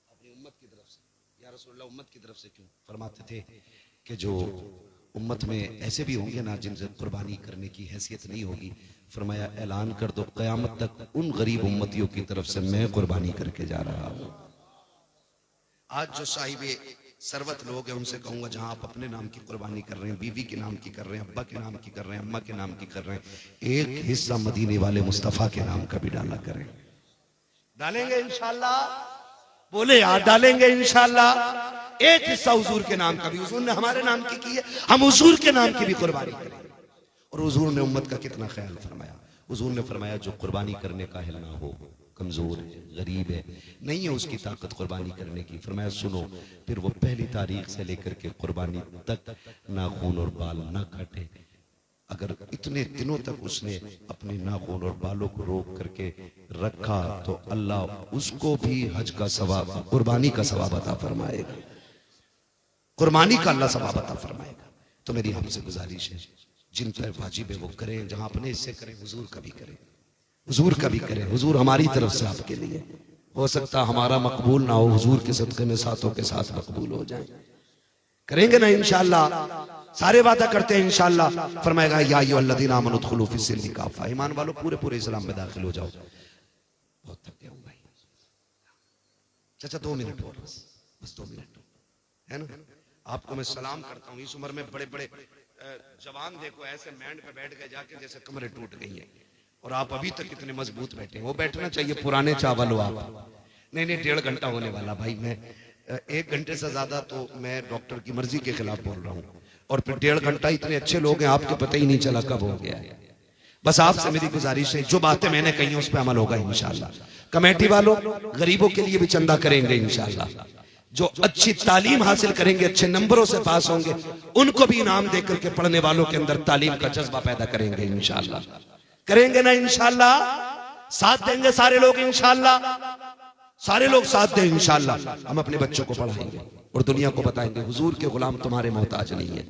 अपनी उम्मत की तरफ से। या रसूलुल्लाह उम्मत की तरफ से क्यों फरमाते थे कि जो उम्मत में ऐसे भी होंगे ना जिनसे कुर्बानी करने की हैसियत नहीं होगी, फरमाया ऐलान कर दो क़यामत तक उन गरीब उम्मतियों की तरफ से मैं कुर्बानी करके जा रहा हूं। आज जो साहिबे सरवत लोग हैं उनसे कहूंगा जहां आप अपने नाम की कुर्बानी कर रहे हैं, बीवी के नाम की कर रहे हैं, अब्बा के नाम की कर रहे हैं, अम्मा के नाम की कर रहे हैं, एक हिस्सा मदीने वाले मुस्तफा के नाम का भी डाला करें। डालेंगे इंशाल्लाह, बोले यार डालेंगे इंशाल्लाह। एक हिस्सा हुजूर के नाम का भी, हुजूर ने हमारे नाम की है, हम हुजूर के नाम की भी कुर्बानी करें। और हुजूर ने उम्मत का कितना ख्याल फरमाया। हुजूर ने फरमाया जो कुर्बानी करने का अहल ना हो, कमजोर है, गरीब है, नहीं है उसकी ताकत कुर्बानी करने की, फरमाया सुनो फिर वो पहली तारीख से लेकर के कुर्बानी तक नाखून और बाल ना काटे। अगर इतने दिनों तक उसने अपने नाखून और बालों को रोक करके रखा तो अल्लाह उसको भी हज का सवाब, कुर्बानी का सवाब अता फरमाएगा। कुर्बानी का अल्लाह सवाब अता फरमाएगा। तो मेरी आपसे गुजारिश है, जिन पर वाजिब है वो करें, जहां अपने हिस्से करें हुजूर का भी करें, हुजूर का भी करें। हुजूर हमारी तरफ से आपके लिए, हो सकता हमारा मकबूल ना हो, हुजूर के सदक़े में सातों के साथ मकबूल हो जाए। करेंगे ना इंशाअल्लाह, सारे वादा करते हैं इंशाअल्लाह। फरमाएगा या अय्युहल्लज़ीना आमनू उदखुलू फ़िस्सिल्मि काफ़ा, ईमान वालों पूरे पूरे इस्लाम में दाखिल हो जाओ। बहुत थक गया हूं भाई, चाचा 2 मिनट और, बस 2 मिनट है ना। आपको मैं सलाम करता हूँ। इस उम्र में बड़े बड़े जवान देखो ऐसे बैंड पे बैठ गए जाके जैसे कमरे टूट गई है, और आप अभी तक इतने मजबूत बैठे हैं। वो बैठना चाहिए पुराने चावल हो आप। नहीं 1.5 घंटा होने वाला भाई, मैं 1 घंटे से ज्यादा तो मैं डॉक्टर की मर्जी के खिलाफ बोल रहा हूँ, और फिर 1.5 घंटा इतने अच्छे लोग हैं आपको पता ही नहीं चला कब हो गया है। बस आपसे मेरी गुजारिश है, जो बातें मैंने कही हैं उस पर अमल होगा इंशाअल्लाह। कमेटी वालों गरीबों के लिए भी चंदा करेंगे इंशाअल्लाह। जो अच्छी तालीम हासिल करेंगे, अच्छे नंबरों से पास होंगे, उनको भी इनाम देकर के पढ़ने वालों के अंदर तालीम का जज्बा पैदा करेंगे इंशाअल्लाह। करेंगे ना इंशाअल्लाह, साथ देंगे सारे लोग इंशाअल्लाह, सारे लोग साथ दें इंशाअल्लाह। हम अपने बच्चों को पढ़ाएंगे और दुनिया को बताएंगे हुजूर के गुलाम तुम्हारे मोहताज नहीं है।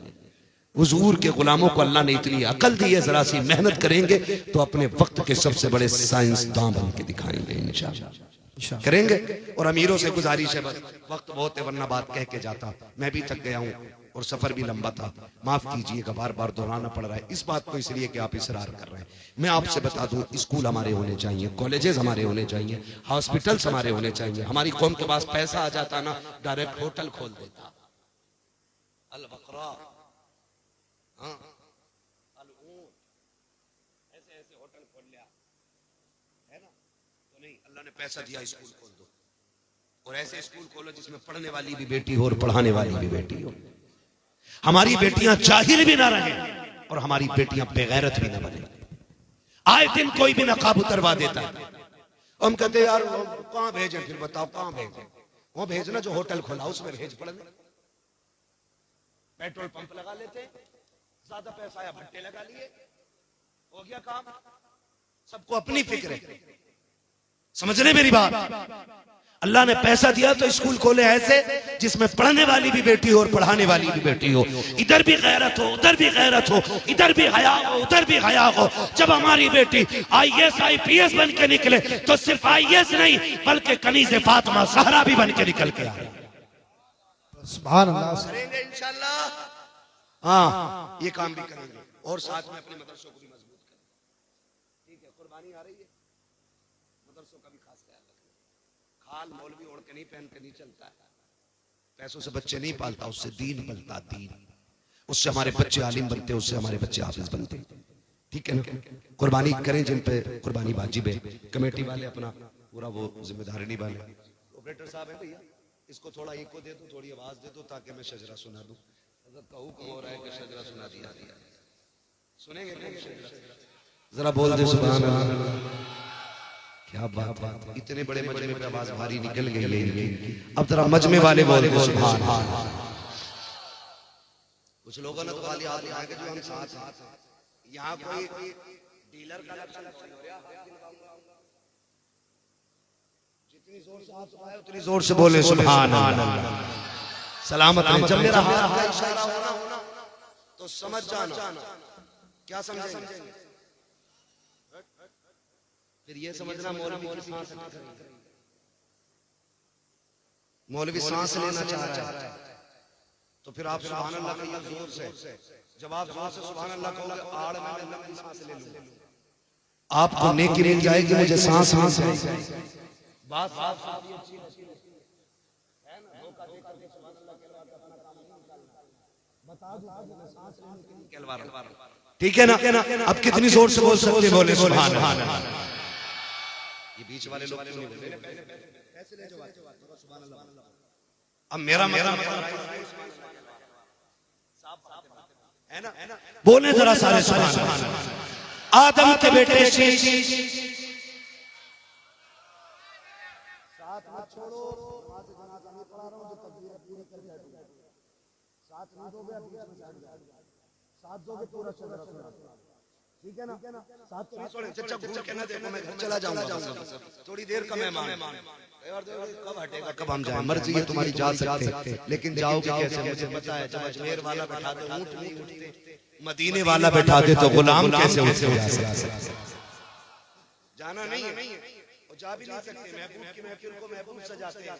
हुजूर के गुलामों को अल्लाह ने इतनी अकल दी है, जरा सी मेहनत करेंगे तो अपने वक्त के सबसे बड़े साइंसदान बन के दिखाएंगे इंशाअल्लाह। करेंगे। और अमीरों से गुजारिश है, बस वक्त बहुत है वरना बात कह के जाता, मैं भी थक गया हूँ और सफर भी लंबा था, माफ कीजिएगा बार बार दोहराना पड़ रहा है इस बात को, इसलिए कि आप इसरार कर रहे हैं। मैं आपसे बता दूं, स्कूल हमारे होने चाहिए, कॉलेजेस हमारे होने चाहिए, हॉस्पिटल्स हमारे होने चाहिए। हमारी कौम के पास पैसा आ जाता ना, डायरेक्ट होटल खोल देता। अल बकरा, हाँ, अल ऊंट, ऐसे ऐसे होटल खोल लिया है ना। तो नहीं, अल्लाह ने पैसा दिया, स्कूल खोल दो, और ऐसे स्कूल खोलो जिसमें पढ़ने वाली भी बेटी हो और पढ़ाने वाली भी बेटी हो। हमारी बेटियां जाहिल भी ना रहे और हमारी बेटियां बेगैरत भी ना बने। आए दिन कोई भी नकाब उतरवा देता है, हम कहते यार कहां भेजें, फिर बताओ कहां भेजें। वो भेजना जो होटल खोला उसमें भेज पढ़ने। पेट्रोल पंप लगा लेते, ज्यादा पैसा आया भट्टे लगा लिए, हो गया काम। सबको अपनी फिक्र है, समझ रहे मेरी बात। अल्लाह ने पैसा दिया तो स्कूल खोले ऐसे जिसमें पढ़ने वाली भी बेटी हो और पढ़ाने वाली भी बेटी हो। इधर भी गैरत हो, उधर भी गैरत हो, इधर भी हया हो, उधर भी हया हो। जब हमारी बेटी IAS IPS बन के निकले तो सिर्फ IAS नहीं बल्कि कनीज़े फातिमा ज़हरा भी बन के निकल के आए। सुभान अल्लाह। करेंगे इंशाल्लाह, हाँ ये काम भी करेंगे और साथ में अपने मदरसों को भी मजबूत करेंगे। ठीक है, कुर्बानी आ रही है, मदरसों का भी खास ख्याल रखें। खाल मौलवी ओढ़ के नहीं, पहन के नहीं चलता है, पैसों से बच्चे नहीं पालता, उससे दीन बनता, दीन। उससे हमारे बच्चे आलिम बनते, उससे हमारे बच्चे हाफिज बनते। ठीक है ना। कुर्बानी करें जिन पे कुर्बानी वाजिब है। कमेटी वाले अपना पूरा वो जिम्मेदारी निभाएं। ऑपरेटर साहब है भैया, इसको थोड़ा इको दे दो, थोड़ी आवाज दे दो ताकि मैं शजरा सुना दूं। का हुक्म हो रहा है कि शजरा सुना दिया। सुनेंगे जरा बोल दे सुभान अल्लाह। क्या बात है, इतने बड़े मजमे में आवाज भारी निकल गई है। अब जरा मजमे वाले बोल दे सुभान अल्लाह। कुछ लोगों ने तो खाली हाथ लगाएंगे जो हम साथ हैं। यहाँ कोई डीलर का लक्षण नहीं हो रहा। जितनी जोर से हाथ उठाए उतनी जोर से बोले सुभान अल्लाह। सलामत रहे। जब मेरा हाथ का इशारा होना तो समझ जाना। क्या समझेंगे? फिर ये समझना मौलवी की सांस अटक रही है, मौलवी सांस लेना चाह रहा है, तो फिर आप सुभान अल्लाह कहिए जोर से। जब आप जोर से सुभान अल्लाह कहोगे, आड़ में मैं लंबी सांस ले लूंगा, आपको नेकी मिल जाएगी, मुझे सांस है। बात साफ अच्छी है ना। धोखा दे करके सुभान अल्लाह कहवा के अपना काम नहीं निकालना। बता दो मैं सांस लेने के लिए कहलवा। ठीक है ना। अब कितनी जोर से बोल सकते, बोले सुभान अल्लाह। ये बीच वाले लोग नहीं बोल रहे, पैसे ले जाओ सुभान अल्लाह। अब मेरा है ना, बोले जरा सारे सुभान अल्लाह। आदम के बेटे शीश साथ मत छोड़ो, नमाज जनाजा नहीं पढ़ा रहा हूं, जो तकबीर पूरी कर बैठो, साथ नहीं दोगे बीच में साथ दोगे पूरा शजरा सुना। ठीक है ना? साथ तो नहीं छोड़े, चचा घूर के ना देखो, मैं घर चला जाऊंगा, थोड़ी देर का मेहमान। कब हटेगा, कब हम जाएं? मर्जी है तुम्हारी, जा सकते लेकिन जाओगे कैसे? मुझे पता है, जब अजमेर वाला बैठा दे ऊंट नहीं उठते, मदीने वाला बैठा दे तो गुलाम कैसे उठते? जाना नहीं है, जा भी नहीं सकते। महबूब की महफिल को महबूब सजाते हैं,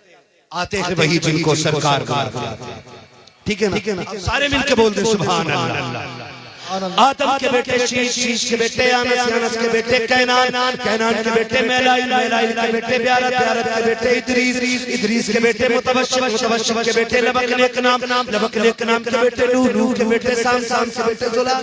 आते हैं वही जिनको सरकार बुलाते हैं। ठीक है ना? अब सारे मिलके बोल दे सुभान अल्लाह। आदम के बेटे शीश, शीश के बेटे अनस, अनस के बेटे कैनान, कैनान के बेटे मेलाइल, मेलाइल के बेटे ब्यारत, ब्यारत के बेटे इदरीस, इदरीस के बेटे मुतवश्शिम, मुतवश्शिम के बेटे लबक, नेक नाम, लबक नेक नाम के बेटे नूह, नूह के बेटे साम, साम के बेटे जुला,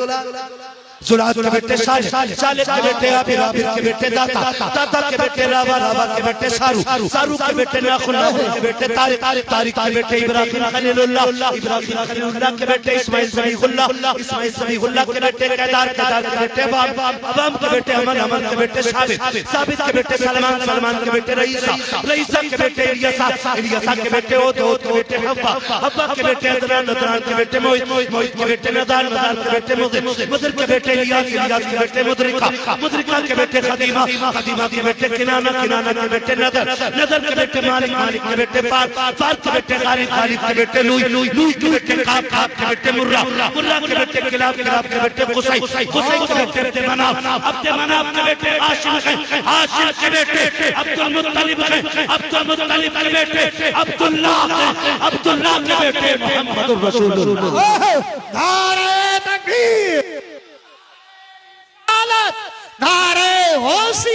जुलाद के बेटे सालिह, सालिह के बेटे आबिर, आबिर के बेटे दाता, दाता के बेटे रावा, रावा के बेटे सारू, सारू के बेटे नाखुन, नाखुन के बेटे तारिक, तारिक के बेटे इब्राहिम खलीलुल्लाह, इब्राहिम खलीलुल्लाह के बेटे इस्माइल ज़बीहुल्लाह, इस्माइल ज़बीहुल्लाह के बेटे केदार, केदार के बेटे अबाम, अबाम के बेटे अमन, अमन के बेटे साबित, साबित के बेटे सलमान, सलमान के बेटे रईसा, रईसा के बेटे इलियासा, इलियासा के बेटे ओद, ओद के बेटे हव्वा, हव्वा के बेटे अदनान, अदनान के बेटे मोहित, मोहित के बेटे नदान, नदान के बेटे मुदिर, मुदिर के बेटे इलियास, इलियास के बेटे मुद्रिका, मुद्रिका के बेटे खदीमा, खदीमा के बेटे किनाना, किनाना के बेटे नदर, नदर के बेटे मालिक, मालिक के बेटे फार, फार के बेटे खालिद, खालिद के बेटे लूई, लूई के बेटे काब, काब के बेटे मुर्रा, मुर्रा के बेटे किलाब, किलाब के बेटे कुसै, कुसै के बेटे अब्दे मनाफ, अब्दे मनाफ के बेटे हाशिम हैं, हाशिम के बेटे अब्दुल मुत्तलिब हैं, अब्दुल मुत्तलिब के बेटे अब्दुल्लाह हैं, अब्दुल्लाह के बेटे मुहम्मदुर रसूलुल्लाह। नारे तकबीर, नारे होशी